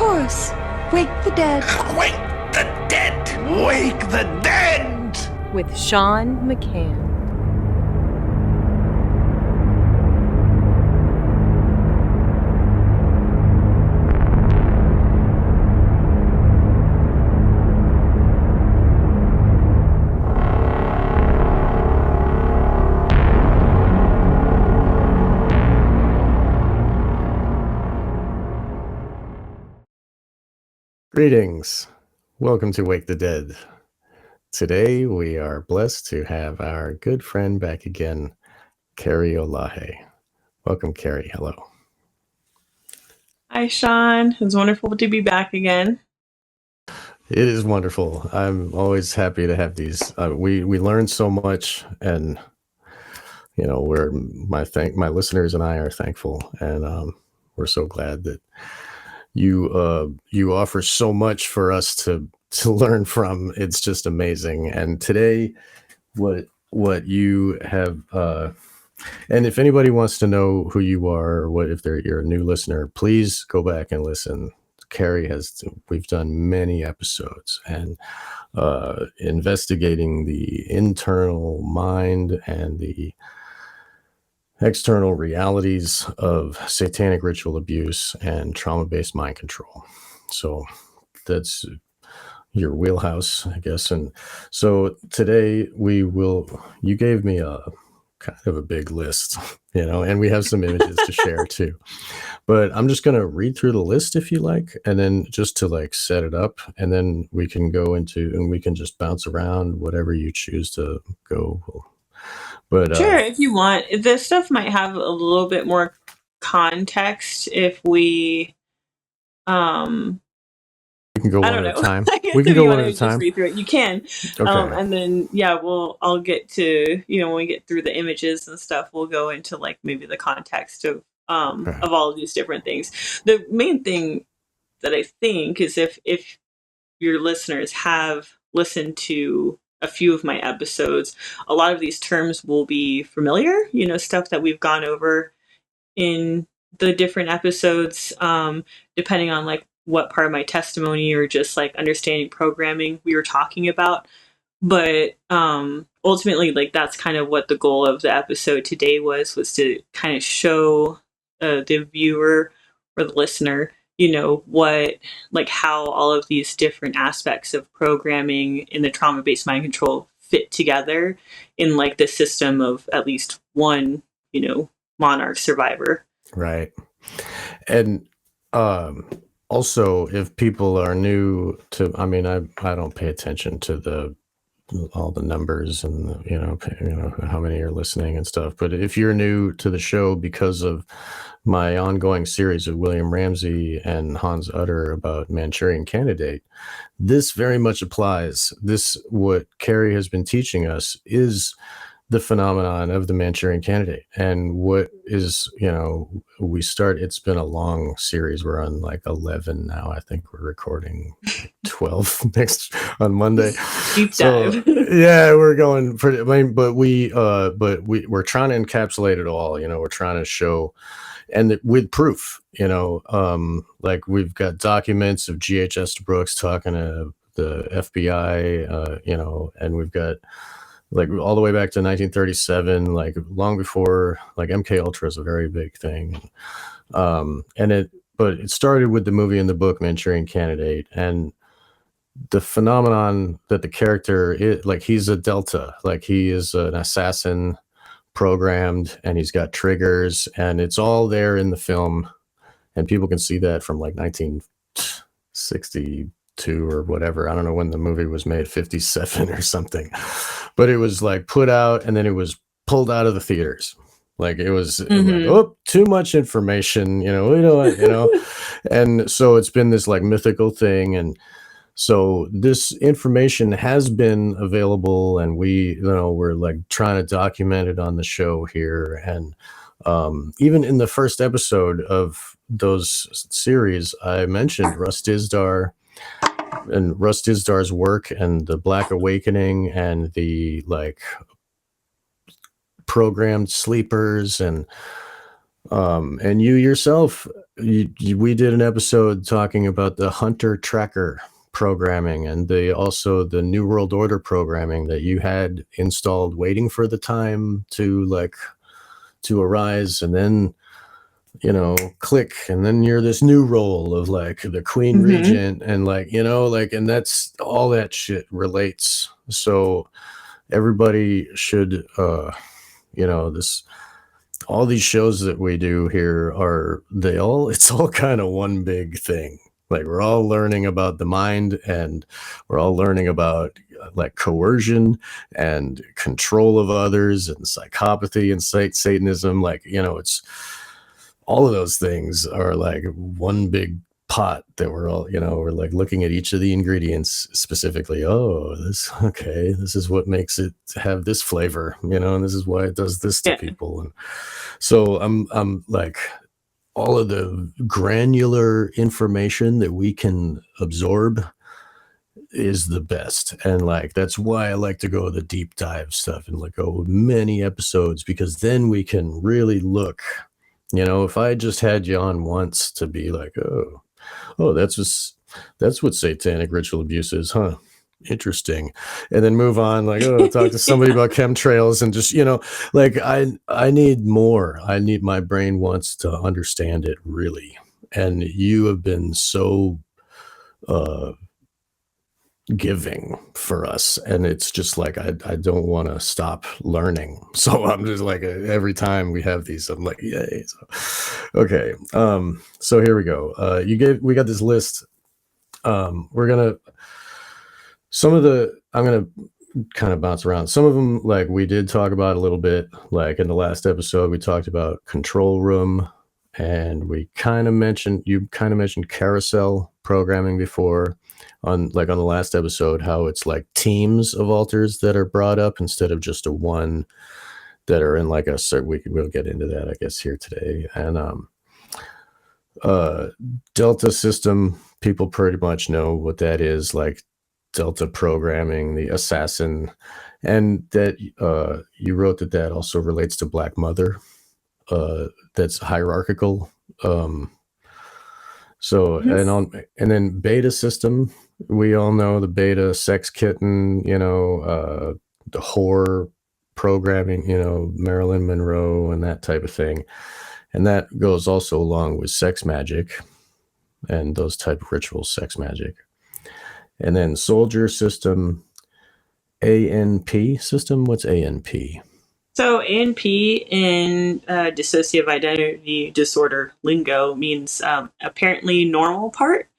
course. Wake the dead. Wake the dead! Wake the dead! With Sean McCann. Greetings. Welcome to Wake the Dead. Today we are blessed to have our good friend back again, Carrie Olaje. Welcome, Carrie. Hello. Hi, Sean. It's wonderful to be back again. It is wonderful. I'm always happy to have these. We learn so much, and my listeners and I are thankful, and we're so glad that you offer so much for us to learn from. It's just amazing. And today, what you have, and if anybody wants to know who you are, or if you're a new listener, please go back and listen. We've done many episodes and investigating the internal mind and the external realities of satanic ritual abuse and trauma-based mind control. So that's your wheelhouse, I guess. And so today you gave me a kind of a big list, and we have some images to share too. But I'm just going to read through the list if you like, and then just to set it up, and then we can go into, and we can just bounce around whatever you choose to go. But sure, if you want. This stuff might have a little bit more context if we can go one at a time. We can go one at a time. Just read through it. You can. Okay. And then I'll get to, when we get through the images and stuff, we'll go into maybe the context of all of these different things. The main thing that I think is if your listeners have listened to a few of my episodes, a lot of these terms will be familiar, stuff that we've gone over in the different episodes, depending on what part of my testimony or just understanding programming we were talking about. But ultimately, that's kind of what the goal of the episode today was to kind of show the viewer or the listener, how all of these different aspects of programming in the trauma-based mind control fit together in the system of at least one, monarch survivor. Right. And also, if people are new to, I don't pay attention to all the numbers and how many are listening and stuff. But if you're new to the show because of my ongoing series of William Ramsey and Hans Utter about Manchurian Candidate, this very much applies. What Carrie has been teaching us is the phenomenon of the Manchurian Candidate. And what is, it's been a long series. We're on 11 now. I think we're recording 12 on Monday. Deep dive. Yeah, we're going pretty, but we're trying to encapsulate it all, we're trying to show, and with proof, we've got documents of GHS Brooks talking to the FBI, and we've got all the way back to 1937, long before MK Ultra is a very big thing. But it started with the movie and the book Manchurian Candidate, and the phenomenon that the character is he's a Delta, he is an assassin programmed, and he's got triggers, and it's all there in the film, and people can see that from 1962 or whatever. I don't know when the movie was made, 57 or something, but it was put out and then it was pulled out of the theaters. It was too much information, and so it's been this mythical thing. And so this information has been available, and we're trying to document it on the show here. And even in the first episode of those series, I mentioned Russ Dizdar and Russ Dizdar's work and the Black Awakening and the programmed sleepers and And you yourself, we did an episode talking about the Hunter Tracker programming and also the New World Order programming that you had installed, waiting for the time to arise, and then click, and then you're this new role of like the Queen Regent, and and that's all that shit relates. So everybody should this all these shows that we do here it's all kind of one big thing. Like, we're all learning about the mind, and we're all learning about like coercion and control of others and psychopathy and Satanism. It's all of those things are like one big pot that we're all, we're like looking at each of the ingredients specifically. Oh, this is what makes it have this flavor, and this is why it does this to people. And so I'm like, all of the granular information that we can absorb is the best. And like, that's why I like to go the deep dive stuff and like go many episodes, because then we can really look. If I just had you on once to be like, oh, that's what satanic ritual abuse is, huh? Interesting. And then move on, like, talk to somebody about chemtrails, and just, like, I need more. My brain wants to understand it really. And you have been so giving for us, and it's just like I don't want to stop learning. So I'm just like, every time we have these, I'm like, yay. So, okay, so here we go. We got this list. I'm gonna kind of bounce around. Some of them, like, we did talk about a little bit. Like in the last episode, we talked about control room, and you kind of mentioned carousel programming before on the last episode, how it's like teams of alters that are brought up instead of just a one that are in like a certain. We'll get into that, I guess, here today. And Delta system, people pretty much know what that is, like Delta programming, the assassin, and that you wrote that also relates to Black Mother. That's hierarchical. So and then beta system, we all know the beta sex kitten, the whore programming, Marilyn Monroe and that type of thing. And that goes also along with sex magic and those type of rituals, sex magic. And then soldier system, ANP system. What's ANP? So ANP in dissociative identity disorder lingo means apparently normal part.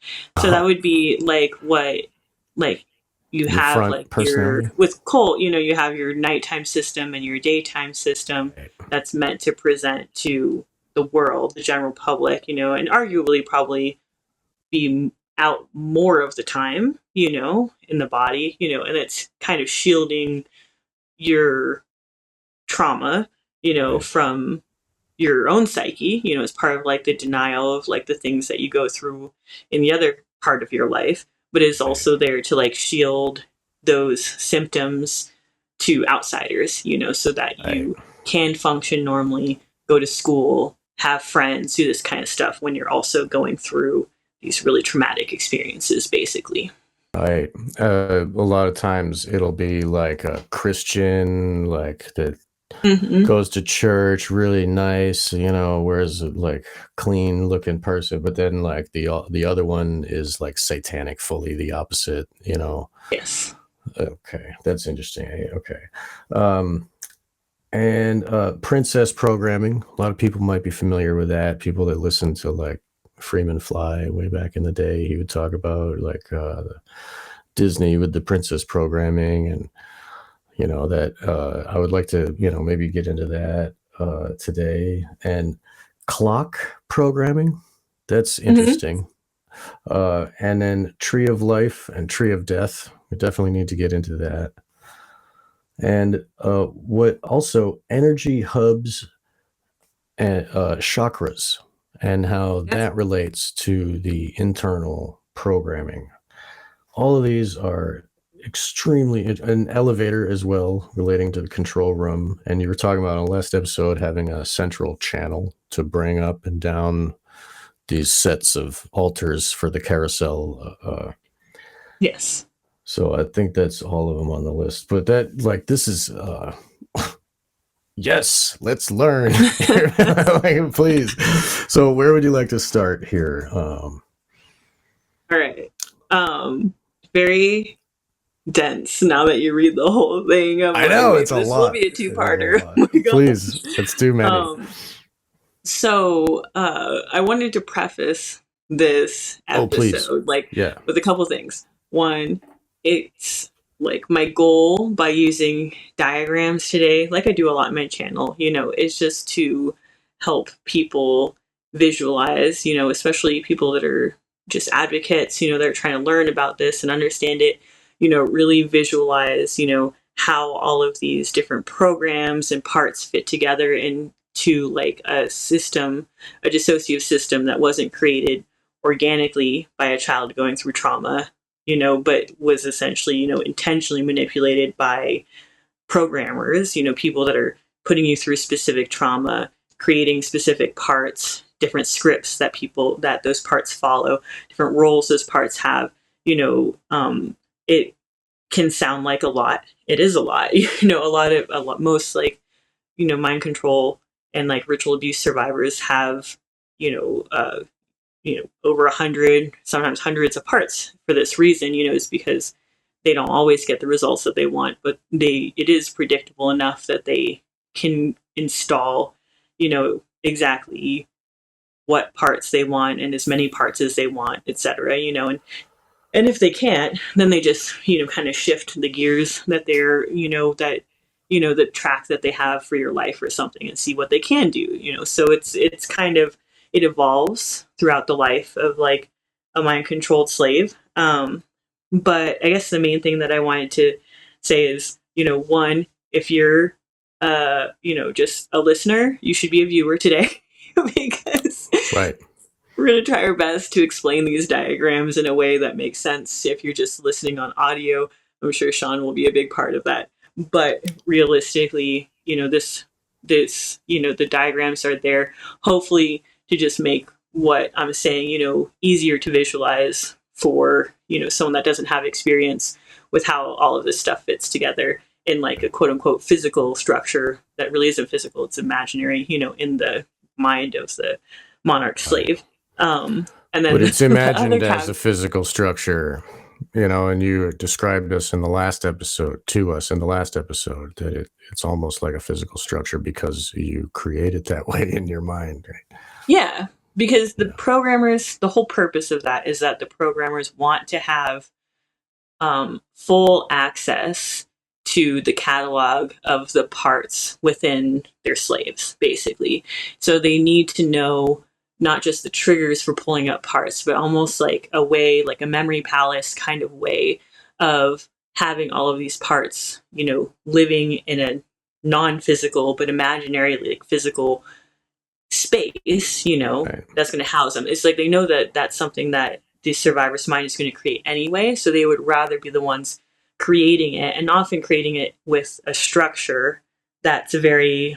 So that would be like what, like you have like your, with Colt, you have your nighttime system and your daytime system that's meant to present to the world, the general public, and arguably probably be out more of the time, in the body, and it's kind of shielding your trauma, from your own psyche, as part of like the denial of like the things that you go through in the other part of your life, but is also there to like shield those symptoms to outsiders, so that you can function normally, go to school, have friends, do this kind of stuff when you're also going through these really traumatic experiences, basically. Right. A lot of times it'll be like a Christian, like that goes to church, really nice, whereas like clean looking person, but then like the other one is like satanic, fully the opposite, Yes. Okay, that's interesting. Okay. And princess programming, a lot of people might be familiar with that. People that listen to like Freeman Fly way back in the day, he would talk about like Disney with the princess programming, and that I would like to maybe get into that today. And clock programming, that's interesting. And then tree of life and tree of death, we definitely need to get into that. And what also energy hubs and chakras, and how that relates to the internal programming. All of these are extremely an elevator as well, relating to the control room. And you were talking about on the last episode having a central channel to bring up and down these sets of altars for the carousel. Yes. So I think that's all of them on the list. But that, like, this is yes, let's learn. Like, please. So where would you like to start here? All right. Very dense now that you read the whole thing. I know, it's a this lot. Will be a two-parter. Oh my God. Please, it's too many. So I wanted to preface this episode with a couple things. One, it's like my goal by using diagrams today, like I do a lot in my channel, is just to help people visualize, especially people that are just advocates, that are trying to learn about this and understand it, really visualize, how all of these different programs and parts fit together into like a system, a dissociative system that wasn't created organically by a child going through trauma, but was essentially, intentionally manipulated by programmers, people that are putting you through specific trauma, creating specific parts, different scripts that those parts follow, different roles those parts have, it can sound like a lot. It is a lot, most like, mind control and like ritual abuse survivors have, over 100, sometimes hundreds of parts for this reason, is because they don't always get the results that they want, but it is predictable enough that they can install, exactly what parts they want and as many parts as they want, etc. And if they can't, then they just, kind of shift the gears that they're, the track that they have for your life or something and see what they can do, so it's kind of, it evolves throughout the life of like a mind controlled slave. But I guess the main thing that I wanted to say is, one, if you're, just a listener, you should be a viewer today because right. We're going to try our best to explain these diagrams in a way that makes sense. If you're just listening on audio, I'm sure Sean will be a big part of that. But realistically, the diagrams are there, hopefully to just make what I'm saying, easier to visualize for, someone that doesn't have experience with how all of this stuff fits together in like a quote unquote physical structure that really isn't physical. It's imaginary, in the mind of the monarch slave. And then but it's imagined as a physical structure, and you described us in the last episode that it's almost like a physical structure because you create it that way in your mind, right? Yeah, because the programmers, the whole purpose of that is that the programmers want to have full access to the catalog of the parts within their slaves, basically. So they need to know not just the triggers for pulling up parts, but almost like a way, like a memory palace kind of way of having all of these parts, living in a non-physical but imaginary, like physical space, right, that's going to house them. It's like they know that that's something that the survivor's mind is going to create anyway, so they would rather be the ones creating it, and often creating it with a structure that's very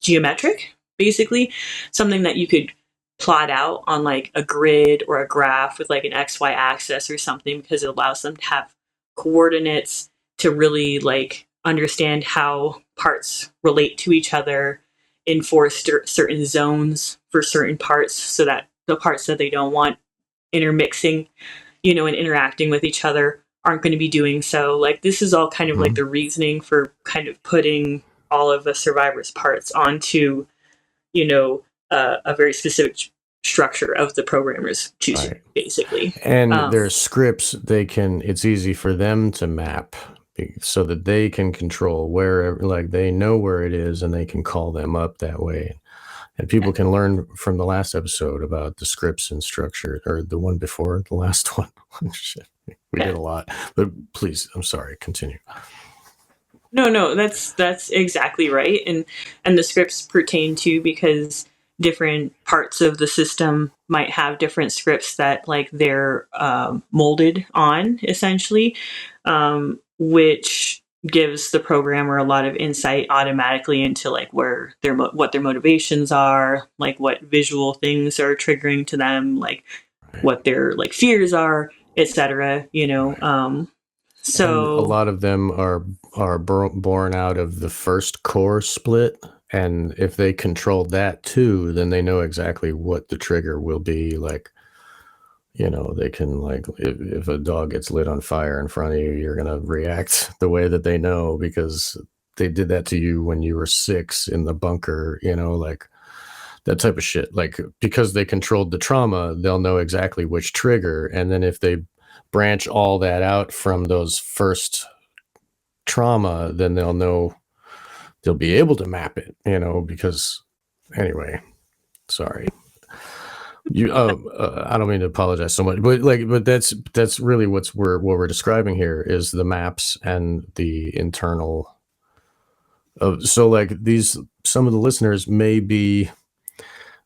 geometric, basically something that you could plot out on like a grid or a graph with like an XY axis or something, because it allows them to have coordinates to really like understand how parts relate to each other, enforce certain zones for certain parts so that the parts that they don't want intermixing, and interacting with each other aren't going to be doing so. Like this is all kind of like the reasoning for kind of putting all of the survivors' parts onto, a very specific structure of the programmers choosing, right, basically. And their scripts, it's easy for them to map so that they can control where, like they know where it is and they can call them up that way. And people can learn from the last episode about the scripts and structure, or the one before the last one. We did a lot, but please, I'm sorry, continue. No, that's exactly right. And the scripts pertain to, because, different parts of the system might have different scripts that like they're molded on, essentially, which gives the programmer a lot of insight automatically into like where what their motivations are, like what visual things are triggering to them, like what their like fears are, etc. So and a lot of them are born out of the first core split, and if they control that too, then they know exactly what the trigger will be. Like, they can, like, if a dog gets lit on fire in front of you, you're gonna react the way that they know because they did that to you when you were 6 in the bunker, like that type of shit. Like, because they controlled the trauma, they'll know exactly which trigger, and then if they branch all that out from those first trauma, then they'll be able to map it, because anyway, sorry. I don't mean to apologize so much, but that's really what we're describing here is the maps and the internal. So like some of the listeners may be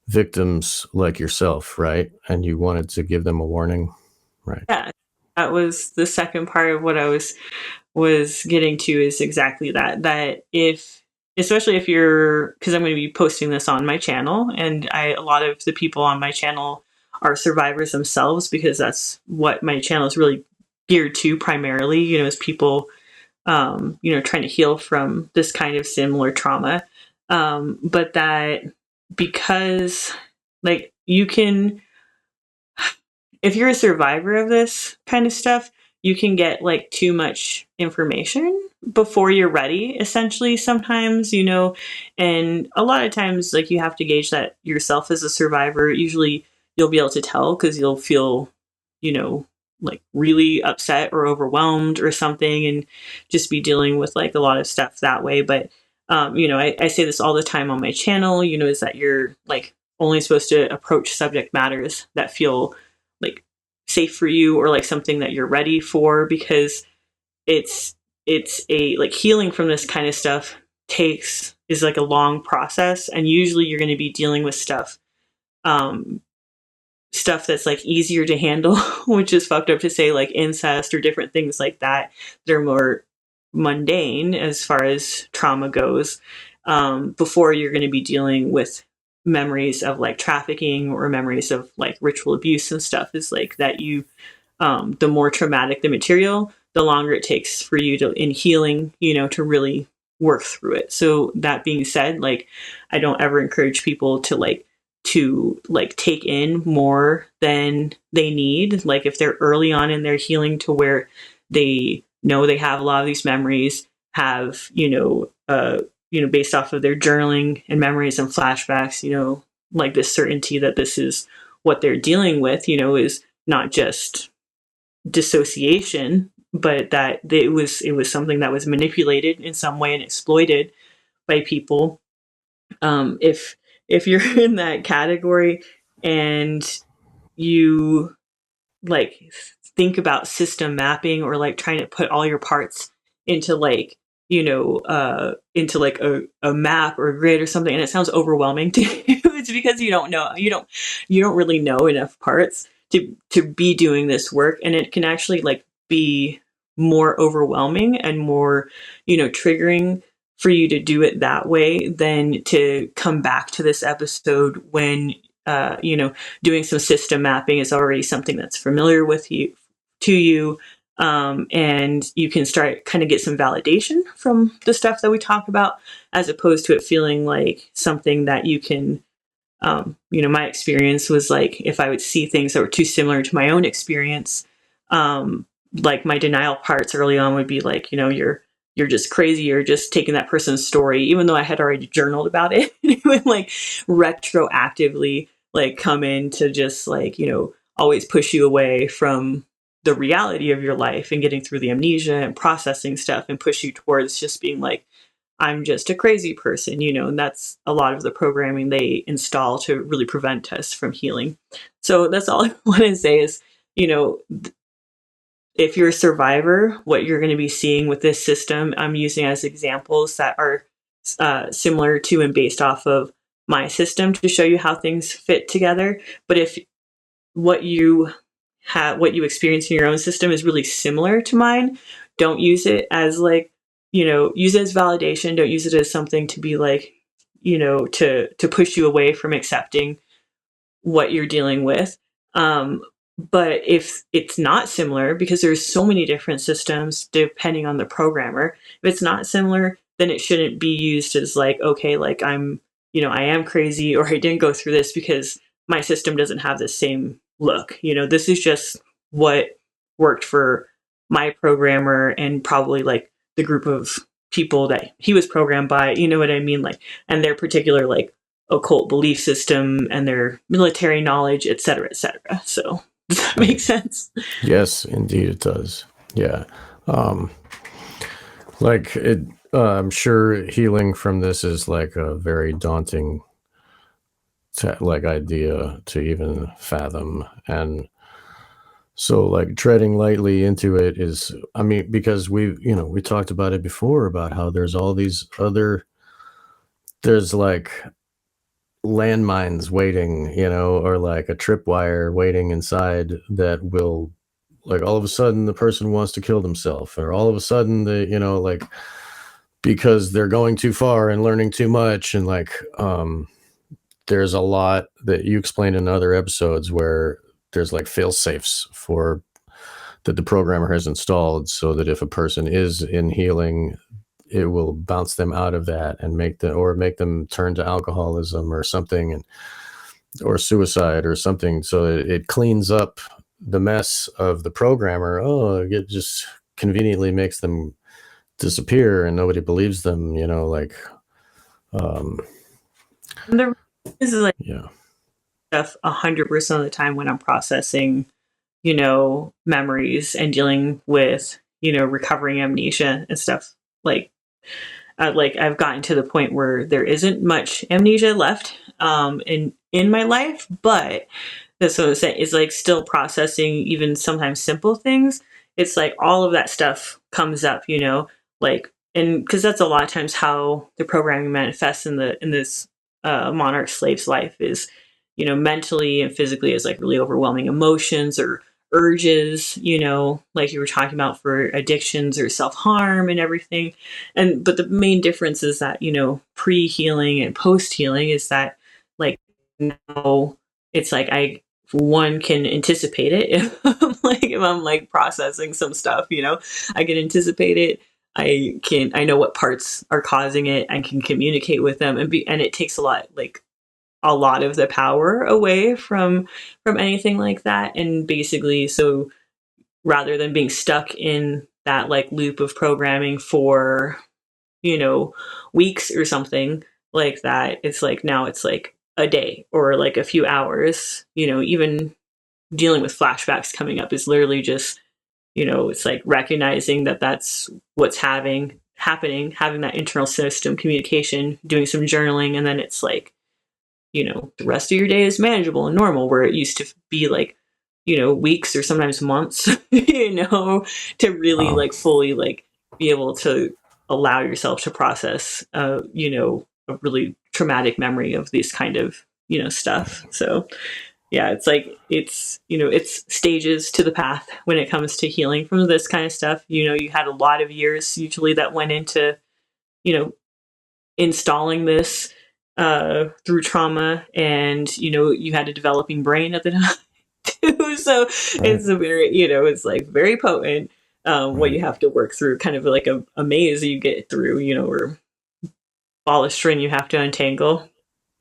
victims like yourself, right? And you wanted to give them a warning, right? yeah, that was the second part of what I was getting to, is exactly that if, especially if you're, because I'm going to be posting this on my channel, and a lot of the people on my channel are survivors themselves, because that's what my channel is really geared to primarily, is people trying to heal from this kind of similar trauma, but that, because like you can, if you're a survivor of this kind of stuff, you can get like too much information before you're ready, essentially, sometimes, and a lot of times, like, you have to gauge that yourself as a survivor. Usually you'll be able to tell because you'll feel, like really upset or overwhelmed or something, and just be dealing with like a lot of stuff that way. But, I say this all the time on my channel, is that you're like only supposed to approach subject matters that feel like safe for you, or like something that you're ready for, because it's a like healing from this kind of stuff is like a long process, and usually you're going to be dealing with stuff that's like easier to handle, which is fucked up to say, like incest or different things like that. They're more mundane as far as trauma goes, before you're going to be dealing with memories of like trafficking or memories of like ritual abuse and stuff. Is like that the more traumatic the material, the longer it takes for you to, in healing, to really work through it. So that being said, like, I don't ever encourage people to take in more than they need. Like, if they're early on in their healing to where they know they have a lot of these memories, have, based off of their journaling and memories and flashbacks, like this certainty that this is what they're dealing with, is not just dissociation, but that it was something that was manipulated in some way and exploited by people. If you're in that category and you like think about system mapping, or like trying to put all your parts into like into like a map or a grid or something, and it sounds overwhelming to you, it's because you don't really know enough parts to be doing this work, and it can actually like be more overwhelming and more triggering for you to do it that way than to come back to this episode when doing some system mapping is already something that's familiar to you, and you can start kind of get some validation from the stuff that we talk about, as opposed to it feeling like something that you can, my experience was like, if I would see things that were too similar to my own experience, like my denial parts early on would be like, you're just crazy. You're just taking that person's story, even though I had already journaled about it. It would like retroactively like come in to just like, always push you away from the reality of your life and getting through the amnesia and processing stuff, and push you towards just being like, I'm just a crazy person, and that's a lot of the programming they install to really prevent us from healing. So that's all I want to say is, if you're a survivor, what you're going to be seeing with this system, I'm using as examples that are similar to and based off of my system to show you how things fit together. But if what you experience in your own system is really similar to mine, don't use it as like, use it as validation. Don't use it as something to be like, to push you away from accepting what you're dealing with. But if it's not similar, because there's so many different systems depending on the programmer, if it's not similar, then it shouldn't be used as like, okay, like I am crazy, or I didn't go through this because my system doesn't have the same look. This is just what worked for my programmer and probably like the group of people that he was programmed by, you know what I mean? Like, and their particular like occult belief system and their military knowledge, et cetera, et cetera. So does that make sense? Yes, indeed it does. Yeah. Like it, I'm sure healing from this is like a very daunting like idea to even fathom. And so like treading lightly into it is, I mean, because we talked about it before about how there's all these there's like landmines waiting, or like a tripwire waiting inside that will, like, all of a sudden the person wants to kill themselves, or all of a sudden like because they're going too far and learning too much. And like there's a lot that you explained in other episodes where there's like fail safes for that the programmer has installed, so that if a person is in healing, it will bounce them out of that and make them turn to alcoholism or something, or suicide or something. So it cleans up the mess of the programmer. It just conveniently makes them disappear and nobody believes them, like This is like yeah. stuff 100% of the time when I'm processing, memories and dealing with, recovering amnesia and stuff. Like I've gotten to the point where there isn't much amnesia left in my life, but that's what I'm saying, is like still processing even sometimes simple things. It's like all of that stuff comes up, like, and because that's a lot of times how the programming manifests in this monarch slave's life is, mentally and physically, is like really overwhelming emotions or urges, like you were talking about for addictions or self-harm and everything. But the main difference is that, pre-healing and post-healing is that, like, now it's like one can anticipate it. If I'm like processing some stuff, I can anticipate it. I know what parts are causing it. I can communicate with them, and it takes a lot of the power away from anything like that. And basically, so rather than being stuck in that like loop of programming for, weeks or something like that, it's like now it's like a day or like a few hours. Even dealing with flashbacks coming up is literally just, it's like recognizing that that's what's happening, having that internal system communication, doing some journaling, and then it's like, the rest of your day is manageable and normal, where it used to be like, weeks or sometimes months, to really like fully like be able to allow yourself to process, a really traumatic memory of this kind of, stuff. So yeah, it's like, it's stages to the path when it comes to healing from this kind of stuff. You had a lot of years usually that went into, installing this through trauma, and you had a developing brain at the time too. So Right. it's a very, it's like very potent, what you have to work through, kind of like a maze you get through, or ball of string you have to untangle.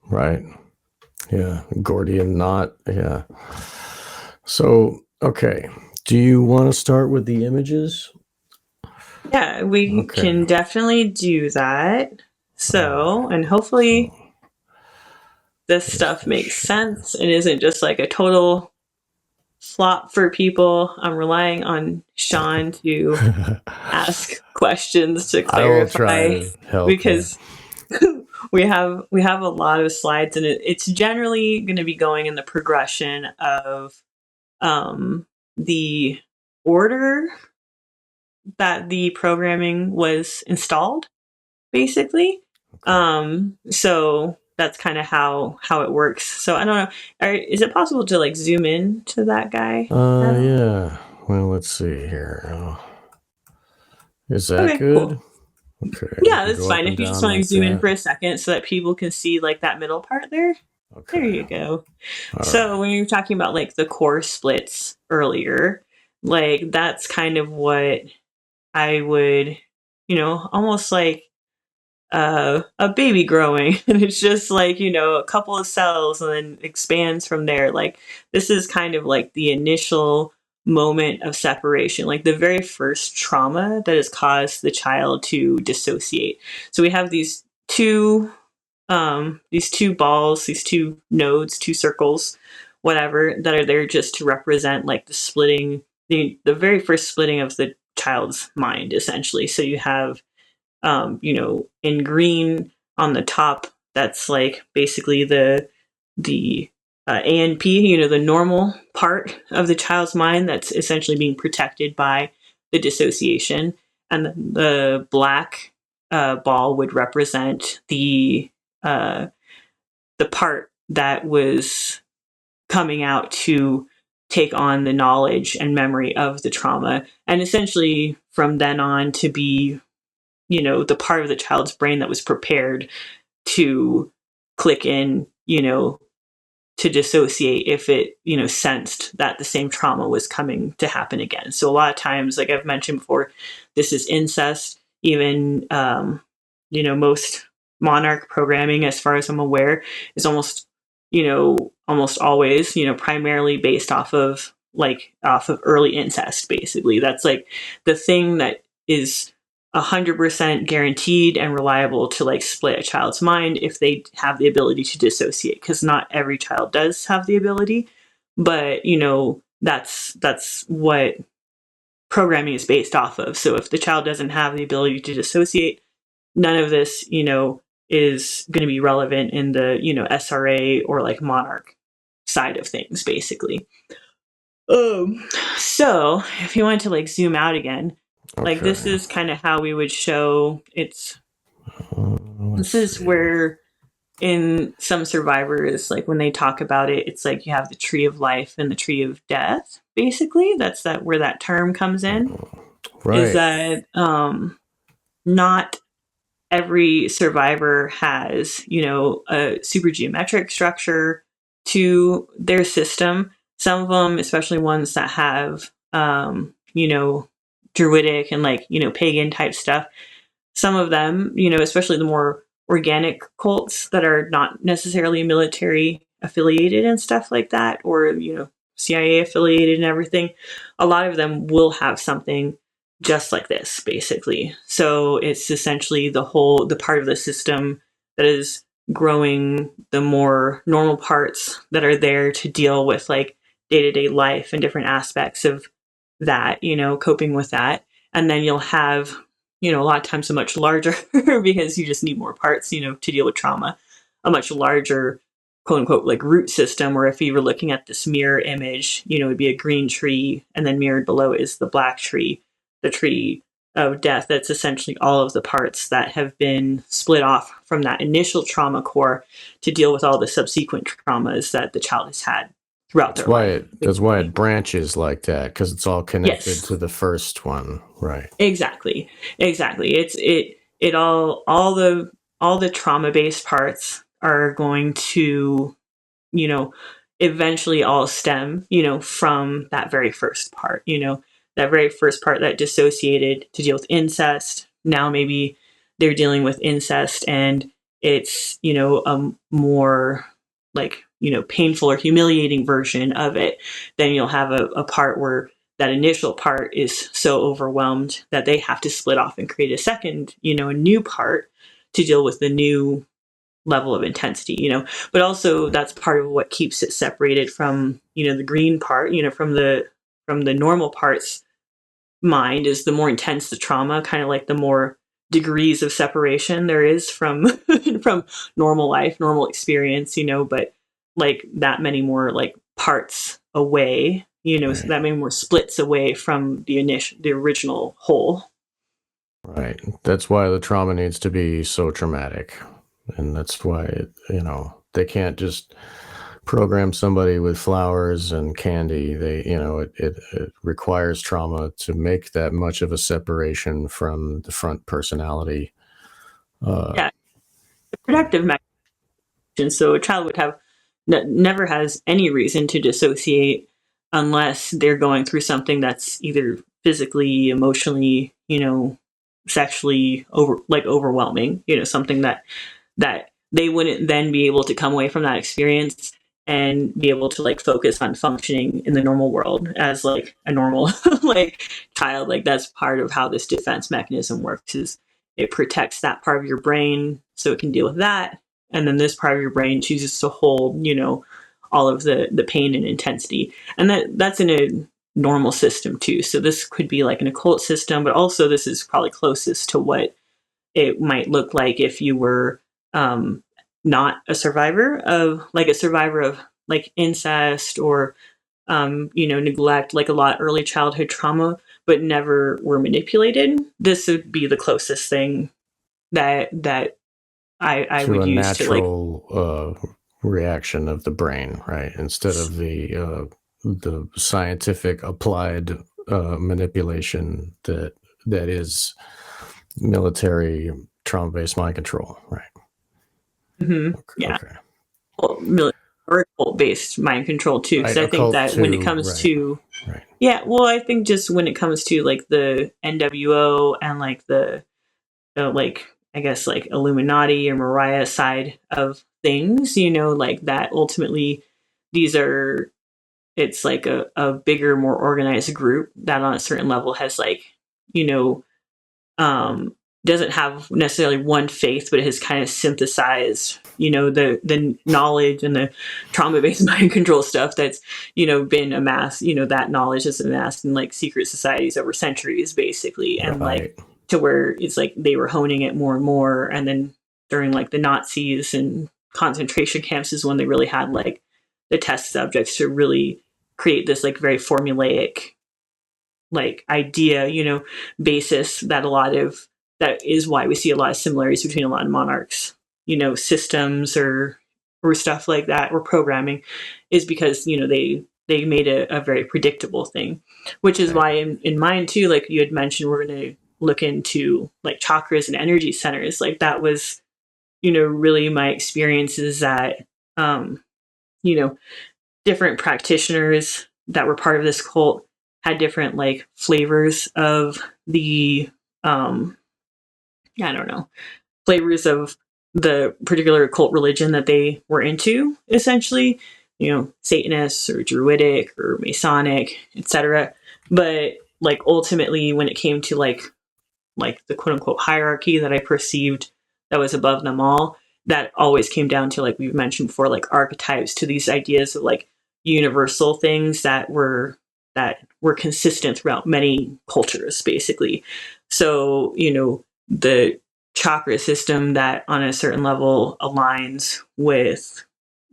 Right. Yeah. Gordian knot. Yeah. So, okay. Do you want to start with the images? Yeah, we can definitely do that. So, and hopefully this stuff makes sense and isn't just like a total flop for people. I'm relying on Sean to ask questions to clarify, I will try to help, because we have a lot of slides, and it's generally going to be going in the progression of the order that the programming was installed, basically. So that's kind of how it works. So I don't know. Is it possible to like zoom in to that guy? Yeah. Well, let's see here. Is that Okay, good? cool. Okay. Yeah, We that's go up fine. and If you just down want to like zoom in that. for a second so that people can see like that middle part there. Okay. There you go. All So right. when you were talking about like the core splits earlier, like that's kind of what I would, almost like a baby growing, and it's just like a couple of cells and then expands from there. Like this is kind of like the initial moment of separation, like the very first trauma that has caused the child to dissociate. So we have these two balls, these two nodes, two circles, whatever, that are there just to represent like the splitting, the very first splitting of the child's mind, essentially. So you have in green on the top, that's like basically the ANP, the normal part of the child's mind that's essentially being protected by the dissociation, and the black ball would represent uh, the part that was coming out to take on the knowledge and memory of the trauma, and essentially from then on to be the part of the child's brain that was prepared to click in, to dissociate if it, sensed that the same trauma was coming to happen again. So a lot of times, like I've mentioned before, this is incest. Even, most Monarch programming, as far as I'm aware, is almost always, primarily based off of early incest, basically. That's like the thing that is 100% guaranteed and reliable to like split a child's mind if they have the ability to dissociate, because not every child does have the ability, but that's what programming is based off of. So if the child doesn't have the ability to dissociate, none of this is going to be relevant in the SRA or like Monarch side of things, basically. So if you want to like zoom out again, like this is kind of how we would show it's. This is where in some survivors, like when they talk about it, it's like you have the tree of life and the tree of death. Basically, that's where that term comes in. Right. Is that not every survivor has a super geometric structure to their system. Some of them, especially ones that have druidic and like pagan type stuff, some of them especially the more organic cults that are not necessarily military affiliated and stuff like that, or CIA affiliated and everything, a lot of them will have something just like this, basically. So it's essentially the part of the system that is growing the more normal parts that are there to deal with like day-to-day life and different aspects of that, coping with that. And then you'll have, a lot of times a much larger, because you just need more parts, to deal with trauma, a much larger quote unquote like root system, where if you were looking at this mirror image, it'd be a green tree, and then mirrored below is the black tree, the tree of death. That's essentially all of the parts that have been split off from that initial trauma core to deal with all the subsequent traumas that the child has had throughout their life. That's why it branches like that, because it's all connected to the first one, right? Exactly. It all the trauma based parts are going to eventually all stem from that very first part, that very first part that dissociated to deal with incest. Now maybe they're dealing with incest and it's a more like painful or humiliating version of it. Then you'll have a part where that initial part is so overwhelmed that they have to split off and create a second a new part to deal with the new level of intensity, but also that's part of what keeps it separated from the green part, from the normal parts mind. Is the more intense the trauma, kind of like the more degrees of separation there is from from normal life, normal experience, but like that many more like parts away, right. So that many more splits away from the original whole. Right. That's why the trauma needs to be so traumatic. And that's why, they can't just program somebody with flowers and candy. It requires trauma to make that much of a separation from the front personality. Yeah, productive mechanism. So a child would have never has any reason to dissociate unless they're going through something that's either physically, emotionally, sexually overwhelming. Something that they wouldn't then be able to come away from that experience and be able to like focus on functioning in the normal world as like a normal like child. Like that's part of how this defense mechanism works, is it protects that part of your brain so it can deal with that, and then this part of your brain chooses to hold all of the pain and intensity, and that's in a normal system too. So this could be like an occult system, but also this is probably closest to what it might look like if you were not a survivor of like incest or neglect, like a lot early childhood trauma, but never were manipulated. This would be the closest thing that I to would a use to like natural reaction of the brain, right? Instead of the scientific applied manipulation that is military trauma-based mind control, right? yeah. Okay. Well, or occult-based mind control too, because Right, I think that when it too, comes right. to Right. yeah, well, I think just when it comes to like the NWO and like the like I guess like Illuminati or Mariah side of things, like that ultimately these are it's like a bigger, more organized group that on a certain level has like, you know, doesn't have necessarily one faith, but it has kind of synthesized, the knowledge and the trauma-based mind control stuff that's, been amassed, that knowledge is amassed in like secret societies over centuries, basically. And like to where it's like they were honing it more and more. And then during like the Nazis and concentration camps is when they really had like the test subjects to really create this like very formulaic like idea, basis that that is why we see a lot of similarities between a lot of monarchs, systems or stuff like that, or programming, is because, they made a very predictable thing, which is why in mine too, like you had mentioned, we're going to look into like chakras and energy centers. Like that was, really my experiences that, different practitioners that were part of this cult had different like flavors of the I don't know, flavors of the particular cult religion that they were into, essentially, Satanists or Druidic or Masonic, etc. But like ultimately when it came to like the quote unquote hierarchy that I perceived that was above them all, that always came down to, like we've mentioned before, like archetypes, to these ideas of like universal things that were consistent throughout many cultures, basically. So, the chakra system that on a certain level aligns with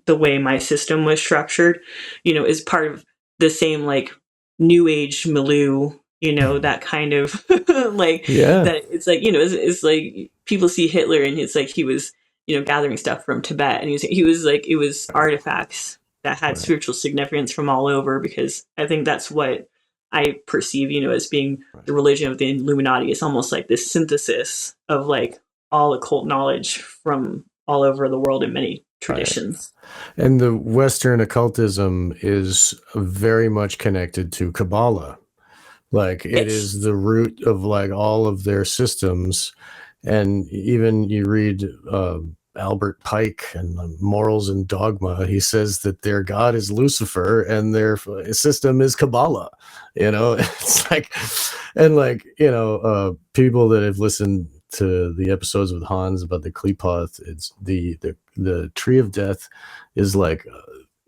the way my system was structured, is part of the same like new age milieu, that kind of like that. It's like, it's like people see Hitler and it's like he was, gathering stuff from Tibet, and he was like, it was artifacts that had spiritual significance from all over, because I think that's what I perceive, as being the religion of the Illuminati. It's almost like this synthesis of like all occult knowledge from all over the world in many traditions. Right. And the Western occultism is very much connected to Kabbalah. Like it is the root of like all of their systems. And even you read Albert Pike and Morals and Dogma, he says that their god is Lucifer and their system is Kabbalah. It's like, and like, people that have listened to the episodes with Hans about the Qliphoth, it's the tree of death is like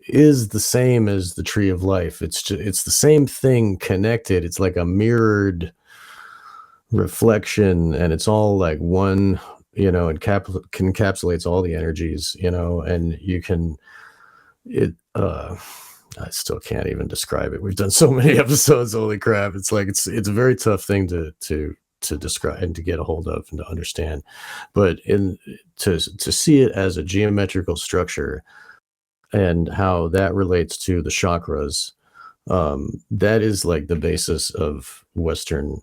is the same as the tree of life. It's the same thing connected. It's like a mirrored reflection, and it's all like one, it encapsulates all the energies, and you can I still can't even describe it. We've done so many episodes. Holy crap. It's like, it's a very tough thing to to describe and to get a hold of and to understand. But to see it as a geometrical structure and how that relates to the chakras, that is like the basis of Western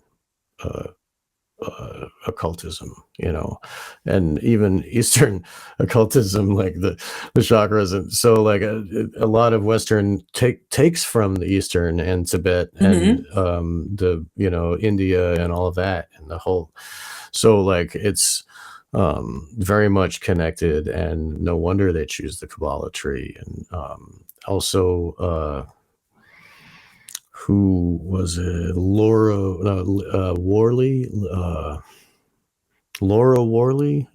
occultism, and even Eastern occultism, like the chakras. And so like a lot of Western takes from the Eastern and Tibet and the India and all of that and the whole. So like it's very much connected, and no wonder they choose the Kabbalah tree. And also who was it? Laura Worley,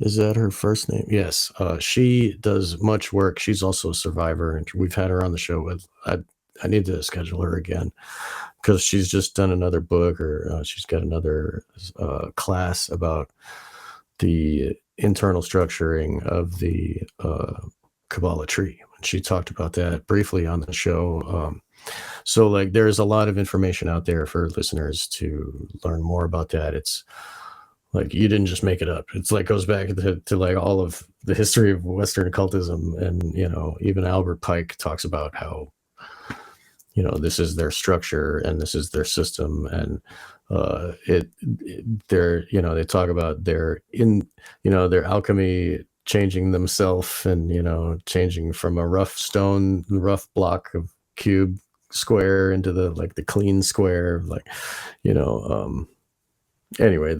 is that her first name? Yes. She does much work. She's also a survivor, and we've had her on the show. I need to schedule her again because she's just done another book, or she's got another class about the internal structuring of the Kabbalah tree. And she talked about that briefly on the show. So like there's a lot of information out there for listeners to learn more about that. It's like you didn't just make it up. It's like goes back to like all of the history of Western occultism, and even Albert Pike talks about how this is their structure and this is their system, and they talk about their alchemy changing themselves, and changing from a rough block of cube square into the clean square, anyway,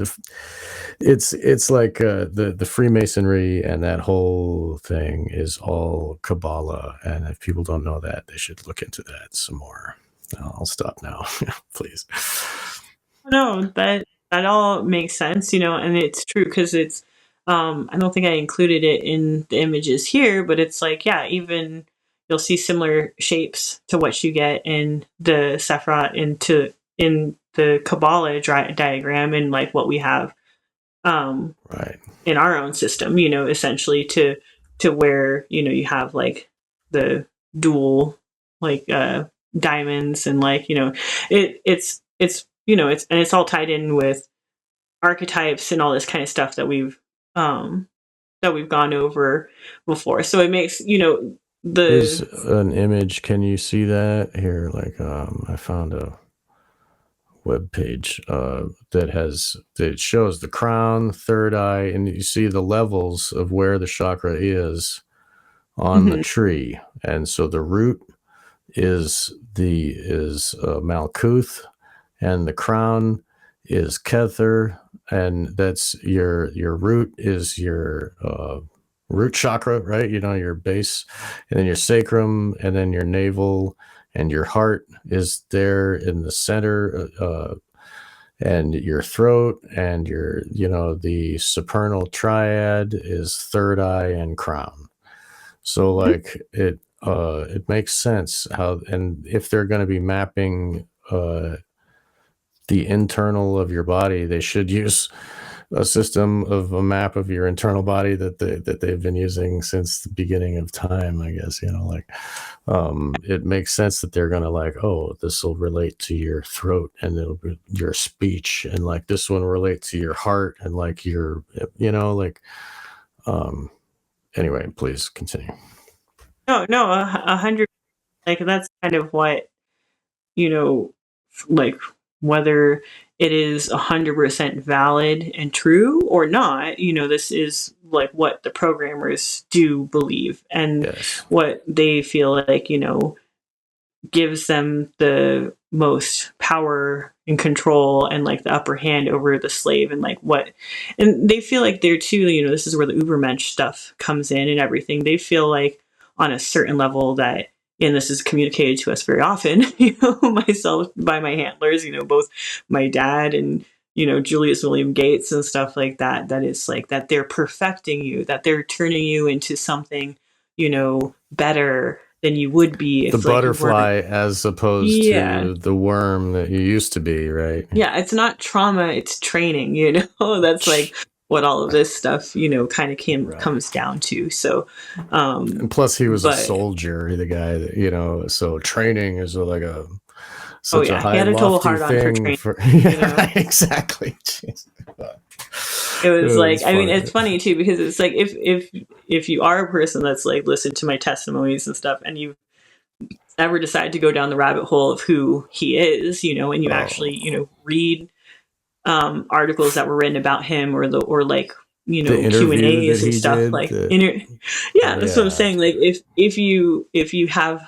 it's like the Freemasonry and that whole thing is all Kabbalah, and if people don't know that, they should look into that some more. I'll stop now. Please. No, that all makes sense, and it's true because it's I don't think I included it in the images here, but it's like, yeah, even you'll see similar shapes to what you get in the Sephirot in the Kabbalah diagram, and like what we have right in our own system, essentially to where you have like the dual diamonds, and like it's all tied in with archetypes and all this kind of stuff that we've gone over before. So it makes there's an image. Can you see that here? I found a web page that shows the crown, third eye, and you see the levels of where the chakra is on the tree. And so the root is Malkuth, and the crown is Kether, and that's your root is your root chakra, right? Your base, and then your sacrum, and then your navel, and your heart is there in the center, and your throat, and your the supernal triad is third eye and crown. So like it makes sense how, and if they're going to be mapping the internal of your body, they should use a system of a map of your internal body that they've been using since the beginning of time, I guess. It makes sense that they're gonna this will relate to your throat, and it'll be your speech, and like this one relate to your heart, and like your anyway, please continue. No, 100. Like that's kind of what like whether it is 100% valid and true or not, this is like what the programmers do believe, and what they feel like, gives them the most power and control and like the upper hand over the slave, and and they feel like they're too, this is where the Ubermensch stuff comes in and everything. They feel like on a certain level that, and this is communicated to us very often, myself by my handlers, both my dad and, Julius William Gates and stuff like that, that it's like that they're perfecting you, that they're turning you into something, better than you would be if the butterfly as opposed to the worm that you used to be, right? Yeah, it's not trauma, it's training, that's like what all of this stuff, kind of comes down to. So, and plus he was a soldier, the guy that, so training is such a high, he had a total lofty hard on for thing. training. Right, exactly. Jeez. It was like, It's I mean, funny. it's funny too, because it's like, if you are a person that's like listened to my testimonies and stuff, and you ever decide to go down the rabbit hole of who he is, and you actually, read articles that were written about him, or like, The Q and interview that A's and he stuff, did. like yeah, that's what I'm saying. Like, if you have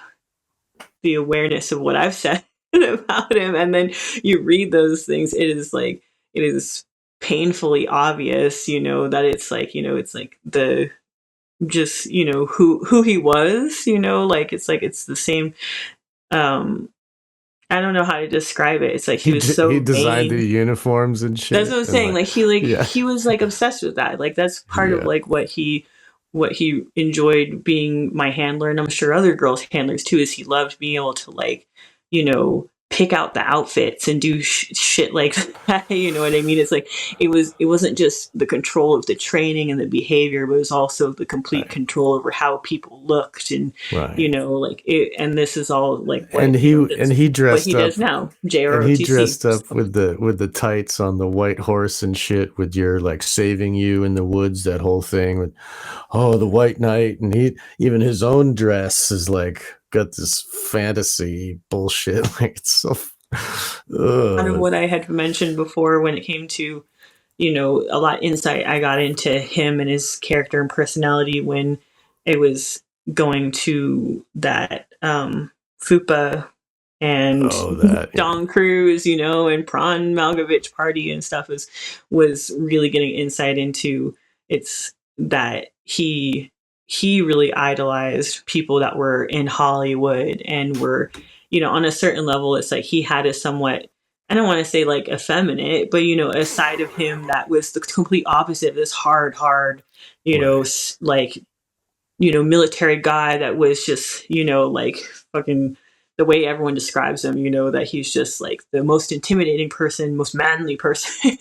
the awareness of what I've said about him, and then you read those things, it is painfully obvious, that it's like the just who he was, like it's the same. I don't know how to describe it. It's like he was He so designed the vain. uniforms and shit. That's what I'm and saying. Like yeah, he was like obsessed with that. Like that's part of yeah, like what he enjoyed being my handler, and I'm sure other girls' handlers too. Is he loved being able to like, pick out the outfits and do shit like that. You know what I mean? It's like it wasn't just the control of the training and the behavior, but it was also the complete control over how people looked, and right. like it. And this is all like what And he what he dressed up. does now. And he JROTC. dressed up with the tights on the white horse and shit, with your like saving you in the woods, that whole thing with the white knight, and he even his own dress is like got this fantasy bullshit. Like it's so Kind of what I had mentioned before when it came to, a lot insight I got into him and his character and personality when it was going to that Fupa and that Don Cruz, and Pran Malkovich party and stuff was really getting insight into it's that he really idolized people that were in Hollywood and were, on a certain level. It's like he had a somewhat, I don't want to say like effeminate, but a side of him that was the complete opposite of this hard, like, military guy that was just, like fucking the way everyone describes him, that he's just like the most intimidating person, most manly person,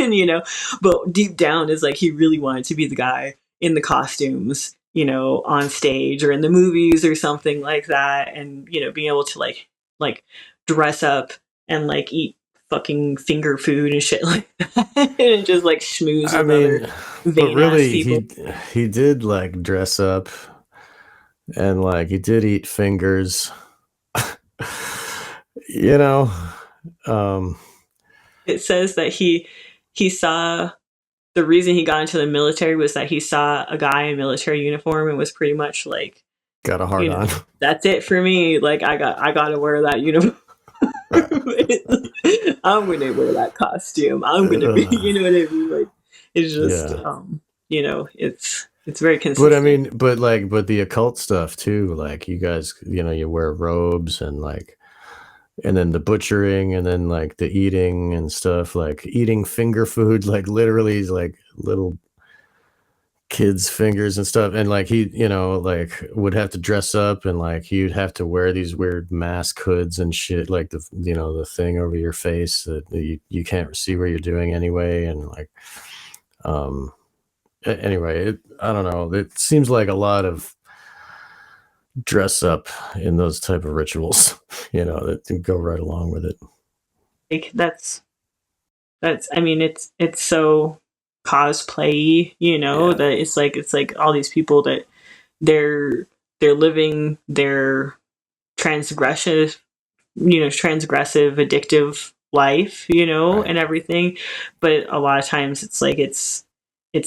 but deep down is like he really wanted to be the guy in the costumes, on stage or in the movies or something like that. And, being able to like dress up and like eat fucking finger food and shit like that and just like schmooze with other but vain ass really people. he did like dress up, and like he did eat fingers. you know It says that he saw the reason he got into the military was that he saw a guy in military uniform and was pretty much like, got a hard on. that's it for me. Like I got to wear that uniform. I'm gonna wear that costume. I'm gonna be, you know what I mean? Like it's just, it's very consistent. But I mean, but the occult stuff too. Like you guys, you wear robes and like, and then the butchering, and then like the eating and stuff, like eating finger food, like literally like little kids' fingers and stuff. And like he, like would have to dress up, and like you'd have to wear these weird mask hoods and shit, like the thing over your face that you can't see what you're doing anyway. And like, anyway, I don't know. It seems like a lot of dress up in those type of rituals, that go right along with it. Like that's I mean it's so cosplay, that it's like all these people that they're living their transgressive addictive life, Right. and everything. But a lot of times it's like it's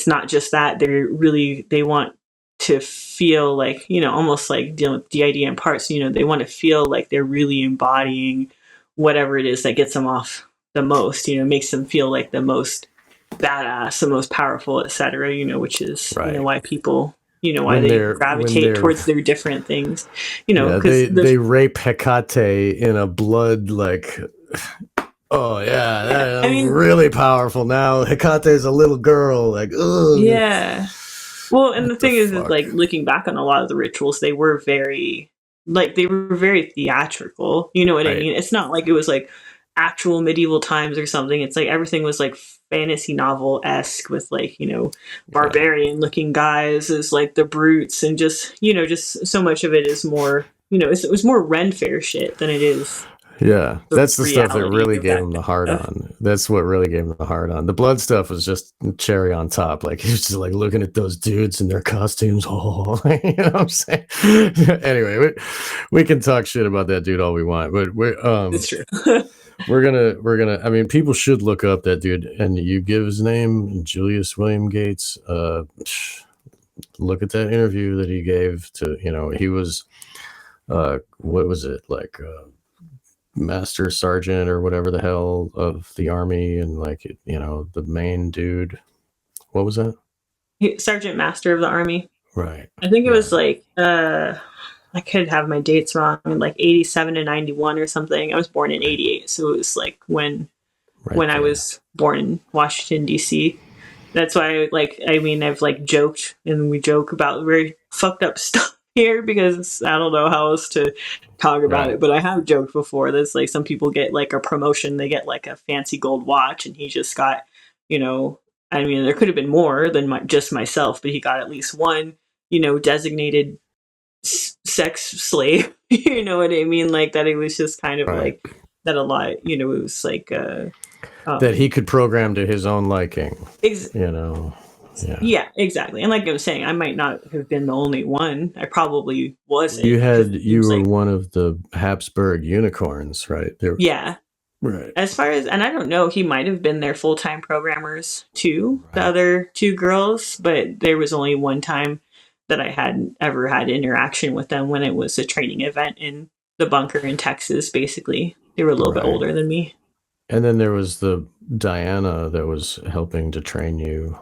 not just that. They want to feel like, almost like dealing with DID in parts, they want to feel like they're really embodying whatever it is that gets them off the most, makes them feel like the most badass, the most powerful, etc., which is, Right. why people, why When they they're- gravitate towards their different things, Yeah, because they rape Hecate in a blood, like, oh yeah, I mean, really powerful. Now Hecate is a little girl, like, ugh. yeah. Well, and What the thing is fuck? like looking back on a lot of the rituals, they were very theatrical. You know what I Right. mean? It's not like it was like actual medieval times or something. It's like everything was like fantasy novel esque with like, barbarian looking guys as like the brutes, and just, just so much of it is more, it was more Ren Fair shit than it is Yeah, that's the stuff that reality really of gave that him the kind hard of stuff. on. That's what really gave him the hard on. The blood stuff was just cherry on top. Like he was just like looking at those dudes in their costumes. Oh, you know what I'm saying? Anyway, we can talk shit about that dude all we want, but It's true. we're gonna. I mean, people should look up that dude. And you give his name, Julius William Gates. Look at that interview that he gave to. He was. What was it like? Master sergeant or whatever the hell of the army, and like the main dude. What was that? Sergeant Master of the Army. Right. I think it Yeah. was like I could have my dates wrong, like 87 to 91 or something. I was born in Right. 88, so it was like when Right I there. was born in Washington D.C. That's why, I've joked, and we joke about very fucked up stuff here because I don't know how else to talk about Right. it. But I have joked before. That's like some people get like a promotion, they get like a fancy gold watch, and he just got, I mean, there could have been more than just myself, but he got at least one, designated sex slave. You know what I mean? Like that. It was just kind of Right. like that a lot. It was like That he could program to his own liking. Yeah, exactly. And like I was saying, I might not have been the only one. I probably wasn't. You were one of the Habsburg unicorns, right? Yeah. Right. As far as, and I don't know, he might have been their full-time programmers too, the other two girls, but there was only one time that I had ever had interaction with them when it was a training event in the bunker in Texas, basically. They were a little bit older than me. And then there was the Diana that was helping to train you,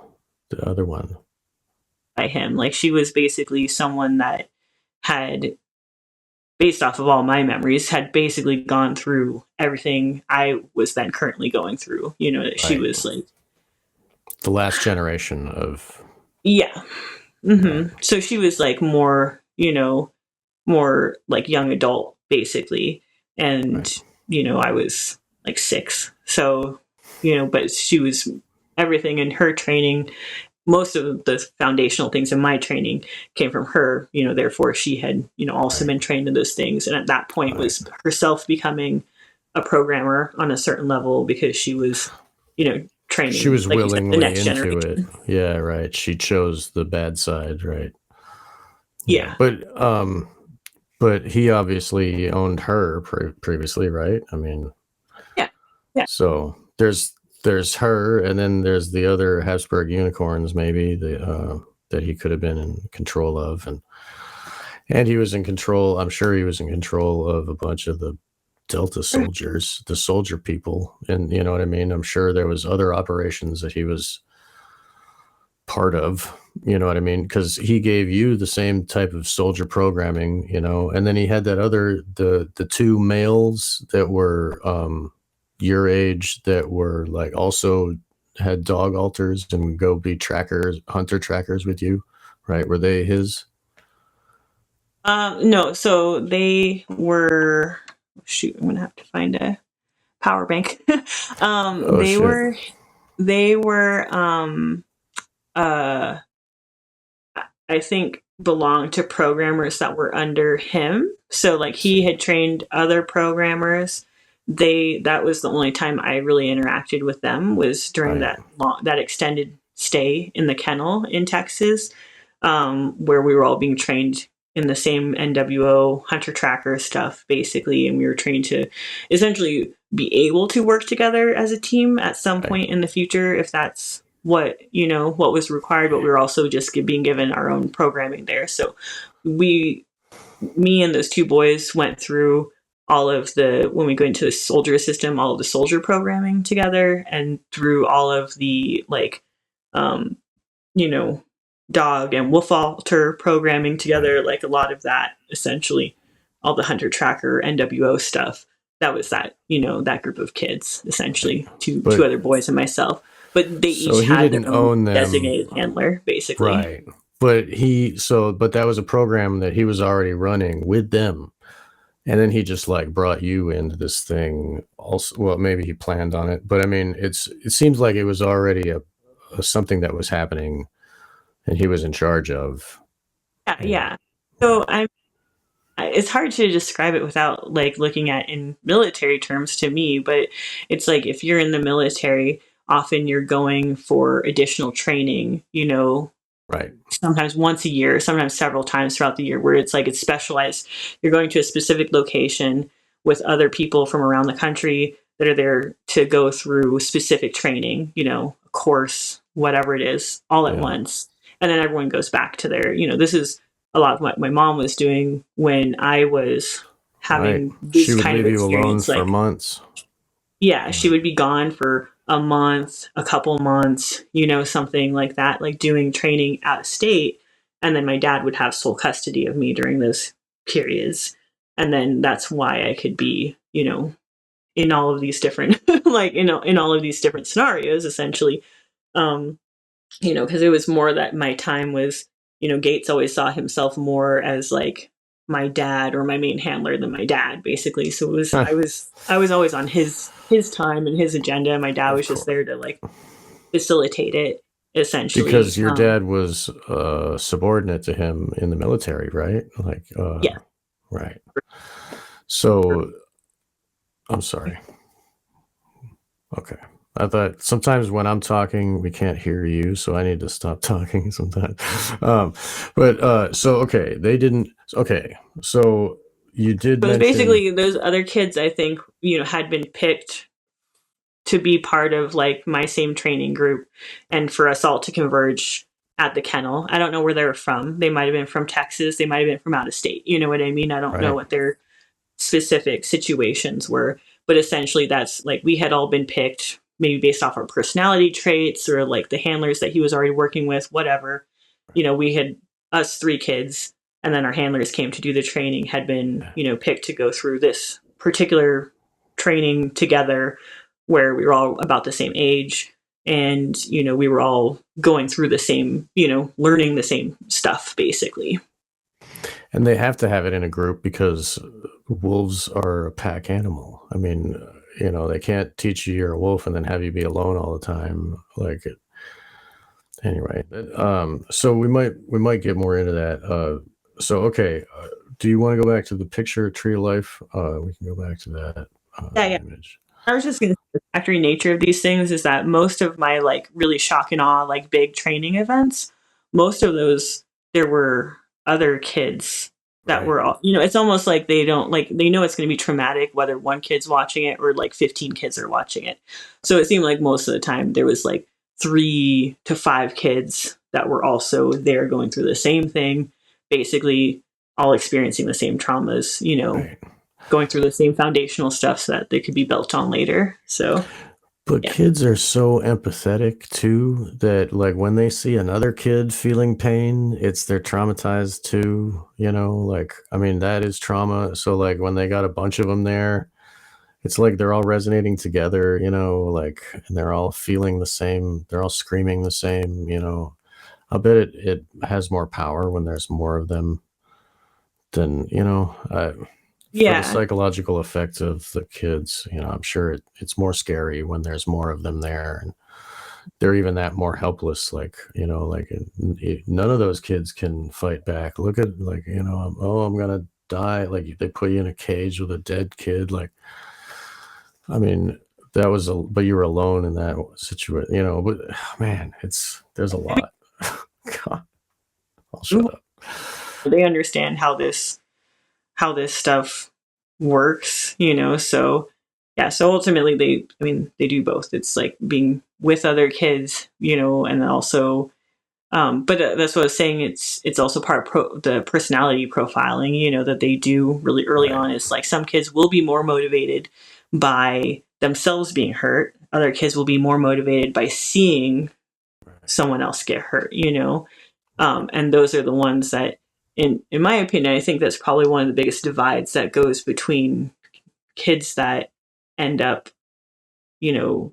the other one. By him. Like she was basically someone that had, based off of all my memories, had basically gone through everything I was then currently going through. She was like the last generation of. Yeah. Mm-hmm. Right. So she was like more, more like young adult basically. And, I was like 6. So, but she was everything in her training. Most of the foundational things in my training came from her, therefore she had, also been trained in those things. And at that point was herself becoming a programmer on a certain level because she was, training. She was like willingly the next into generation. it. Yeah, right. She chose the bad side, right? Yeah. But he obviously owned her previously, right? I mean, yeah. So there's her, and then there's the other Habsburg unicorns, maybe that he could have been in control of, and he was in control. I'm sure he was in control of a bunch of the Delta soldiers, the soldier people, and you know what I mean. I'm sure there was other operations that he was part of. You know what I mean? Because he gave you the same type of soldier programming, and then he had that other the 2 males that were your age that were like also had dog alters and would go be hunter trackers with you, right? Were they his? No, so they were. Shoot, I'm gonna have to find a power bank. They were. I think belonged to programmers that were under him. So like he had trained other programmers. That was the only time I really interacted with them was during that extended stay in the kennel in Texas, where we were all being trained in the same NWO hunter tracker stuff, basically, and we were trained to essentially be able to work together as a team at some point in the future, if that's what was required. But we were also just being given our own programming there. So me and those 2 boys went through all of when we go into the soldier system, all of the soldier programming together, and through all of the dog and wolf alter programming together, like a lot of that, essentially all the hunter tracker NWO stuff. That was that group of kids, essentially, 2 other boys and myself. But they each had their own designated handler, basically. Right. But that was a program that he was already running with them. And then he just like brought you into this thing also. Well, maybe he planned on it, but I mean, it seems like it was already a something that was happening and he was in charge of. Yeah. So it's hard to describe it without like looking at in military terms to me, but it's like if you're in the military, often you're going for additional training, you know, Right. sometimes once a year, sometimes several times throughout the year, where it's like it's specialized. You're going to a specific location with other people from around the country that are there to go through specific training, you know, a course, whatever it is, all at Yeah. once. And then everyone goes back to their, you know, this is a lot of what my mom was doing when I was Right. having She this would kind of leave you alone experience. for Like, months. yeah, she Right. would be gone for a month, a couple months, you know, something like that, like doing training out of state. And then my dad would have sole custody of me during those periods. And then that's why I could be, you know, in all of these different, like, you know, in all of these different scenarios, essentially. Um, you know, because it was more that my time was, you know, Gates always saw himself more as like my dad or my main handler than my dad, basically. So it was, I was always on his time and his agenda. My dad Of was just course. there to like facilitate it, essentially. Because your dad was subordinate to him in the military, right? Like, Yeah. right. So, I'm sorry. Okay. I thought sometimes when I'm talking, we can't hear you, so I need to stop talking sometimes. So okay, they didn't. Okay, so you did It was mention, basically those other kids, I think, you know, had been picked to be part of like my same training group and for us all to converge at the kennel. I don't know where they were from. They might have been from Texas. They might have been from out of state. You know what I mean? I don't know right? what their specific situations were, but essentially that's like we had all been picked maybe based off our personality traits or like the handlers that he was already working with, whatever. You know, we had us three kids and then our handlers came to do the training had been, you know, picked to go through this particular training together where we were all about the same age and you know we were all going through the same, you know, learning the same stuff basically. And they have to have it in a group because wolves are a pack animal. I mean, they can't teach you you're a wolf and then have you be alone all the time. Like, anyway, so we might get more into that. So okay, do you want to go back to the picture tree of life? We can go back to that Yeah, image. I was just going to say the factory nature of these things is that most of my like really shock and awe, like big training events, most of those, there were other kids that Right. were all, you know, it's almost like they don't like, they know it's going to be traumatic, whether one kid's watching it or like 15 kids are watching it. So it seemed like most of the time there was like 3 to 5 kids that were also there going through the same thing, basically all experiencing the same traumas, you know, Right. going through the same foundational stuff so that they could be built on later. So, But yeah. kids are so empathetic too that like when they see another kid feeling pain, they're traumatized too, like I mean that is trauma. So like when they got a bunch of them there, it's like they're all resonating together, like and they're all feeling the same, they're all screaming the same, I bet it has more power when there's more of them than, for the Yeah. psychological effects of the kids, I'm sure it's more scary when there's more of them there and they're even that more helpless. Like, like none of those kids can fight back. Look at like, I'm going to die. Like they put you in a cage with a dead kid. Like, I mean, but you were alone in that situation, but man, there's a lot. God, I'll shut up. They understand how this stuff works, you know. So yeah, so ultimately they do both. It's like being with other kids, you know, and then also but that's what I was saying. It's also part of the personality profiling, you know, that they do really early Right. on. Is like some kids will be more motivated by themselves being hurt. Other kids will be more motivated by seeing someone else get hurt, you know. And those are the ones that, in my opinion, I think that's probably one of the biggest divides that goes between kids that end up, you know,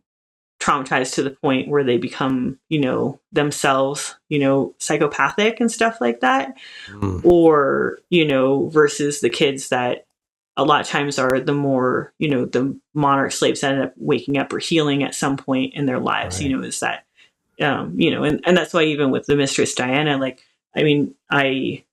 traumatized to the point where they become, you know, themselves, you know, psychopathic and stuff like that, or, you know, versus the kids that a lot of times are the more, you know, the monarch slaves that end up waking up or healing at some point in their lives, Right. you know, is that, you know, and that's why even with the Mistress Diana, like, I mean, I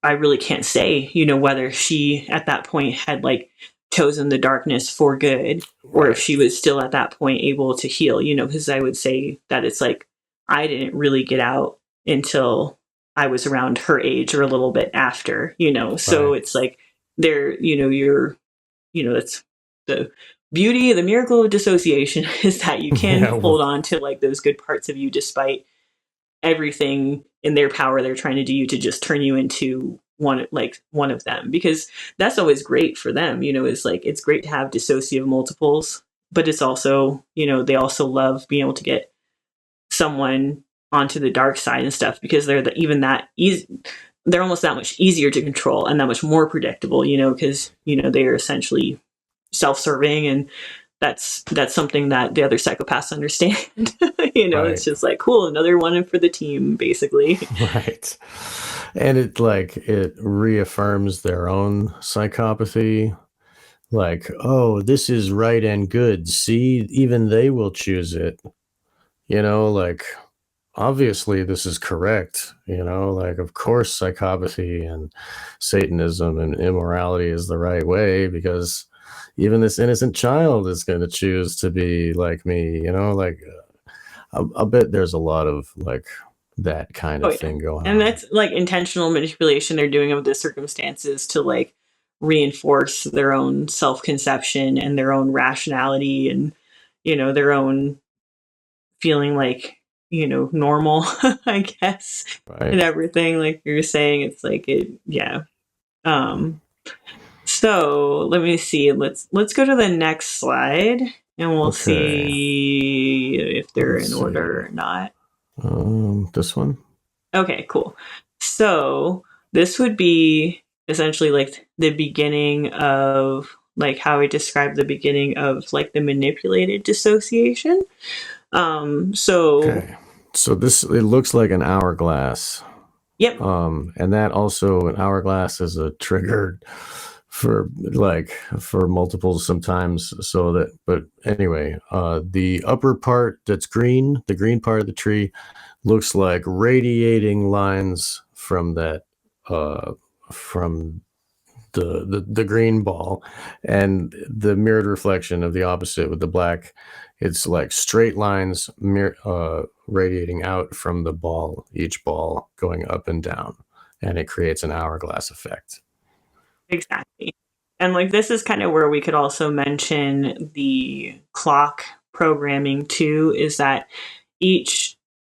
I really can't say, whether she at that point had like chosen the darkness for good, or if she was still at that point able to heal, because I would say that it's like I didn't really get out until I was around her age or a little bit after, so it's like there, it's the beauty, the miracle of dissociation is that you can hold on to like those good parts of you despite everything in their power they're trying to do to just turn you into one of them, because that's always great for them, is like it's great to have dissociative multiples, but it's also, they also love being able to get someone onto the dark side and stuff, because they're even that easy, they're almost that much easier to control and that much more predictable, because they're essentially self-serving, and that's something that the other psychopaths understand. It's just like, cool, another one for the team, basically. Right. And it reaffirms their own psychopathy. Like, oh, this is right and good. See, even they will choose it. Like, obviously this is correct. Like, of course, psychopathy and Satanism and immorality is the right way, because even this innocent child is going to choose to be like me, like I bet there's a lot of like that kind of thing going on. And that's like intentional manipulation they're doing of the circumstances to like reinforce their own self-conception and their own rationality and, their own feeling like, normal, I guess, and everything. Like you're saying, it's like so let me see. Let's go to the next slide, and we'll see if they're in order or not. This one. Okay, cool. So this would be essentially like the beginning of like how I described the beginning of like the manipulated dissociation. So this, it looks like an hourglass. Yep. And that also, an hourglass is a trigger for multiples sometimes. So that, but anyway, the upper part that's green, the green part of the tree, looks like radiating lines from that, from the green ball, and the mirrored reflection of the opposite with the black, it's like straight lines radiating out from the ball, each ball going up and down, and it creates an hourglass effect. Exactly. And like this is kind of where we could also mention the clock programming too, is that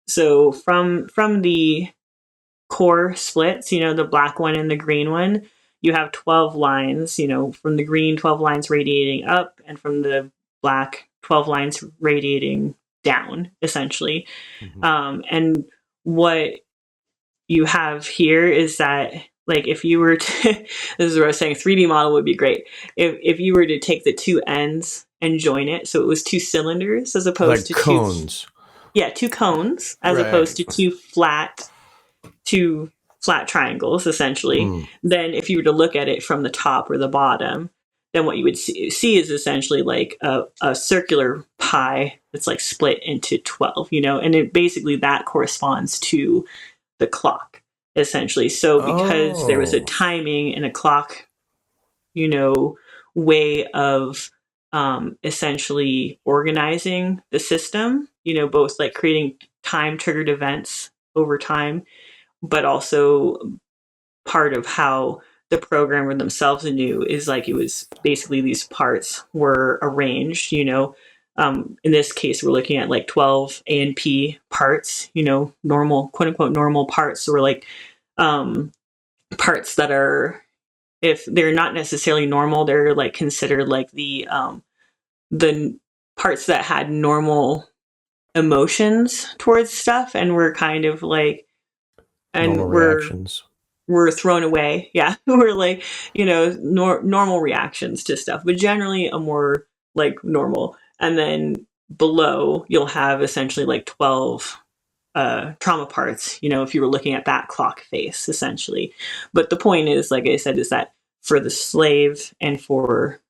so from the core splits, the black one and the green one, you have 12 lines, from the green 12 lines radiating up, and from the black 12 lines radiating down, essentially. Mm-hmm. And what you have here is that, like, if you were to, this is what I was saying, 3D model would be great. If you were to take the two ends and join it, so it was two cylinders as opposed like to cones. Two cones as opposed to two flat triangles, essentially. Then if you were to look at it from the top or the bottom, then what you would see is essentially like a circular pie that's like split into 12, and it basically that corresponds to the clock, essentially. So because there was a timing and a clock, way of essentially organizing the system, both like creating time triggered events over time, but also part of how the programmer themselves knew is like it was basically these parts were arranged, in this case, we're looking at like 12 A and P parts, normal, quote unquote, normal parts. So we're like parts that are, if they're not necessarily normal, they're like considered like the parts that had normal emotions towards stuff, and we're kind of like, and we're thrown away. Yeah. We're like, normal reactions to stuff, but generally a more like normal. And then below you'll have essentially like 12 trauma parts, if you were looking at that clock face, essentially. But the point is, like I said, is that for the slave and for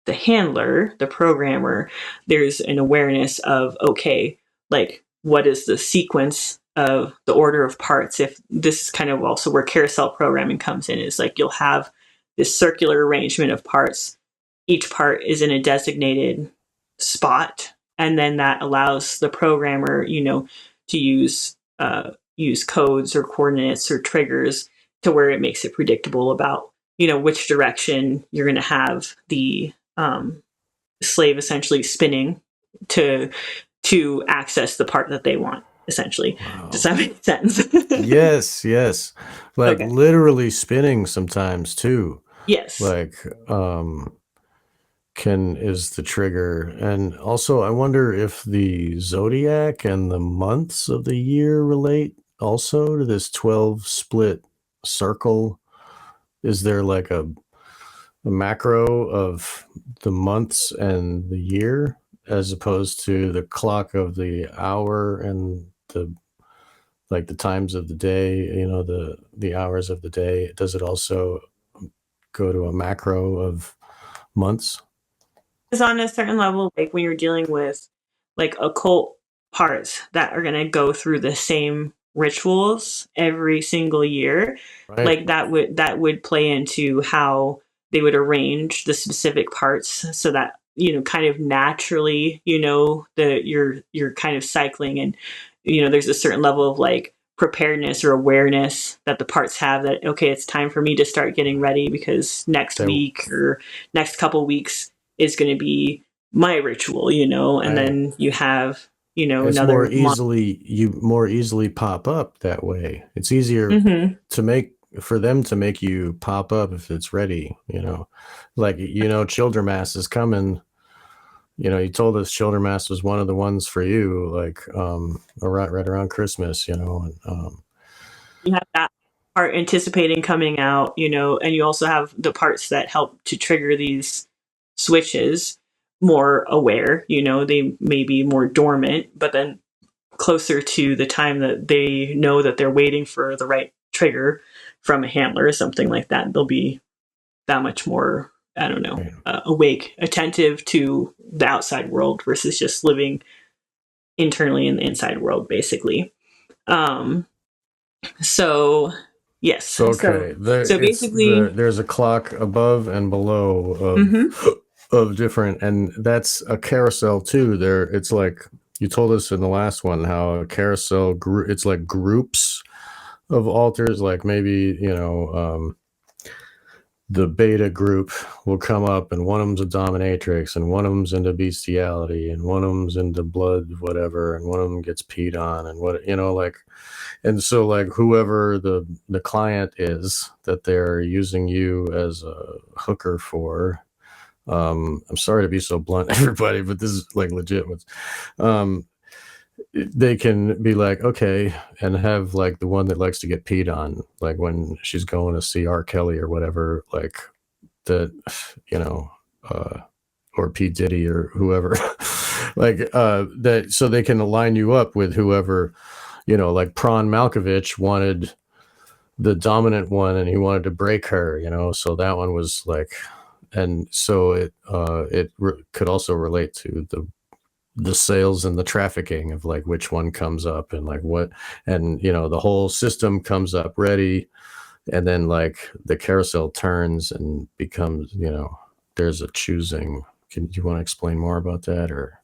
the handler, the programmer, there's an awareness of, okay, like what is the sequence of the order of parts. If this is kind of also where carousel programming comes in, is like you'll have this circular arrangement of parts. Each part is in a designated spot, and then that allows the programmer, to use codes or coordinates or triggers to where it makes it predictable about which direction you're going to have the slave essentially spinning to access the part that they want. Essentially, Wow. Does that make sense? Yes. Like Okay. literally spinning sometimes too. Yes. Like is the trigger. And also I wonder if the zodiac and the months of the year relate also to this 12 split circle. Is there like a macro of the months and the year as opposed to the clock of the hour and the times of the day, the hours of the day? Does it also go to a macro of months? Because on a certain level, like when you're dealing with like occult parts that are going to go through the same rituals every single year, Right. like that would play into how they would arrange the specific parts so that kind of naturally you're kind of cycling, and there's a certain level of like preparedness or awareness that the parts have that, okay, it's time for me to start getting ready because next week or next couple weeks is going to be my ritual, and Right. then you have It's another more easily pop up that way. It's easier for them to make you pop up if it's ready, like Childermass is coming. You told us Childermass was one of the ones for you, like right around Christmas, and you have that part anticipating coming out, and you also have the parts that help to trigger these switches more aware, they may be more dormant, but then closer to the time that they know that they're waiting for the right trigger from a handler or something like that, they'll be that much more, I don't know, awake, attentive to the outside world versus just living internally in the inside world, basically. So yes. Okay. So basically, there's a clock above and below of different, and that's a carousel too. It's like you told us in the last one how a carousel it's like groups of altars, like maybe the beta group will come up, and one of them's a dominatrix, and one of them's into bestiality, and one of them's into blood, whatever, and one of them gets peed on, and and so like whoever the client is that they're using you as a hooker for, I'm sorry to be so blunt, everybody, but this is like legit. They can be like, okay, and have like the one that likes to get peed on, like when she's going to see R. Kelly or whatever, like that, or P. Diddy or whoever, like that, so they can align you up with whoever, like Prawn Malkovich wanted the dominant one and he wanted to break her, so that one was like, and so it could also relate to the sales and the trafficking of like which one comes up and like what, and the whole system comes up ready, and then like the carousel turns and becomes, there's a choosing. Do you want to explain more about that? Or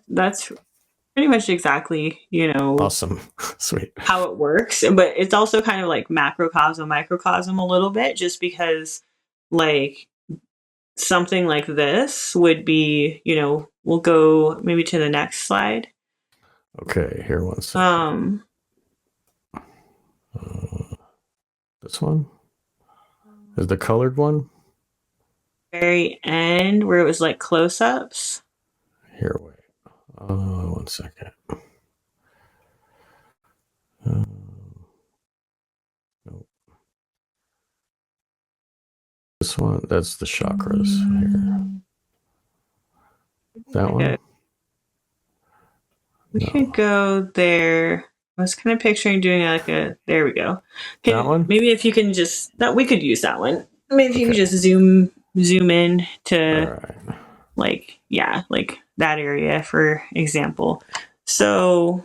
that's pretty much exactly, awesome. Sweet. how it works. But it's also kind of like macrocosm, microcosm a little bit, just because like something like this would be, we'll go maybe to the next slide. Okay, here, one second. This one is the colored one. Very end where it was like close-ups. Here, wait. 1 second. Nope. This one, that's the chakras here. That one? We could go there. I was kind of picturing doing like there we go. That one? Maybe if you can just, we could use that one. Maybe if you could just zoom in to like that area, for example. So,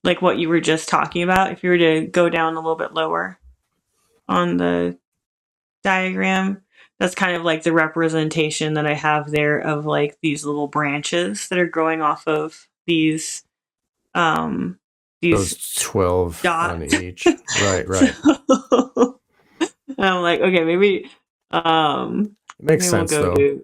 like what you were just talking about, if you were to go down a little bit lower on the diagram, that's kind of like the representation that I have there of like these little branches that are growing off of these Those 12 dots on each. Right. So, and I'm like, okay, maybe It makes maybe sense, we'll go though. to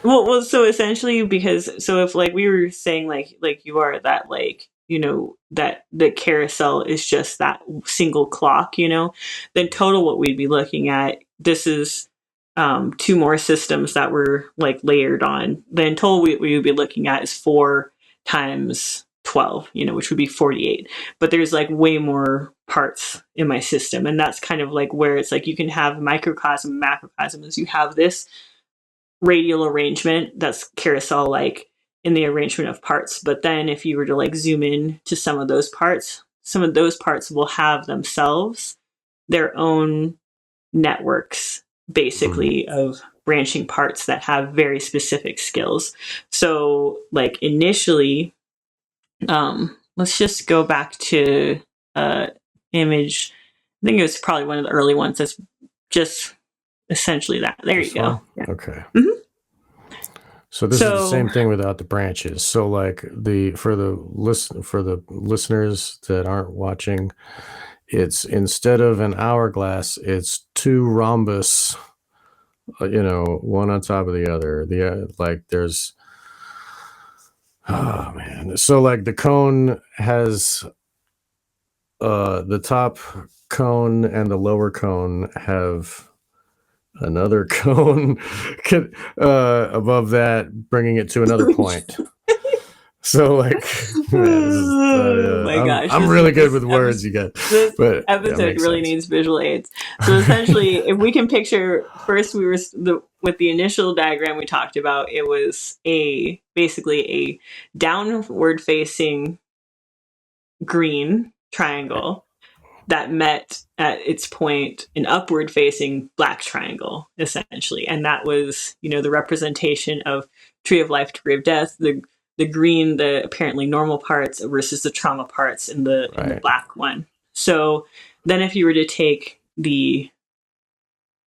well, so essentially, because so if like we were saying like you are that, like, you know, that the carousel is just that single clock, you know, then total what we'd be looking at, this is two more systems that were like layered on. Then total we would be looking at is 4 times 12, you know, which would be 48. But there's like way more parts in my system, and that's kind of like where it's like you can have microcosm, macrocosm, as you have this radial arrangement that's carousel like in the arrangement of parts. But then if you were to like zoom in to some of those parts will have themselves their own networks, basically, of branching parts that have very specific skills. So like initially, let's just go back to image. I think it was probably one of the early ones that's just essentially that. There This you go. one? Yeah. Okay. Mhm. So this is the same thing without the branches. So like for the listeners that aren't watching, it's instead of an hourglass, it's 2 rhombus, you know, one on top of the other. Like there's, oh man. So like the cone has the top cone and the lower cone have another cone above that, bringing it to another point. So like, Oh my gosh, I'm really good with words, you guys. This But episode really needs visual aids. So essentially, if we can picture, first we were with the initial diagram we talked about, it was basically a downward facing green triangle that met at its point an upward facing black triangle, essentially. And that was, you know, the representation of tree of life, tree of death, the green, the apparently normal parts versus the trauma parts in the black one. So then if you were to take the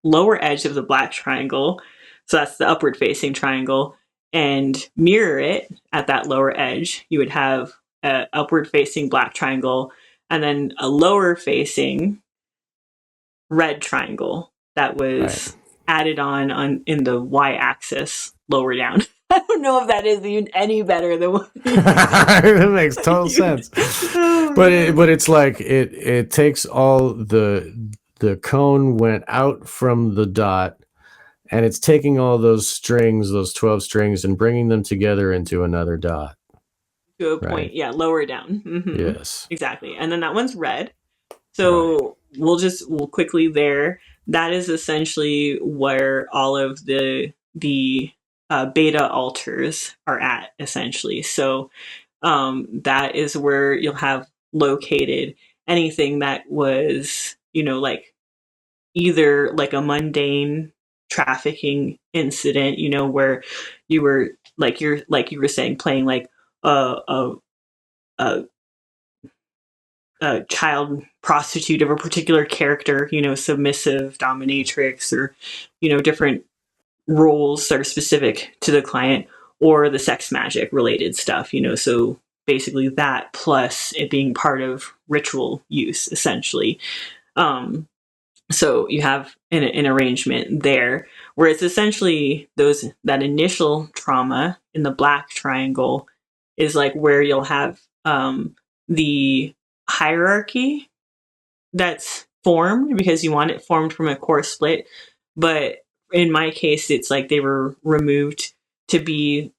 lower edge of the black triangle, so that's the upward facing triangle, and mirror it at that lower edge, you would have an upward facing black triangle and then a lower facing red triangle that was added on in the y-axis lower down. I don't know if that is even any better than what that makes total sense. But it's like it takes all the cone went out from the dot, and it's taking all those strings, those 12 strings, and bringing them together into another dot. To a point, yeah, lower down. Mm-hmm. Yes. Exactly. And then that one's red. So we'll quickly there. That is essentially where all of the beta alters are at, essentially. So that is where you'll have located anything that was, you know, like either like a mundane trafficking incident, you know, where you were like you were saying, playing like a child prostitute of a particular character, you know, submissive, dominatrix, or, you know, different roles that are specific to the client, or the sex magic related stuff, you know. So basically that plus it being part of ritual use, essentially. So you have an arrangement there where it's essentially that initial trauma in the black triangle is like where you'll have the hierarchy that's formed because you want it formed from a core split. But in my case, it's like they were removed to be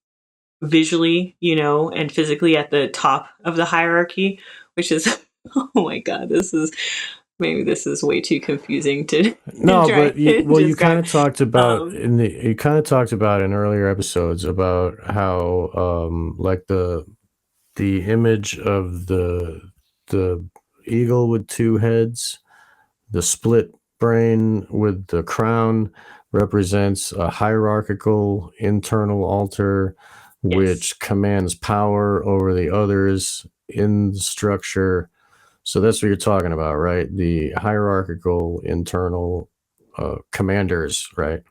visually, you know, and physically at the top of the hierarchy, which is, oh my God, this is way too confusing to no, but you kind of talked about in earlier episodes about how like the image of the eagle with 2 heads, the split brain with the crown represents a hierarchical internal altar. which commands power over the others in the structure. So that's what you're talking about, right? The hierarchical internal commanders, right?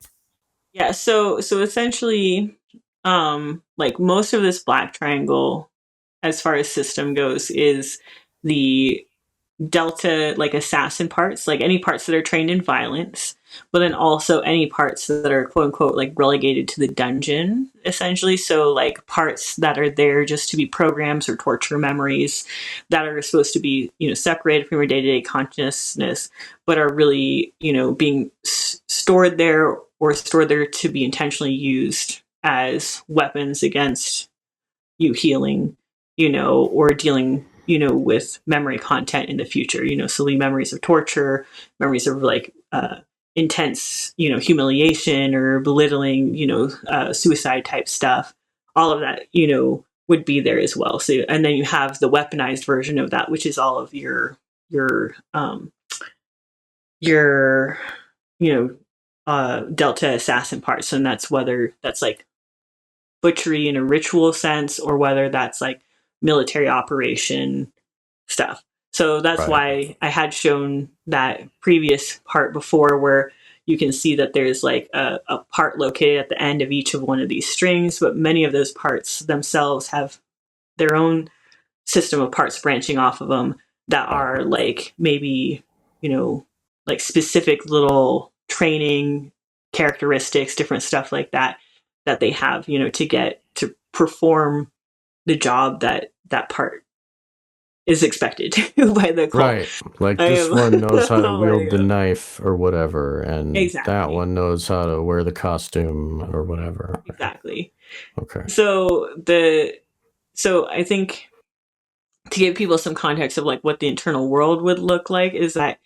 Yeah, so essentially, like most of this black triangle, as far as system goes, is the delta, like assassin parts, like any parts that are trained in violence, but then also any parts that are quote unquote like relegated to the dungeon, essentially. So like parts that are there just to be programs or torture memories that are supposed to be, separated from your day-to-day consciousness, but are really, being stored there or stored there to be intentionally used as weapons against you healing, or dealing, with memory content in the future, so the memories of torture, memories of like intense, humiliation or belittling, suicide type stuff, all of that, would be there as well. So, and then you have the weaponized version of that, which is all of your, your, Delta assassin parts. And that's whether that's like butchery in a ritual sense or whether that's like military operation stuff. So that's why I had shown that previous part before where you can see that there's like a part located at the end of each of one of these strings, but many of those parts themselves have their own system of parts branching off of them that are like maybe, like specific little training characteristics, different stuff like that they have, to get to perform the job that part is expected by the cult. Right. Like this one knows how to wield the knife or whatever, and exactly. that one knows how to wear the costume or whatever. Exactly. Okay. So I think to give people some context of like what the internal world would look like is that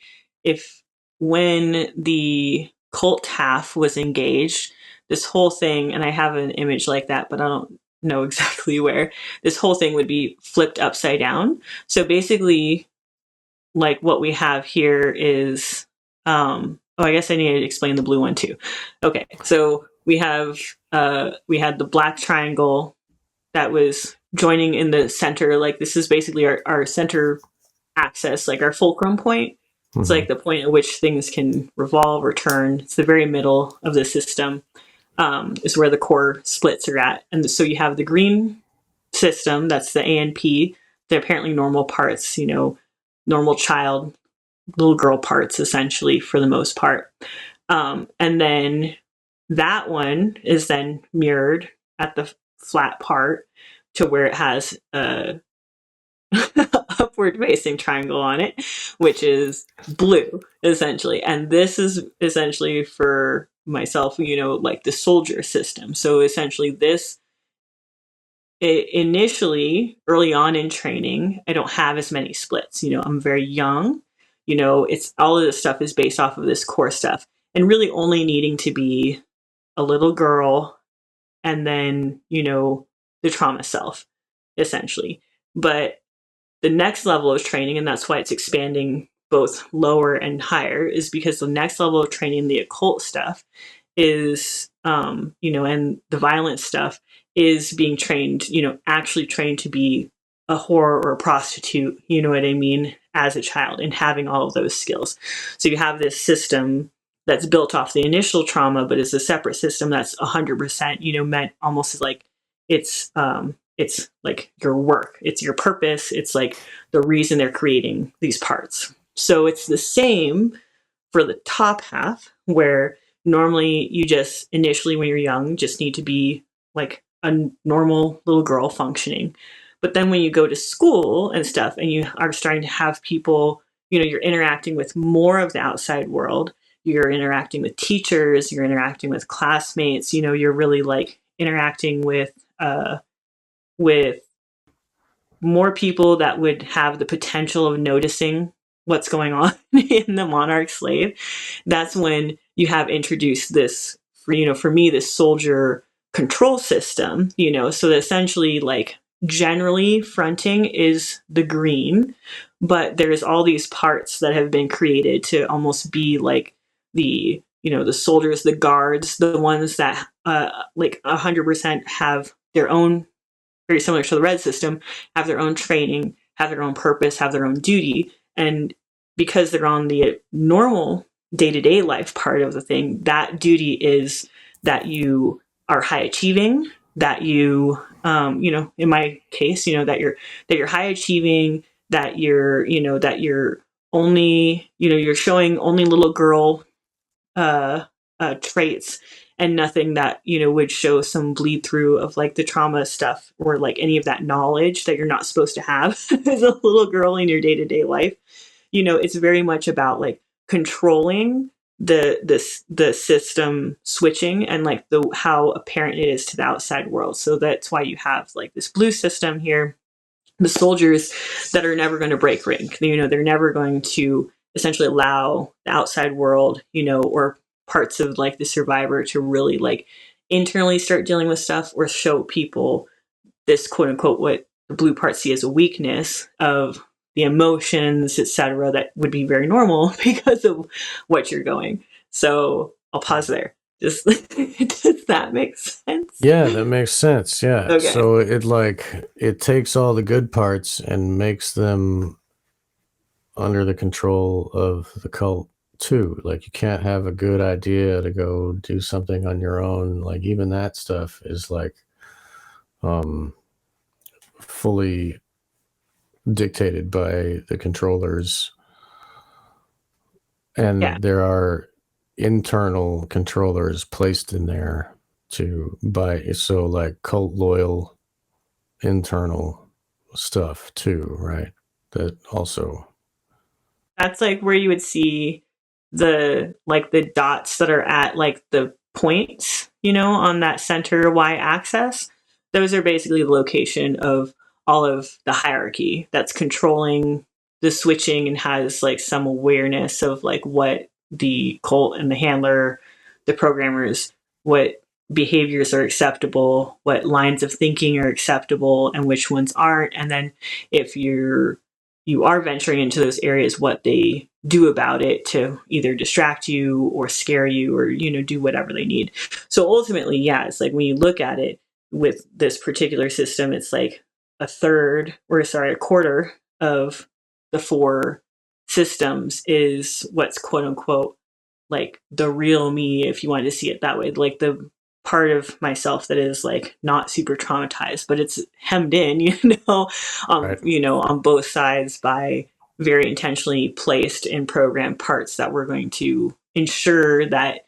when the cult half was engaged, this whole thing, and I have an image like that, but I don't know exactly where, this whole thing would be flipped upside down. So basically, like what we have here is, I guess I need to explain the blue one too. Okay, so we had the black triangle that was joining in the center. Like this is basically our center axis, like our fulcrum point. It's like the point at which things can revolve or turn. It's the very middle of the system, is where the core splits are at. And so you have the green system, that's the ANP. They're apparently normal parts, normal child, little girl parts, essentially, for the most part. And then that one is then mirrored at the flat part to where it has a upward facing triangle on it, which is blue, essentially. And this is essentially for myself, like the soldier system. So essentially initially, early on in training, I don't have as many splits. I'm very young. It's all of this stuff is based off of this core stuff and really only needing to be a little girl and then, the trauma self, essentially. But the next level of training, and that's why it's expanding both lower and higher, is because the next level of training, the occult stuff, is, and the violent stuff is being trained, actually trained to be a whore or a prostitute, you know what I mean, as a child and having all of those skills. So you have this system that's built off the initial trauma, but it's a separate system that's 100%, meant almost like it's like your work, it's your purpose, it's like the reason they're creating these parts. So it's the same for the top half, where normally you just initially when you're young just need to be like a normal little girl functioning. But then when you go to school and stuff and you are starting to have people, you're interacting with more of the outside world, you're interacting with teachers, you're interacting with classmates, you're really like interacting with more people that would have the potential of noticing what's going on in the monarch slave. That's when you have introduced this, for me, this soldier control system, so that essentially like generally fronting is the green, but there's all these parts that have been created to almost be like the, the soldiers, the guards, the ones that like 100% have their own, very similar to the red system, have their own training, have their own purpose, have their own duty. And because they're on the normal day-to-day life part of the thing, that duty is that you are high achieving, that you, in my case, that you're high achieving, that you're only, you're showing only little girl traits and nothing that would show some bleed through of like the trauma stuff or like any of that knowledge that you're not supposed to have as a little girl in your day-to-day life. It's very much about like controlling the system switching and like how apparent it is to the outside world. So that's why you have like this blue system here, the soldiers that are never going to break rank. They're never going to essentially allow the outside world, or parts of like the survivor to really like internally start dealing with stuff or show people this quote unquote what the blue parts see as a weakness of the emotions, etc., that would be very normal because of what you're going. So I'll pause there. Does that make sense? Yeah, that makes sense. Yeah. Okay. So it takes all the good parts and makes them under the control of the cult too. Like you can't have a good idea to go do something on your own. Like even that stuff is like fully dictated by the controllers. And there are internal controllers placed in there so like cult loyal internal stuff too, right? That also, that's like where you would see the dots that are at like the points, on that center y-axis. Those are basically the location of all of the hierarchy that's controlling the switching and has like some awareness of like what the cult and the handler, the programmers, what behaviors are acceptable, what lines of thinking are acceptable and which ones aren't. And then if you are venturing into those areas, what they do about it to either distract you or scare you or, do whatever they need. So ultimately, it's like when you look at it with this particular system, it's like a quarter of the 4 systems is what's quote unquote like the real me, if you wanted to see it that way, like the part of myself that is like not super traumatized, but it's hemmed in, right. On both sides by very intentionally placed and programmed parts that were going to ensure that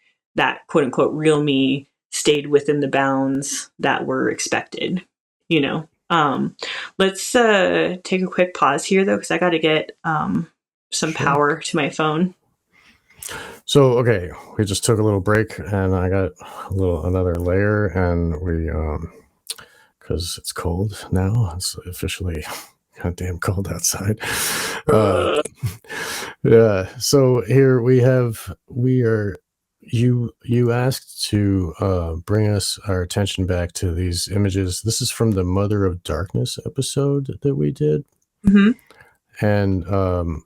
quote unquote real me stayed within the bounds that were expected, Let's take a quick pause here though, because I got to get some power to my phone. So, okay, we just took a little break and I got another layer and we, cause it's cold now. It's officially goddamn cold outside. Yeah. So here you asked to bring our attention back to these images. This is from the Mother of Darkness episode that we did. Mm-hmm. And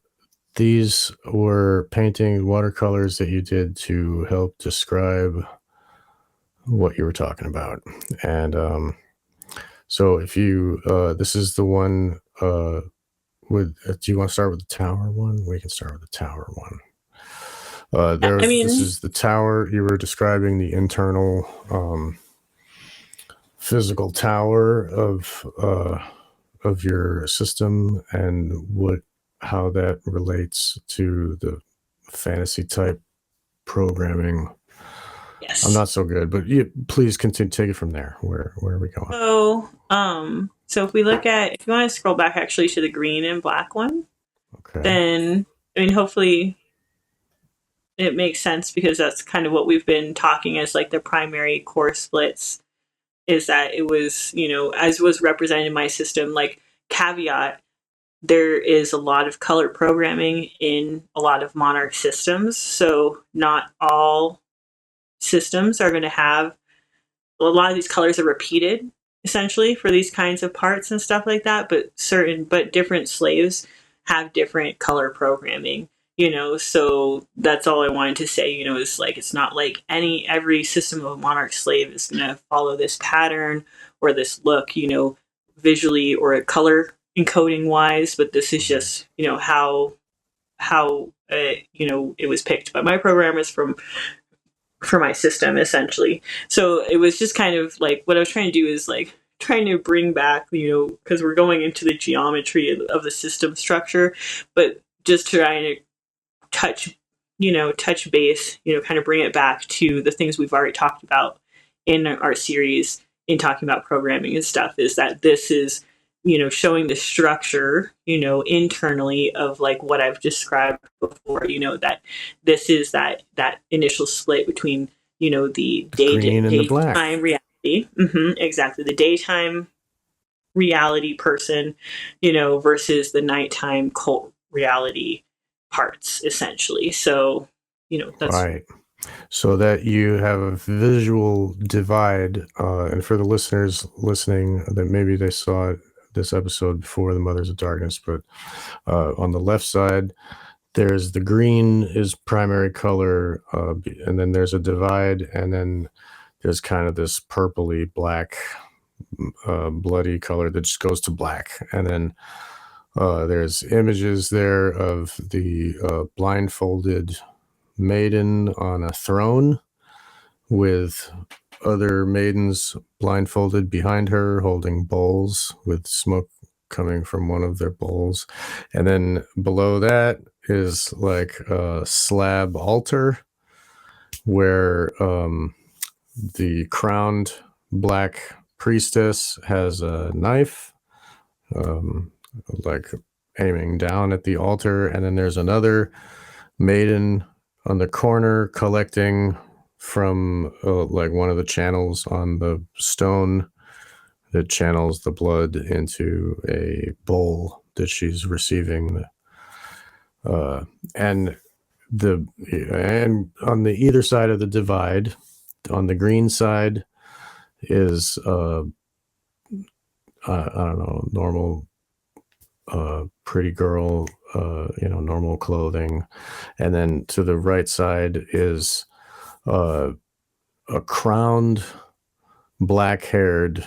these were painting watercolors that you did to help describe what you were talking about. And so if you, this is the one do you want to start with the tower one? We can start with the tower one. This is the tower. You were describing the internal physical tower of your system and how that relates to the fantasy type programming. Yes. I'm not so good, but please continue. Take it from there. Where are we going? So if we look at, if you want to scroll back actually to the green and black one, okay. Then hopefully it makes sense because that's kind of what we've been talking as like the primary core splits, is that it was, as was represented in my system, like caveat, there is a lot of color programming in a lot of Monarch systems. So not all systems are going to have, a lot of these colors are repeated essentially for these kinds of parts and stuff like that, but different slaves have different color programming, so that's all I wanted to say, is like, it's not like every system of a Monarch slave is going to follow this pattern or this look, visually or color encoding wise, but this is just, how it was picked by my programmers for my system, essentially. So it was just kind of like what I was trying to do is like trying to bring back, because we're going into the geometry of the system structure, but just trying to touch base, kind of bring it back to the things we've already talked about in our series in talking about programming and stuff, is that this is, showing the structure, internally of like what I've described before, that this is that initial split between, the green and the black. daytime reality. Exactly. The daytime reality person, versus the nighttime cult reality parts, essentially. So, that's right. So that you have a visual divide, and for the listeners listening, that maybe they saw this episode before the Mothers of Darkness, but on the left side, there's the green is primary color, and then there's a divide, and then there's kind of this purpley black, bloody color that just goes to black, and then there's images there of the blindfolded maiden on a throne with other maidens blindfolded behind her holding bowls with smoke coming from one of their bowls. And then below that is like a slab altar where the crowned black priestess has a knife, like aiming down at the altar. And then there's another maiden on the corner collecting from like one of the channels on the stone that channels the blood into a bowl that she's receiving. And on the either side of the divide, on the green side is I don't know, normal pretty girl, normal clothing, and then to the right side is a crowned, black-haired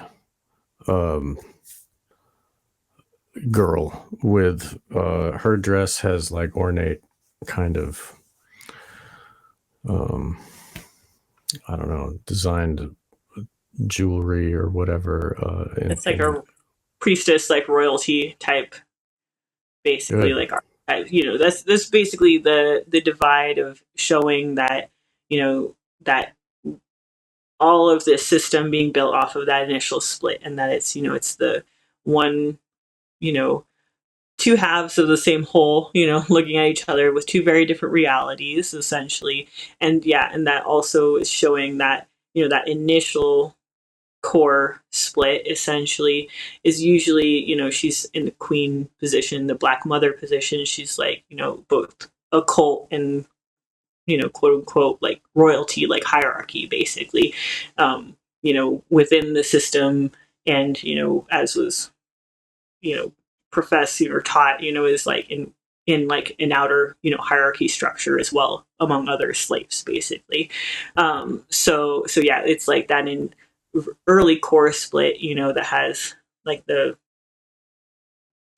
girl with her dress has like ornate kind of I don't know, designed jewelry or whatever. It's like a priestess, like royalty type, basically. Good. Like, that's basically the divide of showing that, that all of this system being built off of that initial split, and that it's, it's the one, two halves of the same whole, looking at each other with two very different realities, essentially. And and that also is showing that, that initial core split, essentially, is usually, she's in the queen position, the black mother position. She's like, both occult and, quote unquote, like royalty, like hierarchy, basically, within the system. And, as was, professed or taught, is like in like an outer, hierarchy structure as well, among other slaves, basically. So yeah, it's like that in early core split, that has like the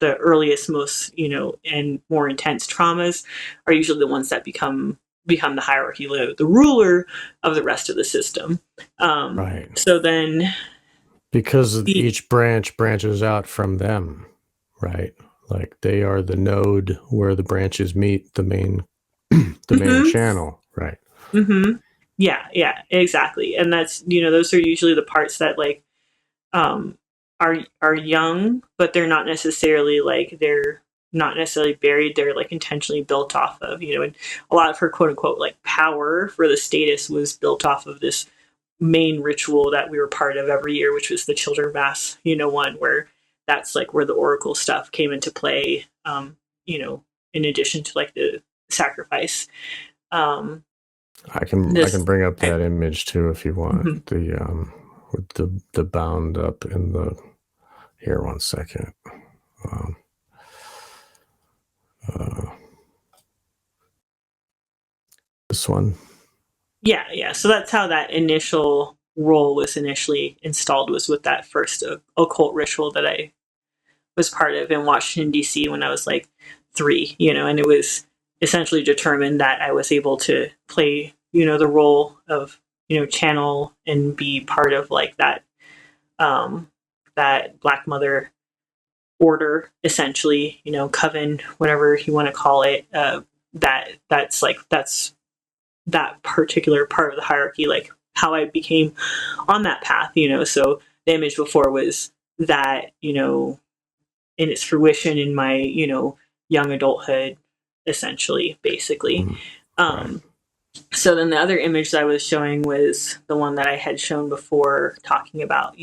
earliest, most, and more intense traumas are usually the ones that become the hierarchy, the ruler of the rest of the system. Right. So then, because each branch branches out from them, right? Like they are the node where the branches meet the main main channel, right? Mm-hmm. Yeah, exactly. And that's, those are usually the parts that like are young, but they're not necessarily buried. They're like intentionally built off of, and a lot of her quote unquote like power for the status was built off of this main ritual that we were part of every year, which was the Children Mass, one where that's like where the oracle stuff came into play, in addition to like the sacrifice. I can bring up that image too if you want. Mm-hmm. With the bound up in the here 1 second. This one. Yeah. So that's how that initial role was initially installed was with that first occult ritual that I was part of in Washington, D.C. when I was like 3, and it was essentially determined that I was able to play, the role of, channel and be part of like that Black Mother order, essentially, coven, whatever you want to call it. That's that particular part of the hierarchy, like how I became on that path, So the image before was that, in its fruition in my, young adulthood, essentially, basically. Right. So then the other image that I was showing was the one that I had shown before, talking about,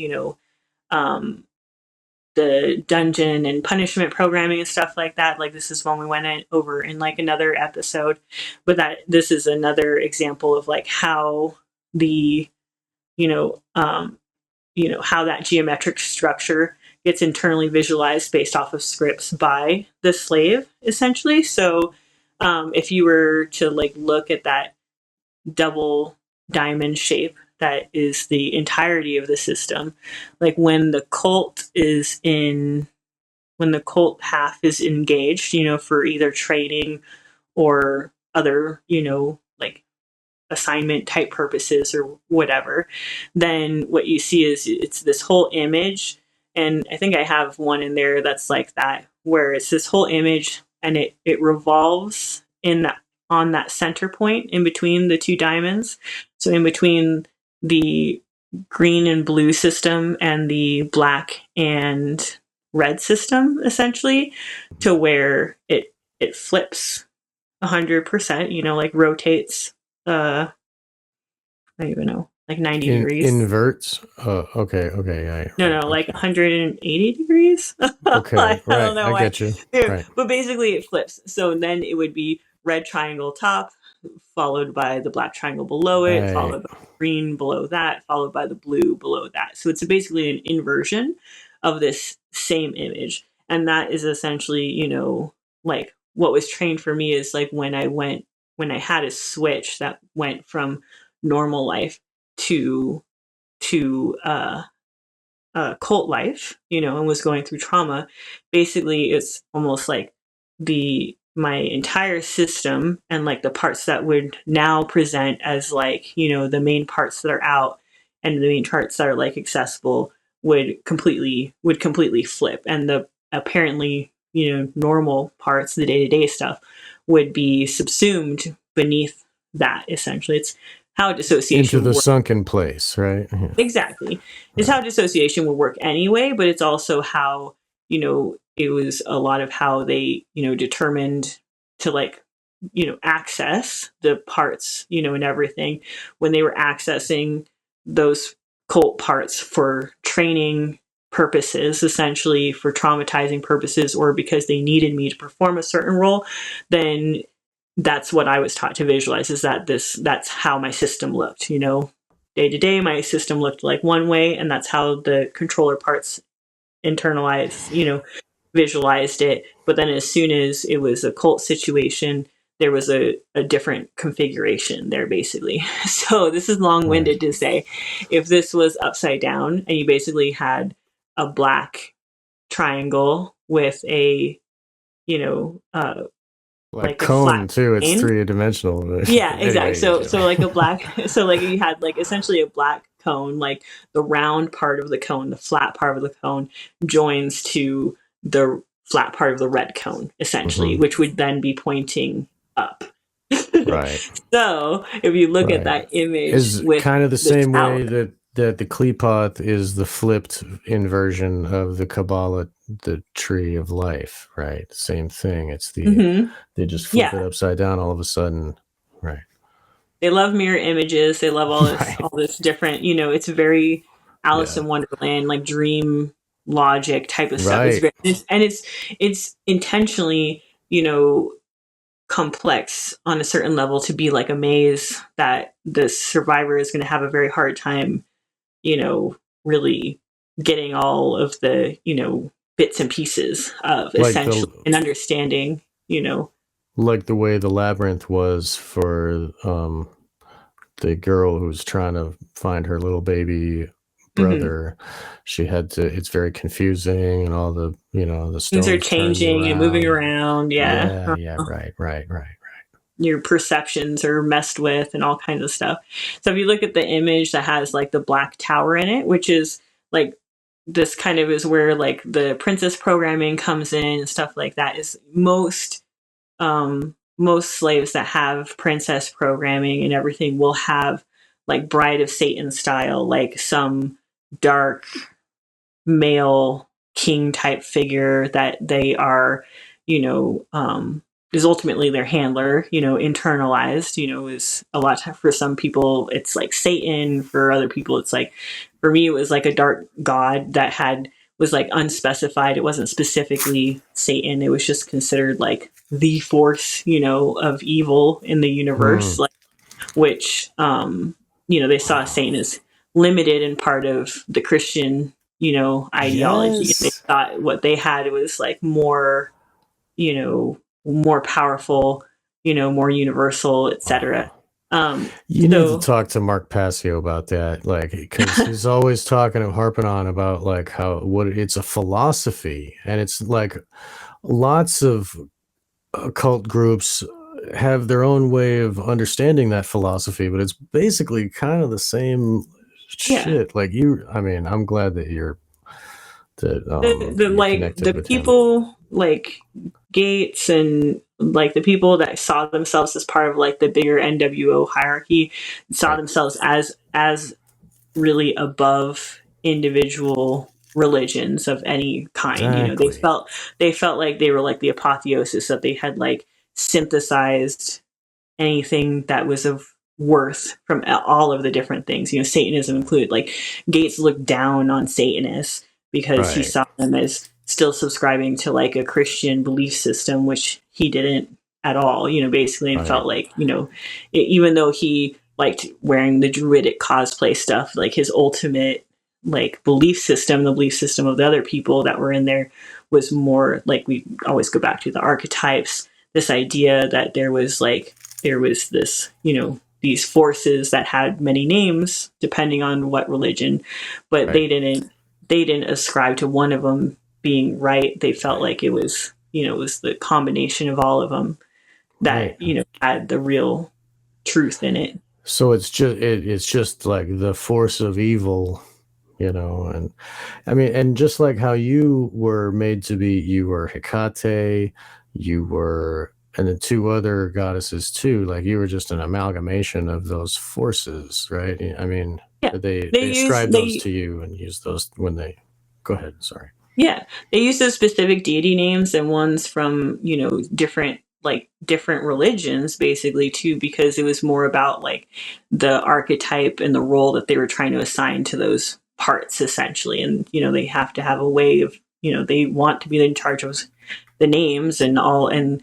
the dungeon and punishment programming and stuff like that. Like this is one we went over in like another episode, but that this is another example of like how the, how that geometric structure gets internally visualized based off of scripts by the slave, essentially. So if you were to like look at that double diamond shape that is the entirety of the system, like when the cult half is engaged, for either trading or other, like assignment type purposes or whatever, then what you see is it's this whole image. And I think I have one in there that's like that, where it's this whole image and it revolves on that center point in between the two diamonds. So in between the green and blue system and the black and red system, essentially, to where it flips 100%, like rotates, I don't even know, like 90 degrees. Inverts? Okay. Yeah. No, like 180 degrees. Okay, I right. don't know I why. get you. Yeah, Right. but basically it flips. So then it would be red triangle top, followed by the black triangle below it, Right. followed by green below that, followed by the blue below that. So it's basically an inversion of this same image. And that is essentially, like what was trained for me is like when I had a switch that went from normal life to cult life, and was going through trauma. Basically, it's almost like my entire system and like the parts that would now present as like, the main parts that are out and the main parts that are like accessible would completely flip. And the apparently, normal parts, the day-to-day stuff, would be subsumed beneath that, essentially. It's how dissociation Into the works. sunken place, right? Yeah. Exactly. It's how dissociation would work anyway, but it's also how, it was a lot of how they, determined to like, access the parts, and everything when they were accessing those cult parts for training purposes, essentially for traumatizing purposes, or because they needed me to perform a certain role. Then that's what I was taught to visualize, is that's how my system looked, day to day. My system looked like one way, and that's how the controller parts internalized, visualized it. But then as soon as it was a cult situation, there was a different configuration there, basically. So this is long-winded to say, if this was upside down and you basically had a black triangle with a, Like a cone flat too. It's plane. 3-dimensional. Yeah, exactly. Anyway, So like a black, so like you had like essentially a black cone, like the round part of the cone, the flat part of the cone joins to the flat part of the red cone, essentially, which would then be pointing up. Right. So if you look at that image, is with kind of the same tower, way that the Klepoth is the flipped inversion of the Kabbalah, the tree of life, right? Same thing. It's they just flip it upside down all of a sudden, right? They love mirror images. They love all this different, it's very Alice in Wonderland, like dream logic type of stuff. It's intentionally, complex on a certain level to be like a maze that the survivor is going to have a very hard time, really getting all of the, bits and pieces of, like essentially, and understanding, like the way the labyrinth was for the girl who's trying to find her little baby brother, she had to, it's very confusing, and all the, you know, the Things are stones turn you changing and moving around. around. Yeah. Yeah, right. Your perceptions are messed with and all kinds of stuff. So if you look at the image that has like the black tower in it, which is like, this kind of is where like the princess programming comes in and stuff like that, is most slaves that have princess programming and everything will have like Bride of Satan style, like some dark male king type figure that they are, you know, is ultimately their handler, you know, internalized, you know, is a lot for some people it's like Satan, for other people it's like, for me it was like a dark god that was like unspecified. It wasn't specifically Satan. It was just considered like the force, you know, of evil in the universe, like, which you know, they saw Satan as limited and part of the Christian, you know, ideology. They Yes. thought what they had was like more, you know, more powerful, you know, more universal, etc. You need to So talk to Mark Passio about that, like, because he's always talking and harping on about like how what it's a philosophy, and it's like lots of occult groups have their own way of understanding that philosophy, but it's basically kind of the same yeah, shit. Like I mean, I'm glad that you're you're like connected the with him. people like Gates and like the people that saw themselves as part of like the bigger NWO hierarchy saw Right. themselves as really above individual religions of any kind. You know, Exactly. they felt like they were like the apotheosis, that they had like synthesized anything that was of worth from all of the different things, you know, Satanism included. Like Gates looked down on Satanists because he Right. saw them as still subscribing to like a Christian belief system, which he didn't at all, you know, basically, and Right. felt like, you know, even though he liked wearing the druidic cosplay stuff, like his ultimate like belief system, the belief system of the other people that were in there was more like, we always go back to the archetypes, this idea that there was this, you know, these forces that had many names depending on what religion, but Right. they didn't ascribe to one of them being right. They felt Right. like it was, you know, it was the combination of all of them Right. that, you know, had the real truth in it. So it's just like the force of evil, you know, and I mean, and just like how you were made to be, you were Hecate, you were, and then two other goddesses too. Like you were just an amalgamation of those forces, right? I mean, Yeah, they ascribe those they to you and use those when they. Go ahead. Sorry. Yeah, they use those specific deity names and ones from, you know, different religions basically too, because it was more about like the archetype and the role that they were trying to assign to those parts essentially. And you know, they have to have a way of, you know, they want to be in charge of the names and all, and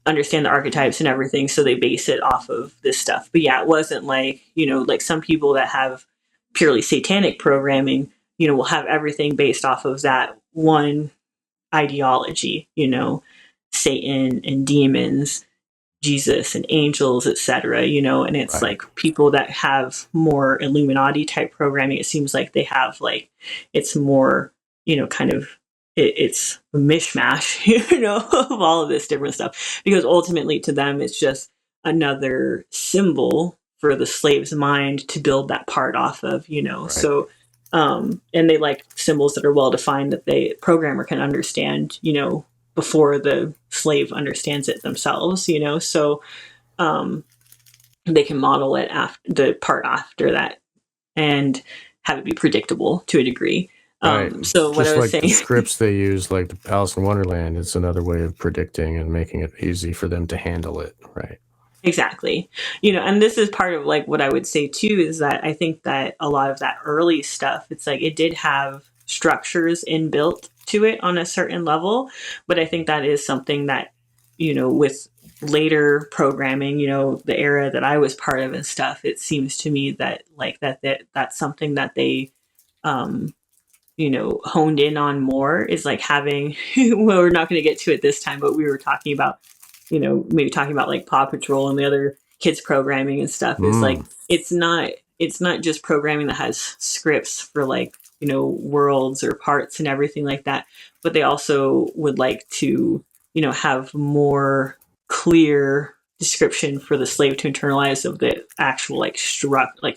understand the archetypes and everything, so they base it off of this stuff. But yeah, it wasn't like, you know, like some people that have purely satanic programming, you know, will have everything based off of that one ideology, you know, Satan and demons, Jesus and angels, etc., you know. And it's Right. like people that have more Illuminati type programming, it seems like they have like, it's more, you know, kind of, it's a mishmash, you know, of all of this different stuff, because ultimately to them it's just another symbol for the slave's mind to build that part off of, you know. Right. So and they like symbols that are well defined, that the programmer can understand, you know, before the slave understands it themselves, you know. So they can model it after the part after that and have it be predictable to a degree. Right. So what I Just was like the saying, scripts they use, like the Alice in Wonderland, it's another way of predicting and making it easy for them to handle it. Right. exactly, you know, and this is part of like what I would say too, is that I think that a lot of that early stuff, it's like it did have structures inbuilt to it on a certain level, but I think that is something that, you know, with later programming, you know, the era that I was part of and stuff, it seems to me that like that's something that they um you know, honed in on more, is like having well, we're not going to get to it this time, but we were talking about, you know, maybe talking about like Paw Patrol and the other kids programming and stuff is like it's not just programming that has scripts for like, you know, worlds or parts and everything like that, but they also would like to, you know, have more clear description for the slave to internalize of the actual like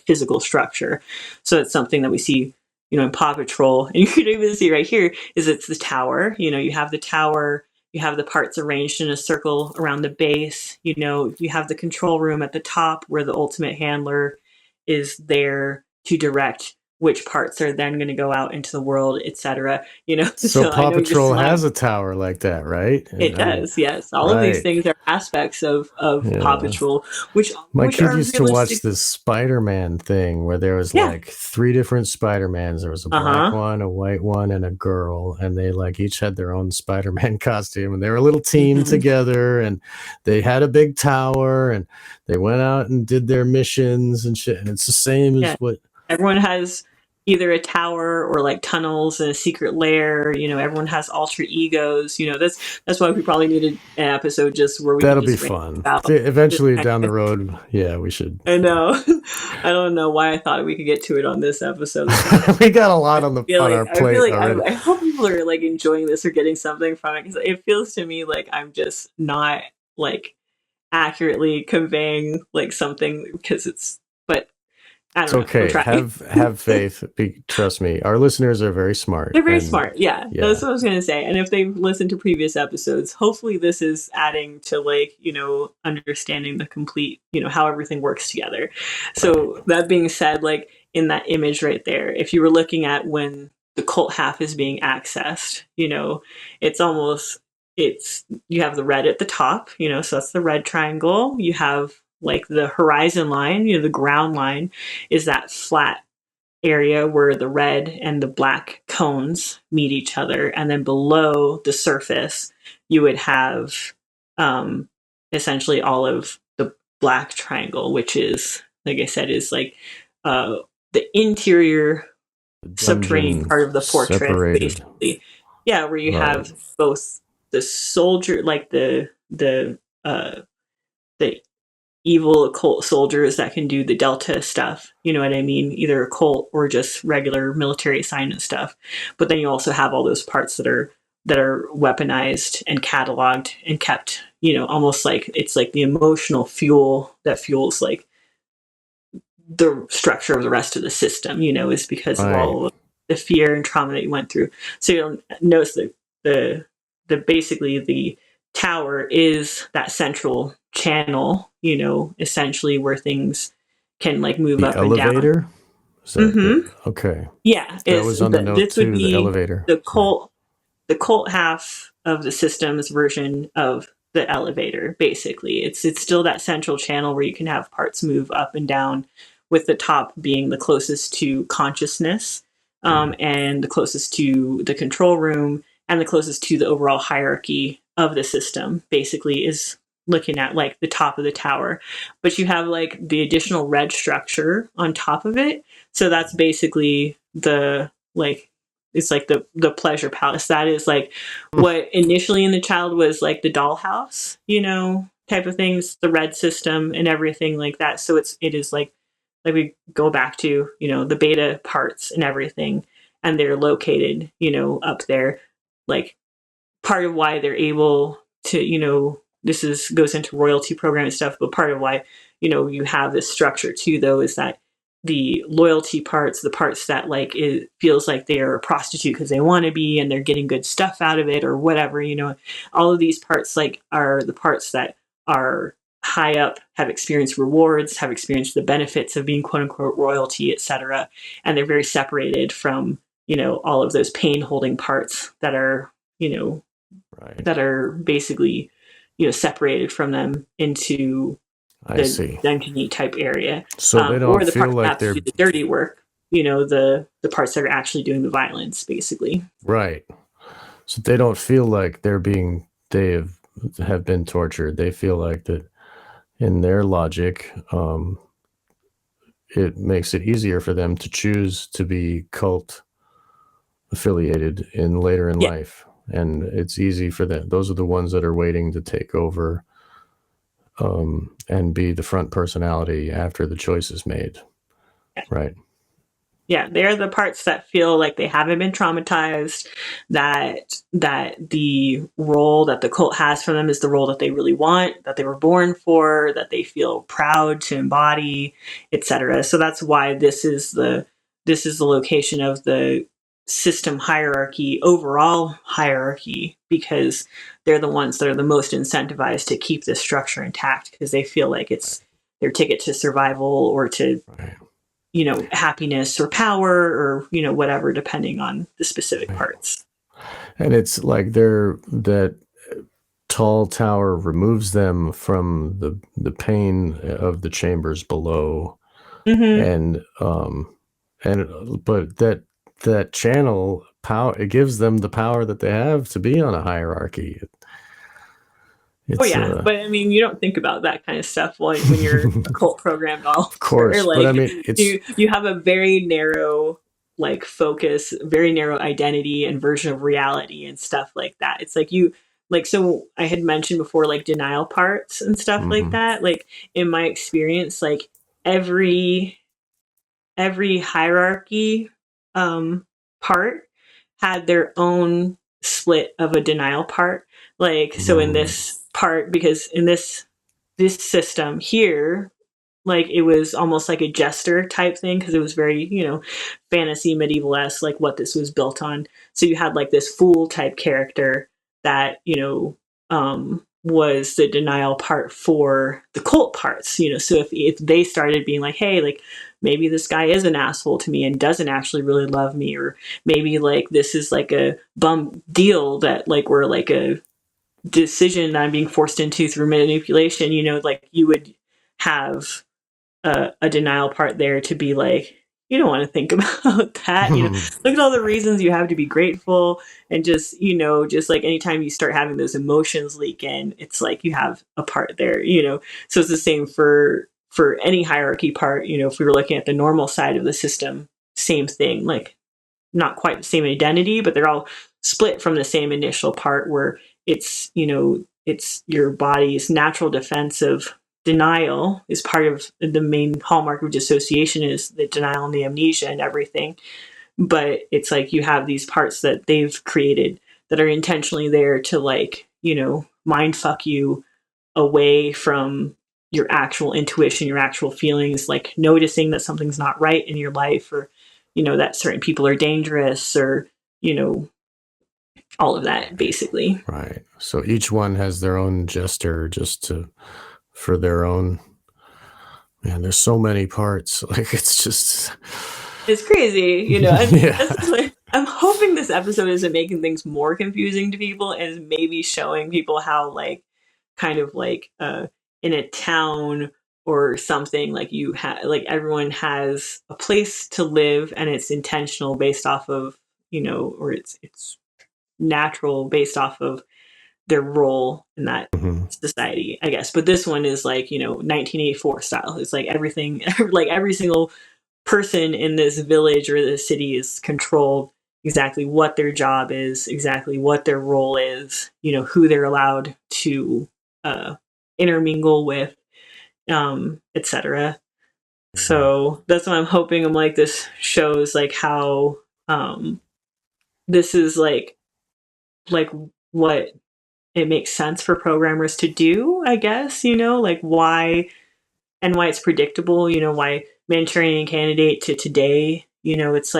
physical structure. So it's something that we see, you know, in Paw Patrol, and you can even see right here is it's the tower. You know, you have the tower, you have the parts arranged in a circle around the base. You know, you have the control room at the top where the ultimate handler is there to direct which parts are then going to go out into the world, etc. You know, So Paw I know Patrol has a tower like that, right? it does, yes. All of these things are aspects of Paw Patrol, my which kid are used to watch this Spider-Man thing where there was like 3 different Spider-Mans. There was a black one, a white one, and a girl, and they like each had their own Spider-Man costume, and they were a little team together, and they had a big tower, and they went out and did their missions and shit. And it's the same as what everyone has. Either a tower or like tunnels and a secret lair. You know, everyone has alter egos. You know, that's why we probably needed an episode just where we that'll can be just fun. Eventually down the road, we should. I know. I don't know why I thought we could get to it on this episode. We got a lot on our plate already. I hope people are like enjoying this or getting something from it, because it feels to me like I'm just not like accurately conveying like something, because it's. But I don't know. Okay. Have faith. Trust me. Our listeners are very smart. They're very smart. Yeah, that's what I was going to say. And if they've listened to previous episodes, hopefully this is adding to like, you know, understanding the complete, you know, how everything works together. So that being said, like in that image right there, if you were looking at when the cult half is being accessed, you know, you have the red at the top, you know, so that's the red triangle. You have like the horizon line, you know, the ground line is that flat area where the red and the black cones meet each other. And then below the surface, you would have essentially all of the black triangle, which is, like I said, is like the interior subterranean part of the fortress, basically. Yeah, where you have both the soldier, like the evil occult soldiers that can do the Delta stuff, you know what I mean? Either occult or just regular military assignment stuff. But then you also have all those parts that are weaponized and cataloged and kept, you know, almost like it's like the emotional fuel that fuels like the structure of the rest of the system, you know, is because of all of the fear and trauma that you went through. So you'll notice that the basically the tower is that central channel, you know, essentially where things can like move up and down. Elevator? Okay. Yeah. That was on the note too, the elevator. The cult half of the system's version of the elevator, basically. It's still that central channel where you can have parts move up and down, with the top being the closest to consciousness, and the closest to the control room, and the closest to the overall hierarchy of the system, basically, is looking at like the top of the tower. But you have like the additional red structure on top of it. So that's basically the like, it's like the pleasure palace. That is like what initially in the child was like the dollhouse, you know, type of things, the red system and everything like that. So it is like we go back to, you know, the beta parts and everything, and they're located, you know, up there. Like part of why they're able to, you know, goes into royalty program and stuff, but part of why, you know, you have this structure too, though, is that the loyalty parts, the parts that like it feels like they are a prostitute because they want to be and they're getting good stuff out of it or whatever, you know, all of these parts like are the parts that are high up, have experienced rewards, have experienced the benefits of being quote unquote royalty, etc. And they're very separated from, you know, all of those pain holding parts that are, you know, that are basically, you know, separated from them into the dungeony type area. So they don't or the feel parts like that they're do the dirty work, you know, the parts that are actually doing the violence, basically. Right. So they don't feel like they have been tortured. They feel like that in their logic, it makes it easier for them to choose to be cult affiliated later in life. And it's easy for them. Those are the ones that are waiting to take over and be the front personality after the choice is made. Right. Yeah, they're the parts that feel like they haven't been traumatized, that the role that the cult has for them is the role that they really want, that they were born for, that they feel proud to embody, etc. So that's why this is the location of the system hierarchy, overall hierarchy, because they're the ones that are the most incentivized to keep this structure intact, because they feel like it's their ticket to survival or to happiness or power or, whatever, depending on the specific parts. And it's like that tall tower removes them from the pain of the chambers below. And but that channel power, it gives them the power that they have to be on a hierarchy. But I mean, you don't think about that kind of stuff when you're a cult program doll. Of course, like, but I mean, you have a very narrow focus, very narrow identity and version of reality and stuff like that. It's like so I had mentioned before, denial parts and stuff like that. In my experience, every hierarchy part had their own split of a denial part. So in this part, because in this system here, it was almost like a jester type thing, because it was very, fantasy medieval-esque, what this was built on. So you had this fool type character that, was the denial part for the cult parts, so if they started being like, hey, maybe this guy is an asshole to me and doesn't actually really love me, or maybe this is a bum deal that we're a decision that I'm being forced into through manipulation, you would have a denial part there to be you don't want to think about that. Look at all the reasons you have to be grateful, and just anytime you start having those emotions leak in, it's you have a part there. So it's the same for any hierarchy part. If we were looking at the normal side of the system, same thing. Not quite the same identity, but they're all split from the same initial part, where it's it's your body's natural defense of denial is part of the main hallmark of dissociation, is the denial and the amnesia and everything. But it's you have these parts that they've created that are intentionally there to mind fuck you away from your actual intuition, your actual feelings, noticing that something's not right in your life, or that certain people are dangerous, or all of that, basically. Right. So each one has their own jester for their own. Man, there's so many parts. It's crazy, yeah. I'm hoping this episode isn't making things more confusing to people, and is maybe showing people how in a town or something, you have everyone has a place to live, and it's intentional based off of or it's natural based off of their role in that society, I guess. But this one is 1984 style. It's everything, every single person in this village or this city is controlled exactly what their job is, exactly what their role is, who they're allowed to intermingle with, etc. So that's what I'm hoping. I'm this shows how this is what it makes sense for programmers to do, I guess, why it's predictable, why Manchurian Candidate to today, it's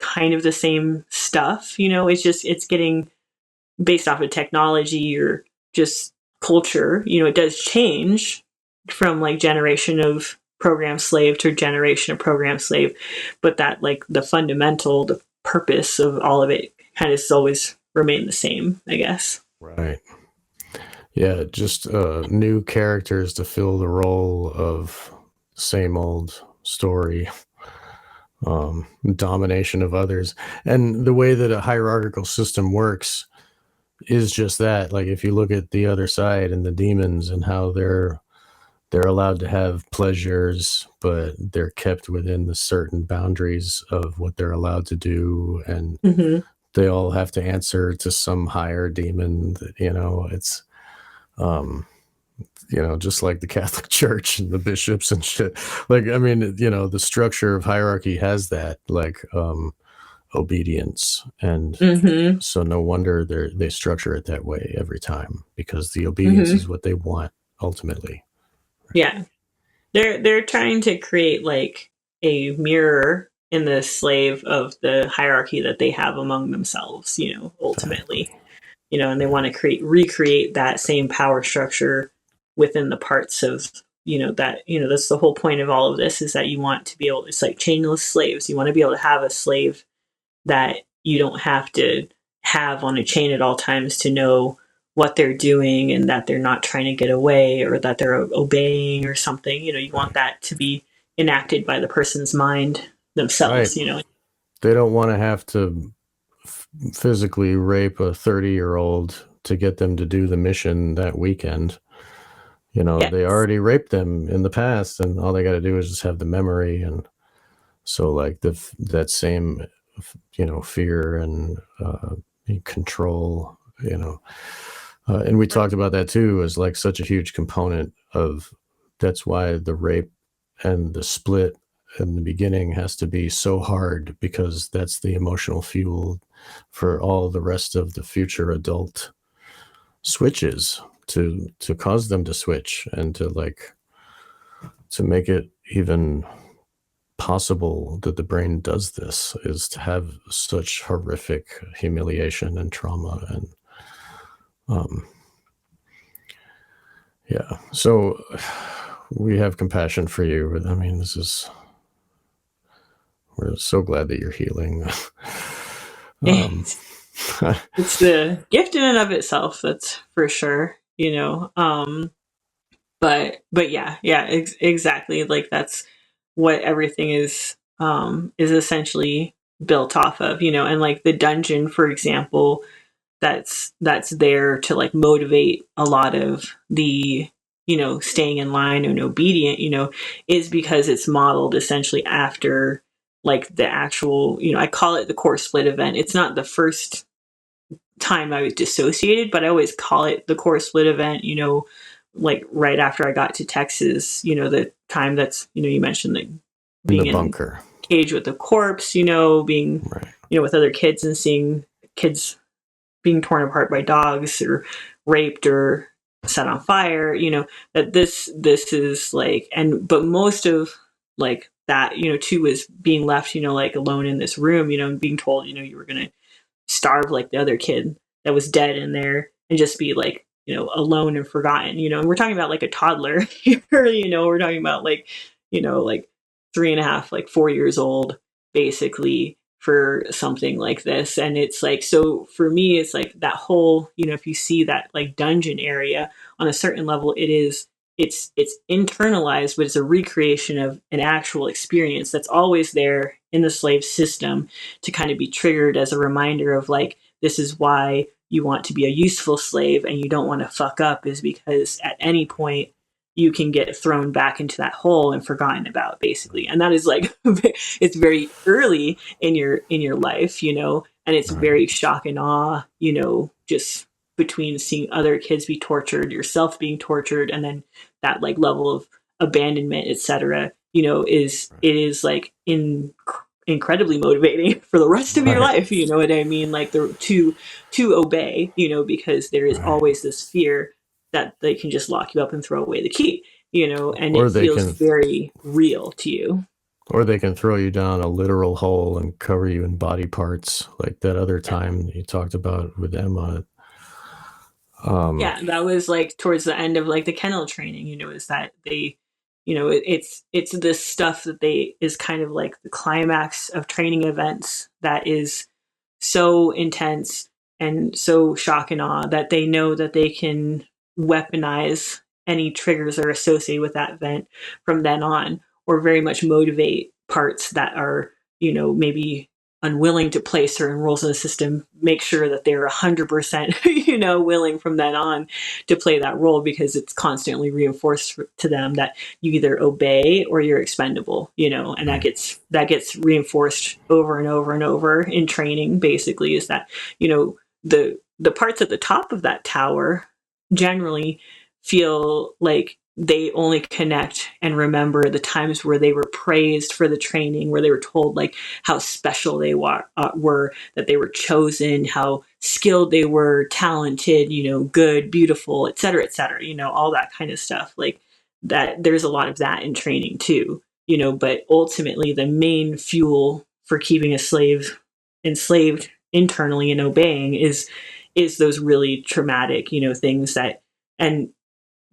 kind of the same stuff, it's getting based off of technology or just culture, it does change from generation of program slave to generation of program slave, but that the fundamental, the purpose of all of it kind of has always remained the same, I guess. Right. Yeah, just new characters to fill the role of same old story, domination of others. And the way that a hierarchical system works is just that. If you look at the other side and the demons and how they're allowed to have pleasures, but they're kept within the certain boundaries of what they're allowed to do, and they all have to answer to some higher demon. It's just like the Catholic Church and the bishops and shit. Like, I mean, the structure of hierarchy has that, like, obedience. And Mm-hmm. so no wonder they structure it that way every time, because the obedience is what they want ultimately. Yeah. They're trying to create like a mirror in the slave of the hierarchy that they have among themselves, ultimately. Exactly. And they want to recreate that same power structure within the parts of, that's the whole point of all of this, is that you want to be able, it's like chainless slaves. You want to be able to have a slave that you don't have to have on a chain at all times to know what they're doing, and that they're not trying to get away, or that they're obeying or something. You want that to be enacted by the person's mind themselves. Right. They don't want to have to physically rape a 30-year-old to get them to do the mission that weekend. Yes. They already raped them in the past, and all they got to do is just have the memory. And so, like, that same fear and control, and we talked about that too, as like such a huge component of, that's why the rape and the split in the beginning has to be so hard, because that's the emotional fuel for all the rest of the future adult switches, to cause them to switch, and to make it even possible that the brain does this, is to have such horrific humiliation and trauma. And yeah, so we have compassion for you. I mean, we're so glad that you're healing. It's the gift in and of itself, that's for sure. But yeah, exactly. Like, that's what everything is essentially built off of. And like the dungeon, for example, that's there to like motivate a lot of the staying in line and obedient, is because it's modeled essentially after like the actual, I call it the core split event. It's not the first time I was dissociated, but I always call it the core split event, like right after I got to Texas, the time that's, you mentioned like being in the bunker cage with the corpse, being, right, with other kids, and seeing kids being torn apart by dogs, or raped, or set on fire, that this is like, but most of like that, too, is being left, like alone in this room, and being told, you were going to starve like the other kid that was dead in there, and just be like, alone and forgotten, and we're talking about like a toddler here, we're talking about like, like 3.5, like 4 years old, basically, for something like this. And it's like, so for me, it's like that whole, if you see that like dungeon area, on a certain level, it's internalized, but it's a recreation of an actual experience that's always there in the slave system, to kind of be triggered as a reminder of like, this is why you want to be a useful slave and you don't want to fuck up, is because at any point you can get thrown back into that hole and forgotten about, basically. And that is like, it's very early in your life, and it's very shock and awe, just between seeing other kids be tortured, yourself being tortured, and then that like level of abandonment, etc. It is like incredibly motivating for the rest of your life. You know what I mean? Like to obey, because there is always this fear that they can just lock you up and throw away the key, and or it feels very real to you. Or they can throw you down a literal hole and cover you in body parts, like that other time you talked about with Emma. Yeah, that was like towards the end of like the kennel training, is that they, it's this stuff that is kind of like the climax of training events, that is so intense and so shock and awe, that they know that they can weaponize any triggers that are associated with that event from then on, or very much motivate parts that are, maybe unwilling to play certain roles in the system, make sure that they're 100%, willing from then on to play that role, because it's constantly reinforced to them that you either obey or you're expendable, and that gets reinforced over and over and over in training, basically, is that, the parts at the top of that tower generally feel like they only connect and remember the times where they were praised for the training, where they were told like how special they were, that they were chosen, how skilled they were, talented, good, beautiful, et cetera, all that kind of stuff. Like that, there's a lot of that in training too, but ultimately the main fuel for keeping a slave enslaved internally and obeying is those really traumatic, things that, and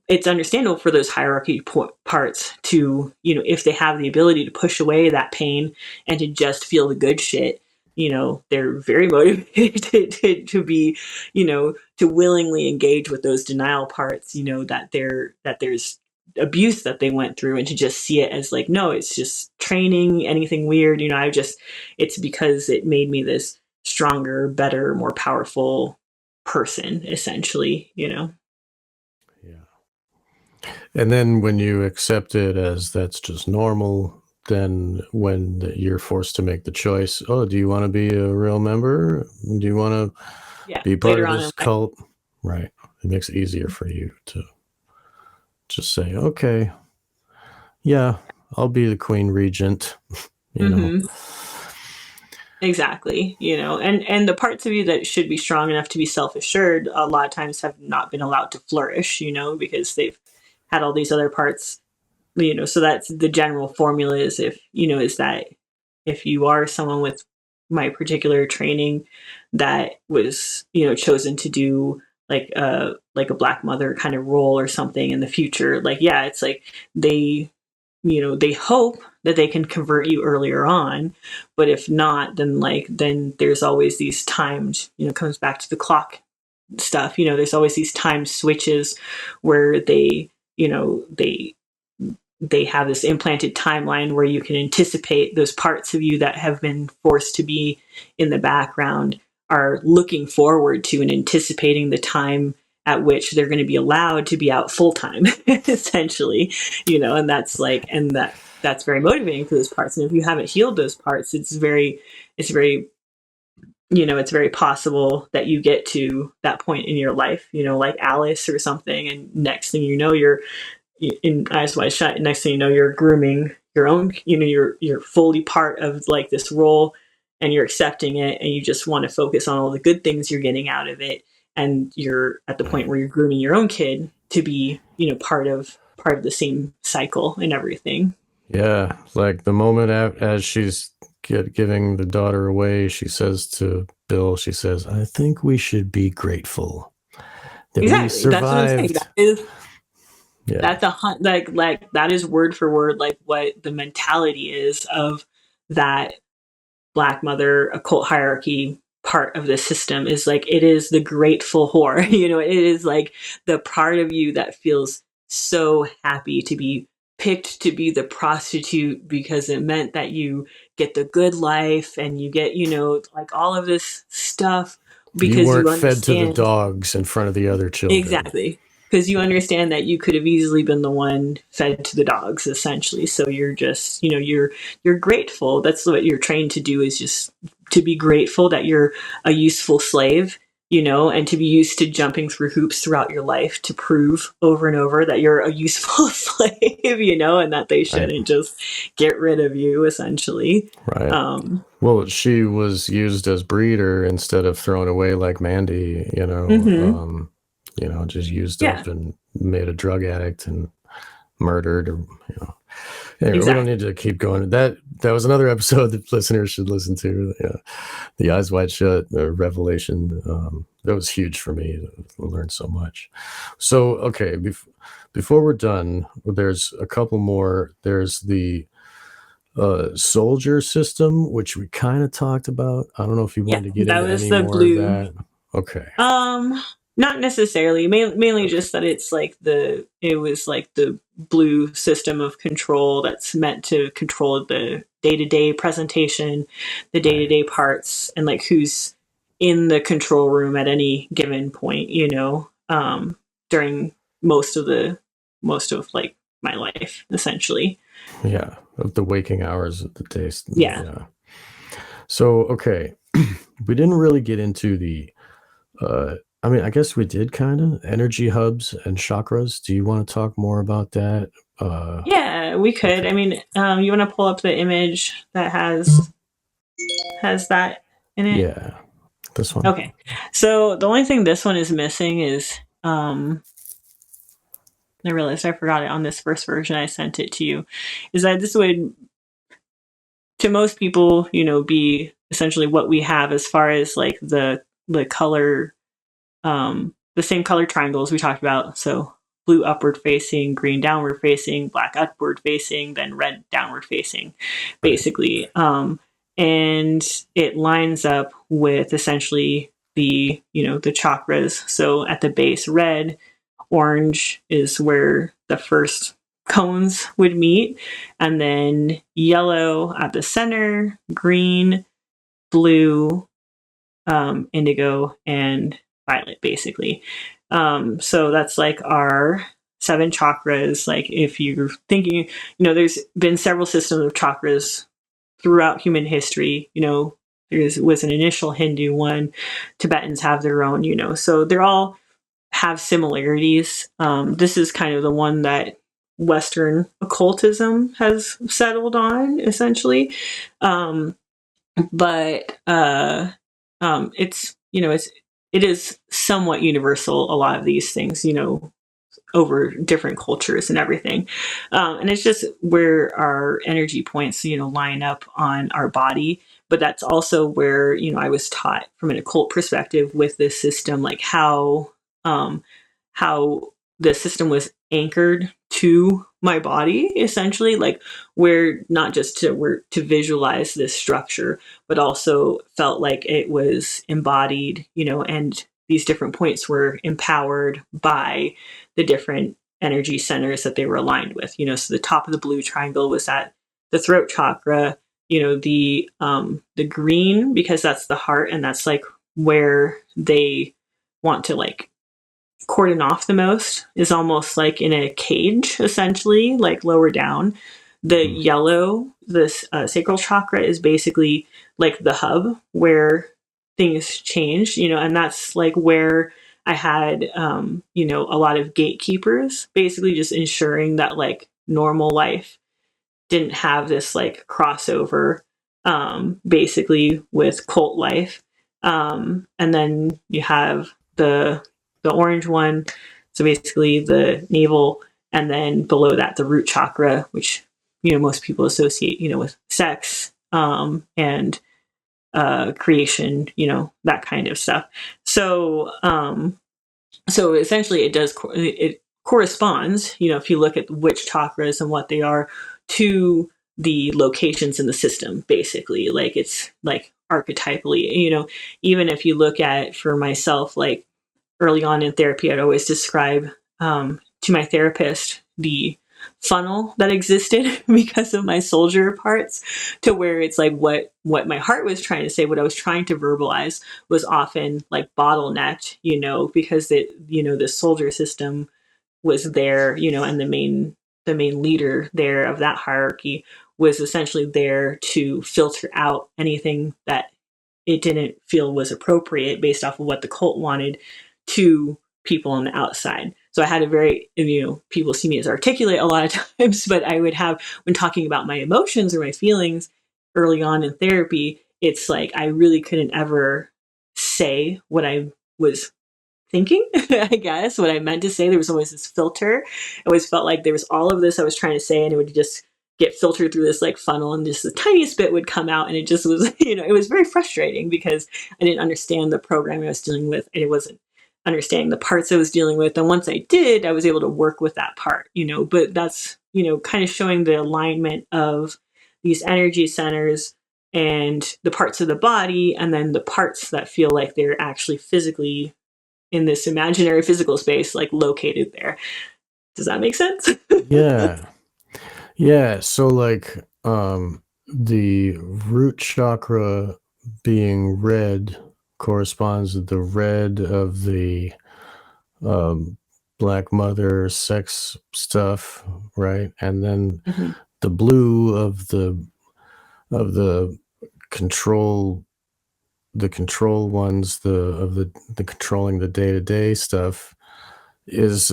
it's understandable for those hierarchy parts to, if they have the ability to push away that pain and to just feel the good shit, they're very motivated to be, to willingly engage with those denial parts, that there's abuse that they went through, and to just see it as like, no, it's just training, anything weird, it's because it made me this stronger, better, more powerful person, essentially. Yeah. And then when you accept it as that's just normal, then when you're forced to make the choice, oh, do you want to be a real member? Do you want to be part of this cult? Right. It makes it easier for you to just say, okay, yeah, I'll be the queen regent, you know. Exactly. And the parts of you that should be strong enough to be self-assured a lot of times have not been allowed to flourish, because they've had all these other parts, so that's the general formula is is that if you are someone with my particular training that was, chosen to do like a black mother kind of role or something in the future, like, yeah, it's like they hope that they can convert you earlier on, but if not, then there's always these timed, comes back to the clock stuff, there's always these time switches where they have this implanted timeline where you can anticipate those parts of you that have been forced to be in the background are looking forward to and anticipating the time at which they're going to be allowed to be out full time, essentially, and that's like, and that's very motivating for those parts. And if you haven't healed those parts, it's very, it's very possible that you get to that point in your life, like Alice or something. And next thing you know, you're in Eyes Wide Shut. Next thing you know, you're grooming your own, you're fully part of like this role, and you're accepting it, and you just want to focus on all the good things you're getting out of it. And you're at the point where you're grooming your own kid to be, part of the same cycle and everything. Yeah. Like the moment as she's giving the daughter away, she says to Bill, she says, I think we should be grateful that we survived. That's like that is word for word like what the mentality is of that black mother occult hierarchy part of the system, is like, it is the grateful whore. It is like the part of you that feels so happy to be picked to be the prostitute because it meant that you get the good life and you get, like all of this stuff because you weren't fed to the dogs in front of the other children. Exactly. Because you understand that you could have easily been the one fed to the dogs, essentially. So you're just, you're grateful. That's what you're trained to do, is just to be grateful that you're a useful slave, and to be used to jumping through hoops throughout your life to prove over and over that you're a useful slave, and that they shouldn't just get rid of you, essentially. Right. Well, she was used as breeder instead of thrown away like Mandy, just used up and made a drug addict and murdered, or Anyway, exactly. We don't need to keep going. That was another episode that listeners should listen to. The Eyes Wide Shut, the revelation. That was huge for me. I learned so much. So, okay, before we're done, there's a couple more. There's the soldier system, which we kind of talked about. I don't know if you wanted to get into any more of that. Okay. Not necessarily. Mainly just that it was like the blue system of control that's meant to control the day-to-day presentation, the day-to-day parts, and like who's in the control room at any given point, during most of like my life, essentially. Yeah, of the waking hours of the day. Yeah. So, okay, we didn't really get into the I mean, I guess we did kind of energy hubs and chakras. Do you want to talk more about that? Yeah, we could. Okay. I mean, you want to pull up the image that has that in it? Yeah, this one. Okay. So the only thing this one is missing is I realized I forgot it on this first version I sent it to you, is that this would, to most people, be essentially what we have as far as like the color, the same color triangles we talked about. So blue upward facing, green downward facing, black upward facing, then red downward facing, Right. basically. And it lines up with essentially the chakras. So at the base, red, orange is where the first cones would meet, and then yellow at the center, green, blue, indigo, and violet, basically. So that's like our 7 chakras. Like if you're thinking, there's been several systems of chakras throughout human history. There was an initial Hindu one. Tibetans have their own. So they're all have similarities. This is kind of the one that Western occultism has settled on, essentially. But it is somewhat universal. A lot of these things, over different cultures and everything. And it's just where our energy points, line up on our body. But that's also where, I was taught from an occult perspective with this system, like um, how the system was anchored to my body, essentially, like where not just to visualize this structure, but also felt like it was embodied, and these different points were empowered by the different energy centers that they were aligned with. So the top of the blue triangle was at the throat chakra. The green, because that's the heart, and that's like where they want to like cordon off the most, is almost like in a cage, essentially, like lower down. The yellow, this sacral chakra, is basically like the hub where things change, and that's like where I had, a lot of gatekeepers, basically just ensuring that like normal life didn't have this like crossover, basically with cult life. And then you have the orange one, so basically the navel, and then below that the root chakra, which most people associate with sex, and creation, that kind of stuff. So essentially it corresponds, if you look at which chakras and what they are, to the locations in the system, basically. Like it's like archetypally, even if you look at, for myself, like early on in therapy, I'd always describe, to my therapist, the funnel that existed because of my soldier parts, to where it's like what my heart was trying to say, what I was trying to verbalize, was often like bottlenecked, because the soldier system was there, and the main leader there of that hierarchy was essentially there to filter out anything that it didn't feel was appropriate based off of what the cult wanted to people on the outside. So I had a very, people see me as articulate a lot of times, but I would have, when talking about my emotions or my feelings early on in therapy, it's like I really couldn't ever say what I was thinking, I guess, what I meant to say. There was always this filter. I always felt like there was all of this I was trying to say, and it would just get filtered through this like funnel, and just the tiniest bit would come out, and it just was, it was very frustrating because I didn't understand the program I was dealing with, and it wasn't understanding the parts I was dealing with. And once I did, I was able to work with that part, but that's, kind of showing the alignment of these energy centers and the parts of the body, and then the parts that feel like they're actually physically in this imaginary physical space, like located there. Does that make sense? Yeah. Yeah. So like the root chakra being red corresponds to the red of the black mother sex stuff, right? And then the blue of the control the control ones, the controlling the day-to-day stuff is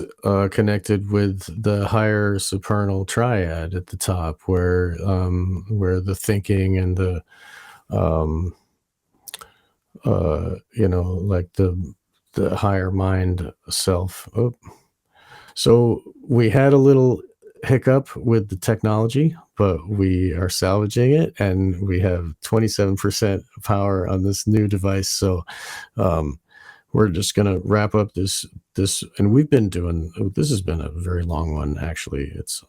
connected with the higher supernal triad at the top, where the thinking and the like the higher mind self. Oh. So we had a little hiccup with the technology, but we are salvaging it, and we have 27% power on this new device. So we're just going to wrap up this, and we've been doing, this has been a very long one, actually. It's,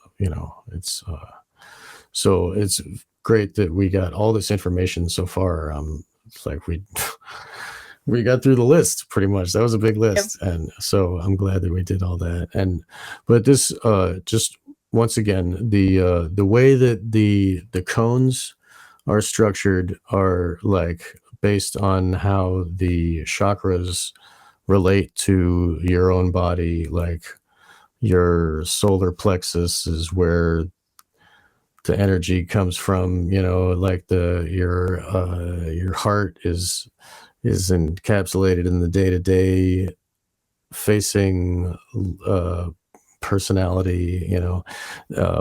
so it's great that we got all this information so far. It's like we got through the list pretty much. That was a big list. Yep. And so I'm glad that we did all that. But this, just once again, the way that the cones are structured are like based on how the chakras relate to your own body. Like your solar plexus is where the energy comes from, like your heart is encapsulated in the day-to-day facing personality,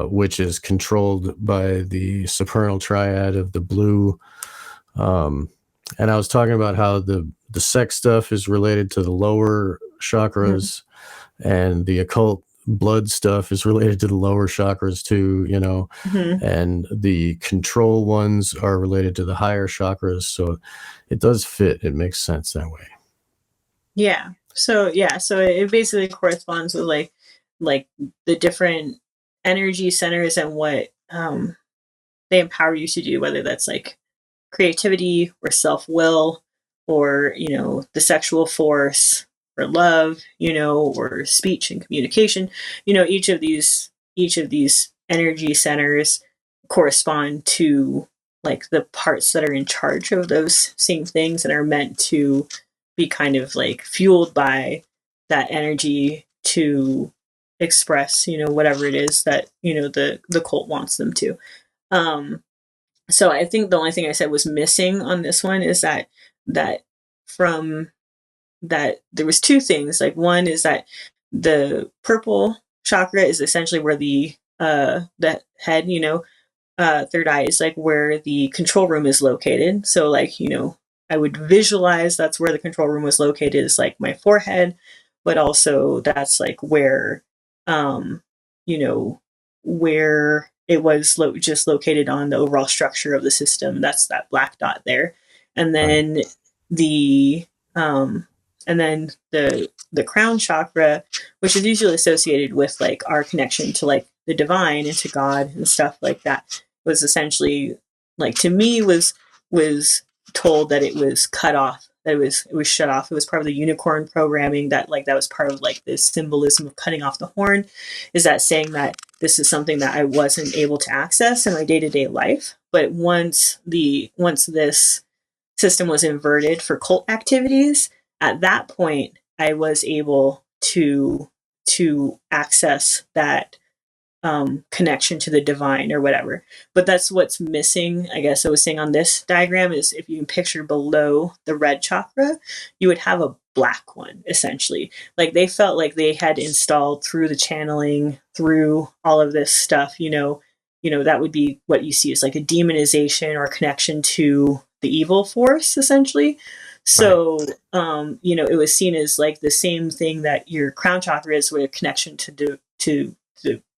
which is controlled by the supernal triad of the blue. And I was talking about how the sex stuff is related to the lower chakras, and the occult blood stuff is related to the lower chakras too, and the control ones are related to the higher chakras. So it does fit. It makes sense that way. Yeah. So it basically corresponds with like the different energy centers and what they empower you to do, whether that's like creativity or self-will, or the sexual force, or love, or speech and communication. Each of these energy centers correspond to like the parts that are in charge of those same things, and are meant to be kind of like fueled by that energy to express whatever it is that the cult wants them to. So I think the only thing I said was missing on this one is that from that there was two things. Like, one is that the purple chakra is essentially where the head, third eye is like where the control room is located. So like, I would visualize that's where the control room was located, is like my forehead, but also that's like where, where it was just located on the overall structure of the system. That's that black dot there. And then right. The crown chakra, which is usually associated with like our connection to like the divine and to God and stuff like that, was essentially like, to me, was told that it was cut off, that it was shut off. It was part of the unicorn programming, that was part of like this symbolism of cutting off the horn, is that saying that this is something that I wasn't able to access in my day-to-day life. But once this system was inverted for cult activities, at that point I was able to access that connection to the divine or whatever. But that's what's missing, I guess I was saying on this diagram, is if you can picture below the red chakra, you would have a black one, essentially. Like, they felt like they had installed through the channeling, through all of this stuff, that would be what you see as like a demonization or connection to the evil force, essentially. So, it was seen as like the same thing that your crown chakra is, with a connection to the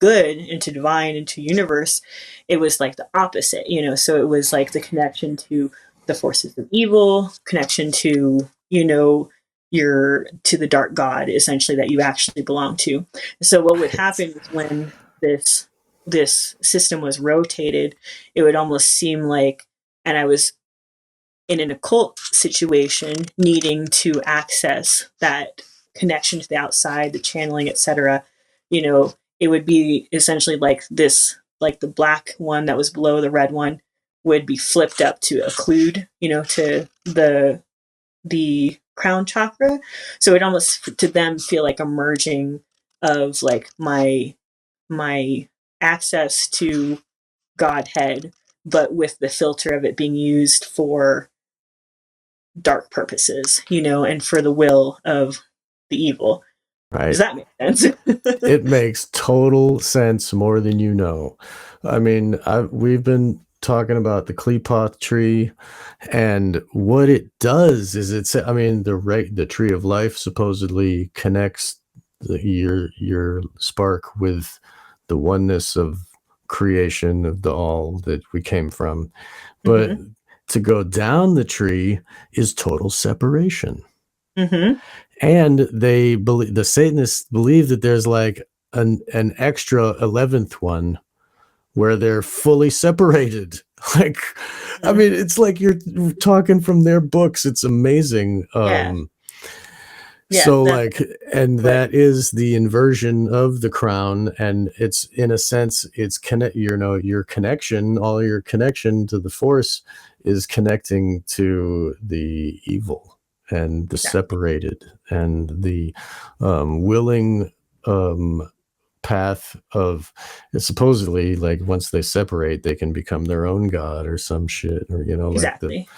good and to divine and to universe. It was like the opposite, so it was like the connection to the forces of evil, connection to, to the dark god, essentially, that you actually belong to. So what would happen is, when this system was rotated, it would almost seem like, and I was in an occult situation needing to access that connection to the outside, the channeling, etc., it would be essentially like this, like the black one that was below the red one would be flipped up to occlude, to the crown chakra. So it almost, to them, feel like a merging of like my access to Godhead, but with the filter of it being used for dark purposes, and for the will of the evil. Right. Does that make sense? It makes total sense, more than you know. I mean, we've been talking about the Klepoth tree, and what it does is the tree of life supposedly connects your spark with the oneness of creation, of the all that we came from. But to go down the tree is total separation. And the Satanists believe that there's like an extra 11th one where they're fully separated. Like, I mean, it's like you're talking from their books. It's amazing. So like, and that is the inversion of the crown, and it's, in a sense, it's your connection, all your connection to the force is connecting to the evil and the separated and the willing path of, it's supposedly like once they separate, they can become their own god or some shit, or exactly.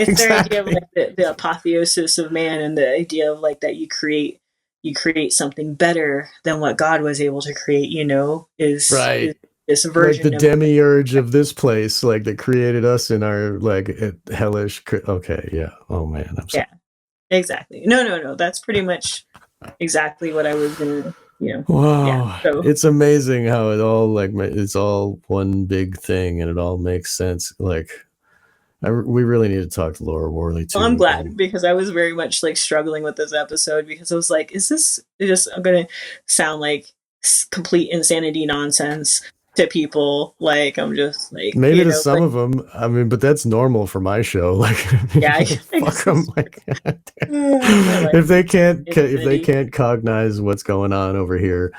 It's their idea of like the apotheosis of man, and the idea of like that you create something better than what God was able to create, is this version like the demiurge of this place, like that created us in our like hellish. Okay, yeah. Oh man, I'm sorry. Yeah, exactly. No. That's pretty much exactly what I was gonna. Wow, yeah, so. It's amazing how it all it's all one big thing, and it all makes sense. Like, we really need to talk to Laura Worley too. Well, I'm glad, because I was very much like struggling with this episode, because I was like, is this just going to sound like complete insanity nonsense to people? Like, I'm just like, maybe to some of them. I mean, but that's normal for my show. Like, fuck them. Like, if they can't cognize what's going on over here,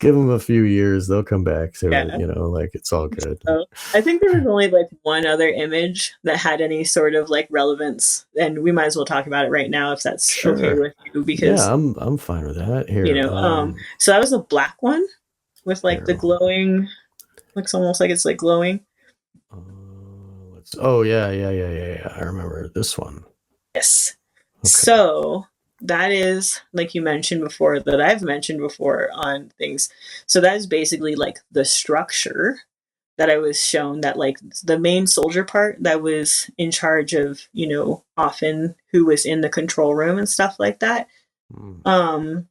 give them a few years, they'll come back to it, like, it's all good. So, I think there was only like one other image that had any sort of like relevance, and we might as well talk about it right now if that's okay with you, because I'm fine with that. Here, so that was a black one with like the glowing, looks almost like it's like glowing. Yeah, I remember this one. Yes. Okay. So that is, like you mentioned before, that I've mentioned before on things. So that is basically like the structure that I was shown, that like the main soldier part that was in charge of, often who was in the control room and stuff like that. The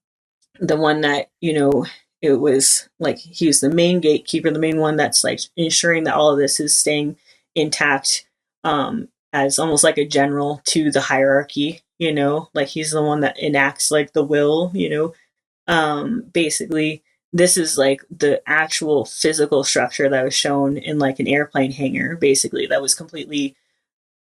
one that, it was like, he was the main gatekeeper, the main one that's like ensuring that all of this is staying intact, as almost like a general to the hierarchy, like he's the one that enacts like the will, basically this is like the actual physical structure that was shown in like an airplane hangar, basically, that was completely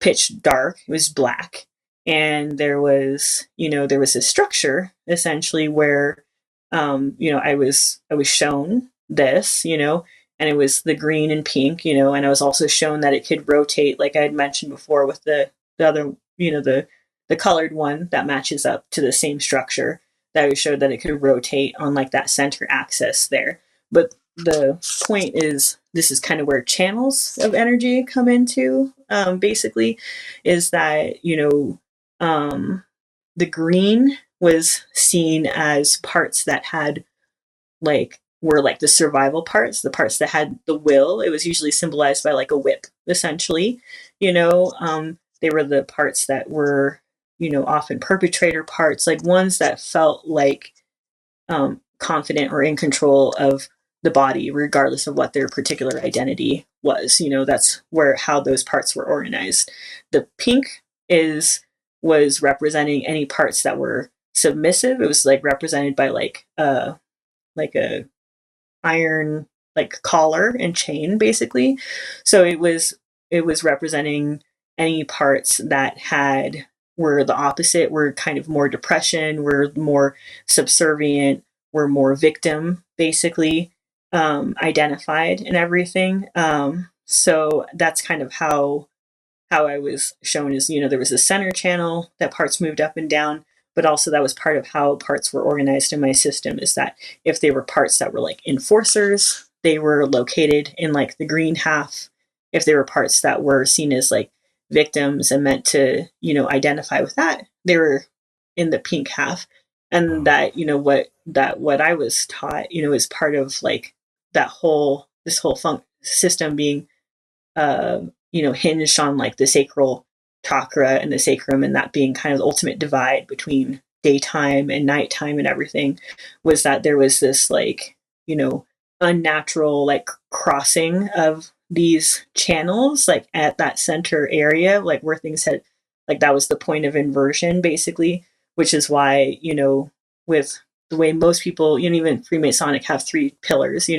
pitch dark. It was black. And there was a structure essentially where, I was shown this, and it was the green and pink, and I was also shown that it could rotate, like I had mentioned before, with the other, the colored one that matches up to the same structure, that we showed that it could rotate on like that center axis there. But the point is, this is kind of where channels of energy come into, basically, is that, the green was seen as parts that had were like the survival parts, the parts that had the will. It was usually symbolized by like a whip, essentially. They were the parts that were, often perpetrator parts, like ones that felt like confident or in control of the body, regardless of what their particular identity was. That's how those parts were organized. The pink was representing any parts that were submissive. It was like represented by like a iron like collar and chain, basically. So it was representing any parts that were the opposite, were kind of more depression, were more subservient, were more victim, basically, identified and everything. So that's kind of how I was shown, is, there was a center channel that parts moved up and down, but also that was part of how parts were organized in my system, is that if they were parts that were like enforcers, they were located in like the green half. If they were parts that were seen as like victims and meant to, identify with that, they were in the pink half. And that, what I was taught, is part of like this whole system being, hinged on like the sacral chakra and the sacrum, and that being kind of the ultimate divide between daytime and nighttime and everything, was that there was this like, unnatural like crossing of these channels like at that center area, like where things had, like that was the point of inversion basically, which is why, with the way most people, even Freemasonic have 3 pillars,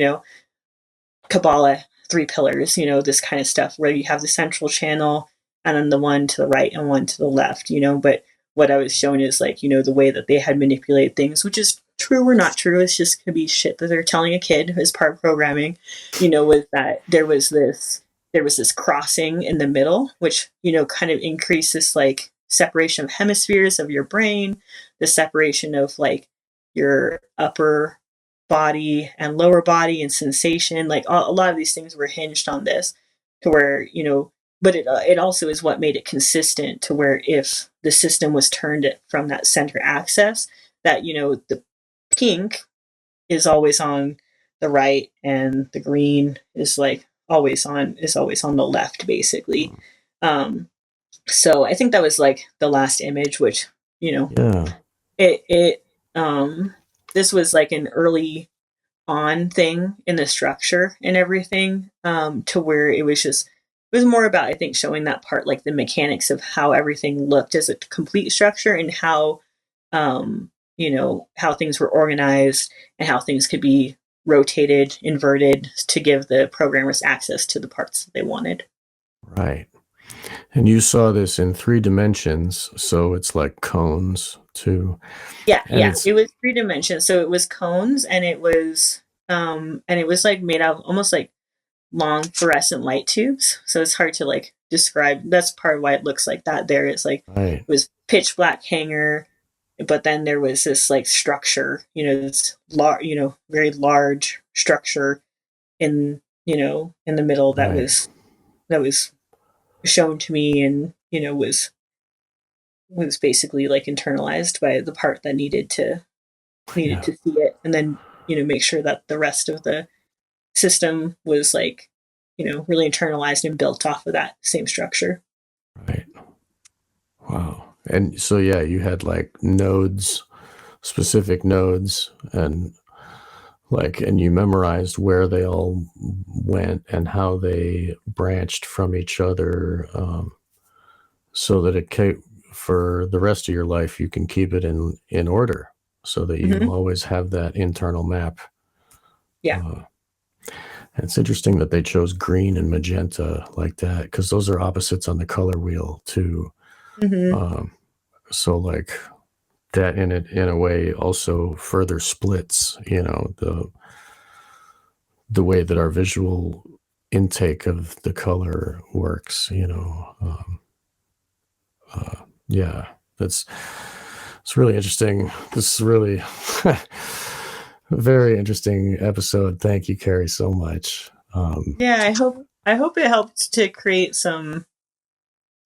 Kabbalah, 3 pillars, this kind of stuff, where you have the central channel and then the one to the right and one to the left, but what I was shown is like, the way that they had manipulated things, which is true or not true, it's just gonna be shit that they're telling a kid as part of programming, was that there was this crossing in the middle, which, kind of increased this like separation of hemispheres of your brain, the separation of like your upper body and lower body and sensation, like a lot of these things were hinged on this, to where, but it also is what made it consistent, to where if the system was turned from that center axis, that, the pink is always on the right and the green is like always on the left basically. So I think that was like the last image, which, this was like an early on thing in the structure and everything, to where it was more about, I think, showing that part, like the mechanics of how everything looked as a complete structure, and how, how things were organized and how things could be rotated, inverted, to give the programmers access to the parts that they wanted. Right. And you saw this in 3 dimensions, so it's like cones too. Yeah, it was 3 dimensions. So it was cones, and it was like made out of almost like long fluorescent light tubes. So it's hard to like describe. That's part of why it looks like that. There is like, right. It was pitch black hanger, but then there was this like structure, this very large structure in the middle that right. was shown to me, and was basically like internalized by the part that needed to see it, and then make sure that the rest of the system was like really internalized and built off of that same structure. Right. Wow. And so you had like nodes, specific nodes, and you memorized where they all went and how they branched from each other, so that for the rest of your life you can keep it in order, so that you always have that internal map. Yeah. It's interesting that they chose green and magenta like that, because those are opposites on the color wheel too. So like that in a way also further splits, the way that our visual intake of the color works, it's really interesting. This is really very interesting episode. Thank you, Carrie, so much. I hope it helped to create some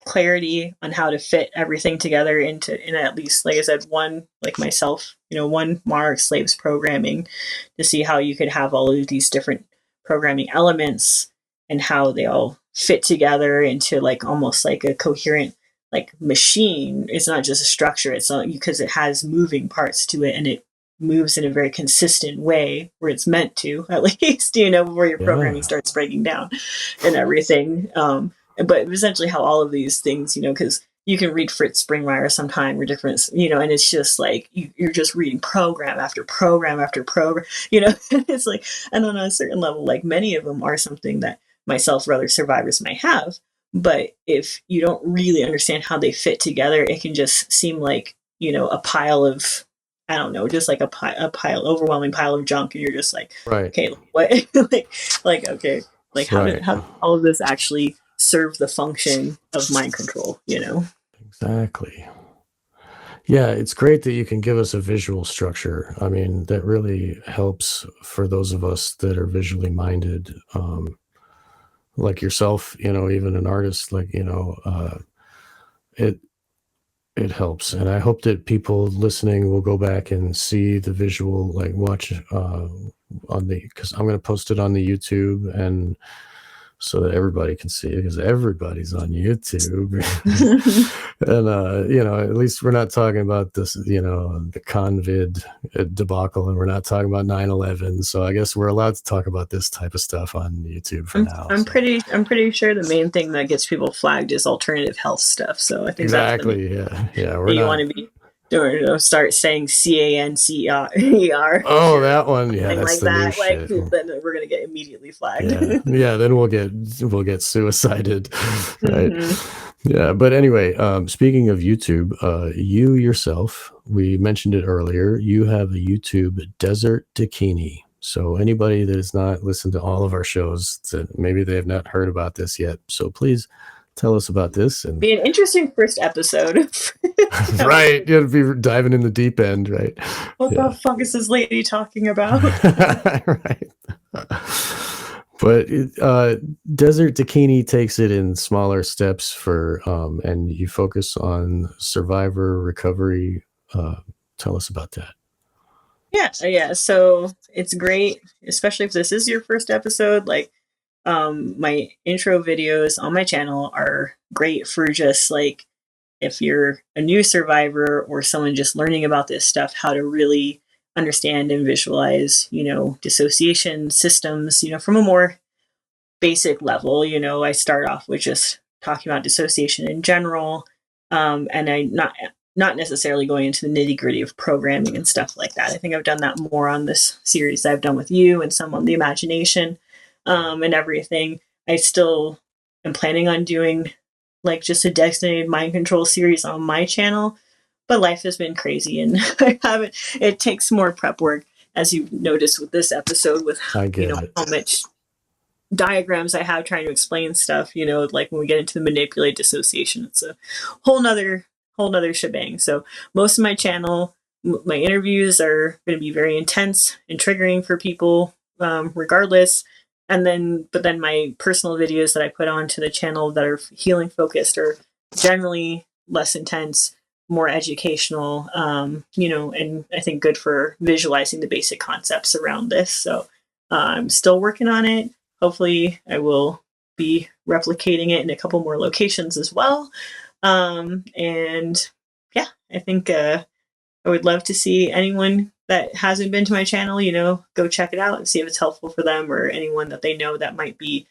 clarity on how to fit everything together in at least, like I said, one, like myself, one Monarch Slaves programming, to see how you could have all of these different programming elements and how they all fit together into like almost like a coherent like machine. It's not just a structure, it's not, because it has moving parts to it, and it moves in a very consistent way, where it's meant to, at least, before your programming starts breaking down and everything. But essentially how all of these things, because you can read Fritz Springmeier sometime, or different, and it's just like, you're just reading program after program after program, it's like, and on a certain level, like many of them are something that myself or other survivors might have. But if you don't really understand how they fit together, it can just seem like, a pile of, I don't know, just like overwhelming pile of junk, and you're just like, right. Okay, what, okay, like how did all of this actually serve the function of mind control? Exactly. Yeah, it's great that you can give us a visual structure. I mean, that really helps for those of us that are visually minded. like yourself, even an artist, like, it helps. And I hope that people listening will go back and see the visual, like watch because I'm going to post it on the YouTube, and so that everybody can see it, because everybody's on YouTube. And at least we're not talking about this, the convid debacle, and we're not talking about 9/11. So I guess we're allowed to talk about this type of stuff on YouTube for now. I'm pretty sure the main thing that gets people flagged is alternative health stuff. So I think exactly. you want to be or start saying CANCER. Oh, that one. Yeah, that's like the that. new Like shit. then we're gonna get immediately flagged. Yeah, then we'll get suicided. Right. Mm-hmm. Yeah, but anyway, speaking of YouTube, you yourself, we mentioned it earlier, you have a YouTube Desert Bikini. So anybody that has not listened to all of our shows, that maybe they have not heard about this yet, so please tell us about this. And be an interesting first episode. Right, you'd be diving in the deep end, right? What the fuck is this lady talking about? Right. But Desert Bikini takes it in smaller steps and you focus on survivor recovery. Tell us about that. Yeah. So it's great, especially if this is your first episode. Like, my intro videos on my channel are great for just like if you're a new survivor or someone just learning about this stuff, how to really understand and visualize, dissociation systems, from a more basic level. I start off with just talking about dissociation in general, and I not necessarily going into the nitty gritty of programming and stuff like that. I think I've done that more on this series that I've done with you and some on the imagination, and everything. I still am planning on doing like just a designated mind control series on my channel, but life has been crazy and it takes more prep work, as you noticed with this episode, with how much diagrams I have trying to explain stuff, like when we get into the manipulate dissociation, it's a whole nother shebang. So most of my channel, my interviews are going to be very intense and triggering for people, regardless. But then my personal videos that I put onto the channel that are healing focused are generally less intense, more educational, and I think good for visualizing the basic concepts around this. So I'm still working on it. Hopefully I will be replicating it in a couple more locations as well. And yeah, I think I would love to see anyone that hasn't been to my channel, go check it out and see if it's helpful for them, or anyone that they know that might be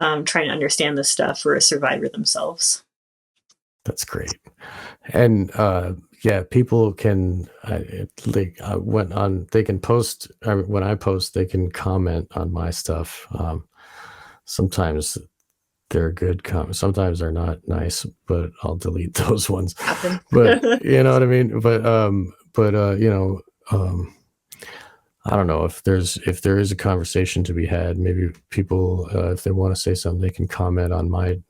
trying to understand this stuff for a survivor themselves. That's great. And people can they can post when I post, they can comment on my stuff. Sometimes they're good comments, sometimes they're not nice, but I'll delete those ones. But you know what I mean? But I don't know if there is a conversation to be had. Maybe people, if they want to say something, they can comment on my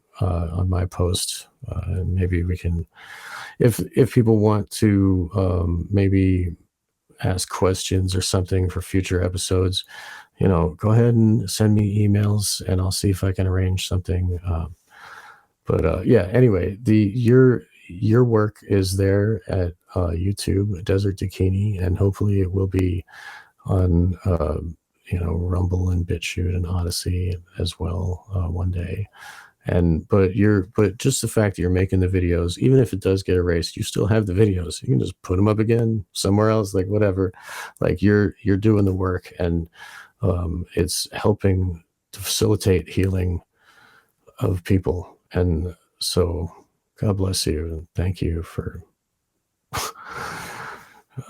post. Maybe we can, if people want to maybe ask questions or something for future episodes, go ahead and send me emails and I'll see if I can arrange something. Anyway, your work is there at YouTube, Desert Bikini, and hopefully it will be on Rumble and BitChute and Odyssey as well one day. But just the fact that you're making the videos, even if it does get erased, you still have the videos. You can just put them up again somewhere else, like whatever. Like you're doing the work, and it's helping to facilitate healing of people. And so God bless you, and thank you for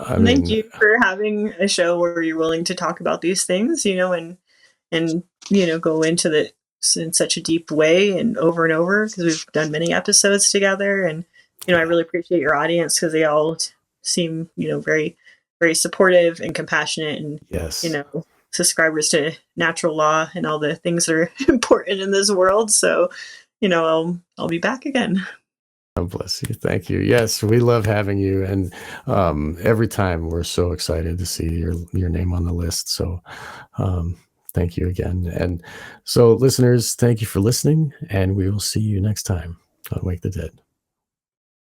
thank you for having a show where you're willing to talk about these things, and go into the in such a deep way and over, because we've done many episodes together. And I really appreciate your audience, because they all seem very, very supportive and compassionate, and yes, subscribers to natural law and all the things that are important in this world. So I'll be back again. God bless you. Thank you. Yes, we love having you, and every time we're so excited to see your name on the list. So Thank you again. And so, listeners, thank you for listening, and we will see you next time on Wake the Dead.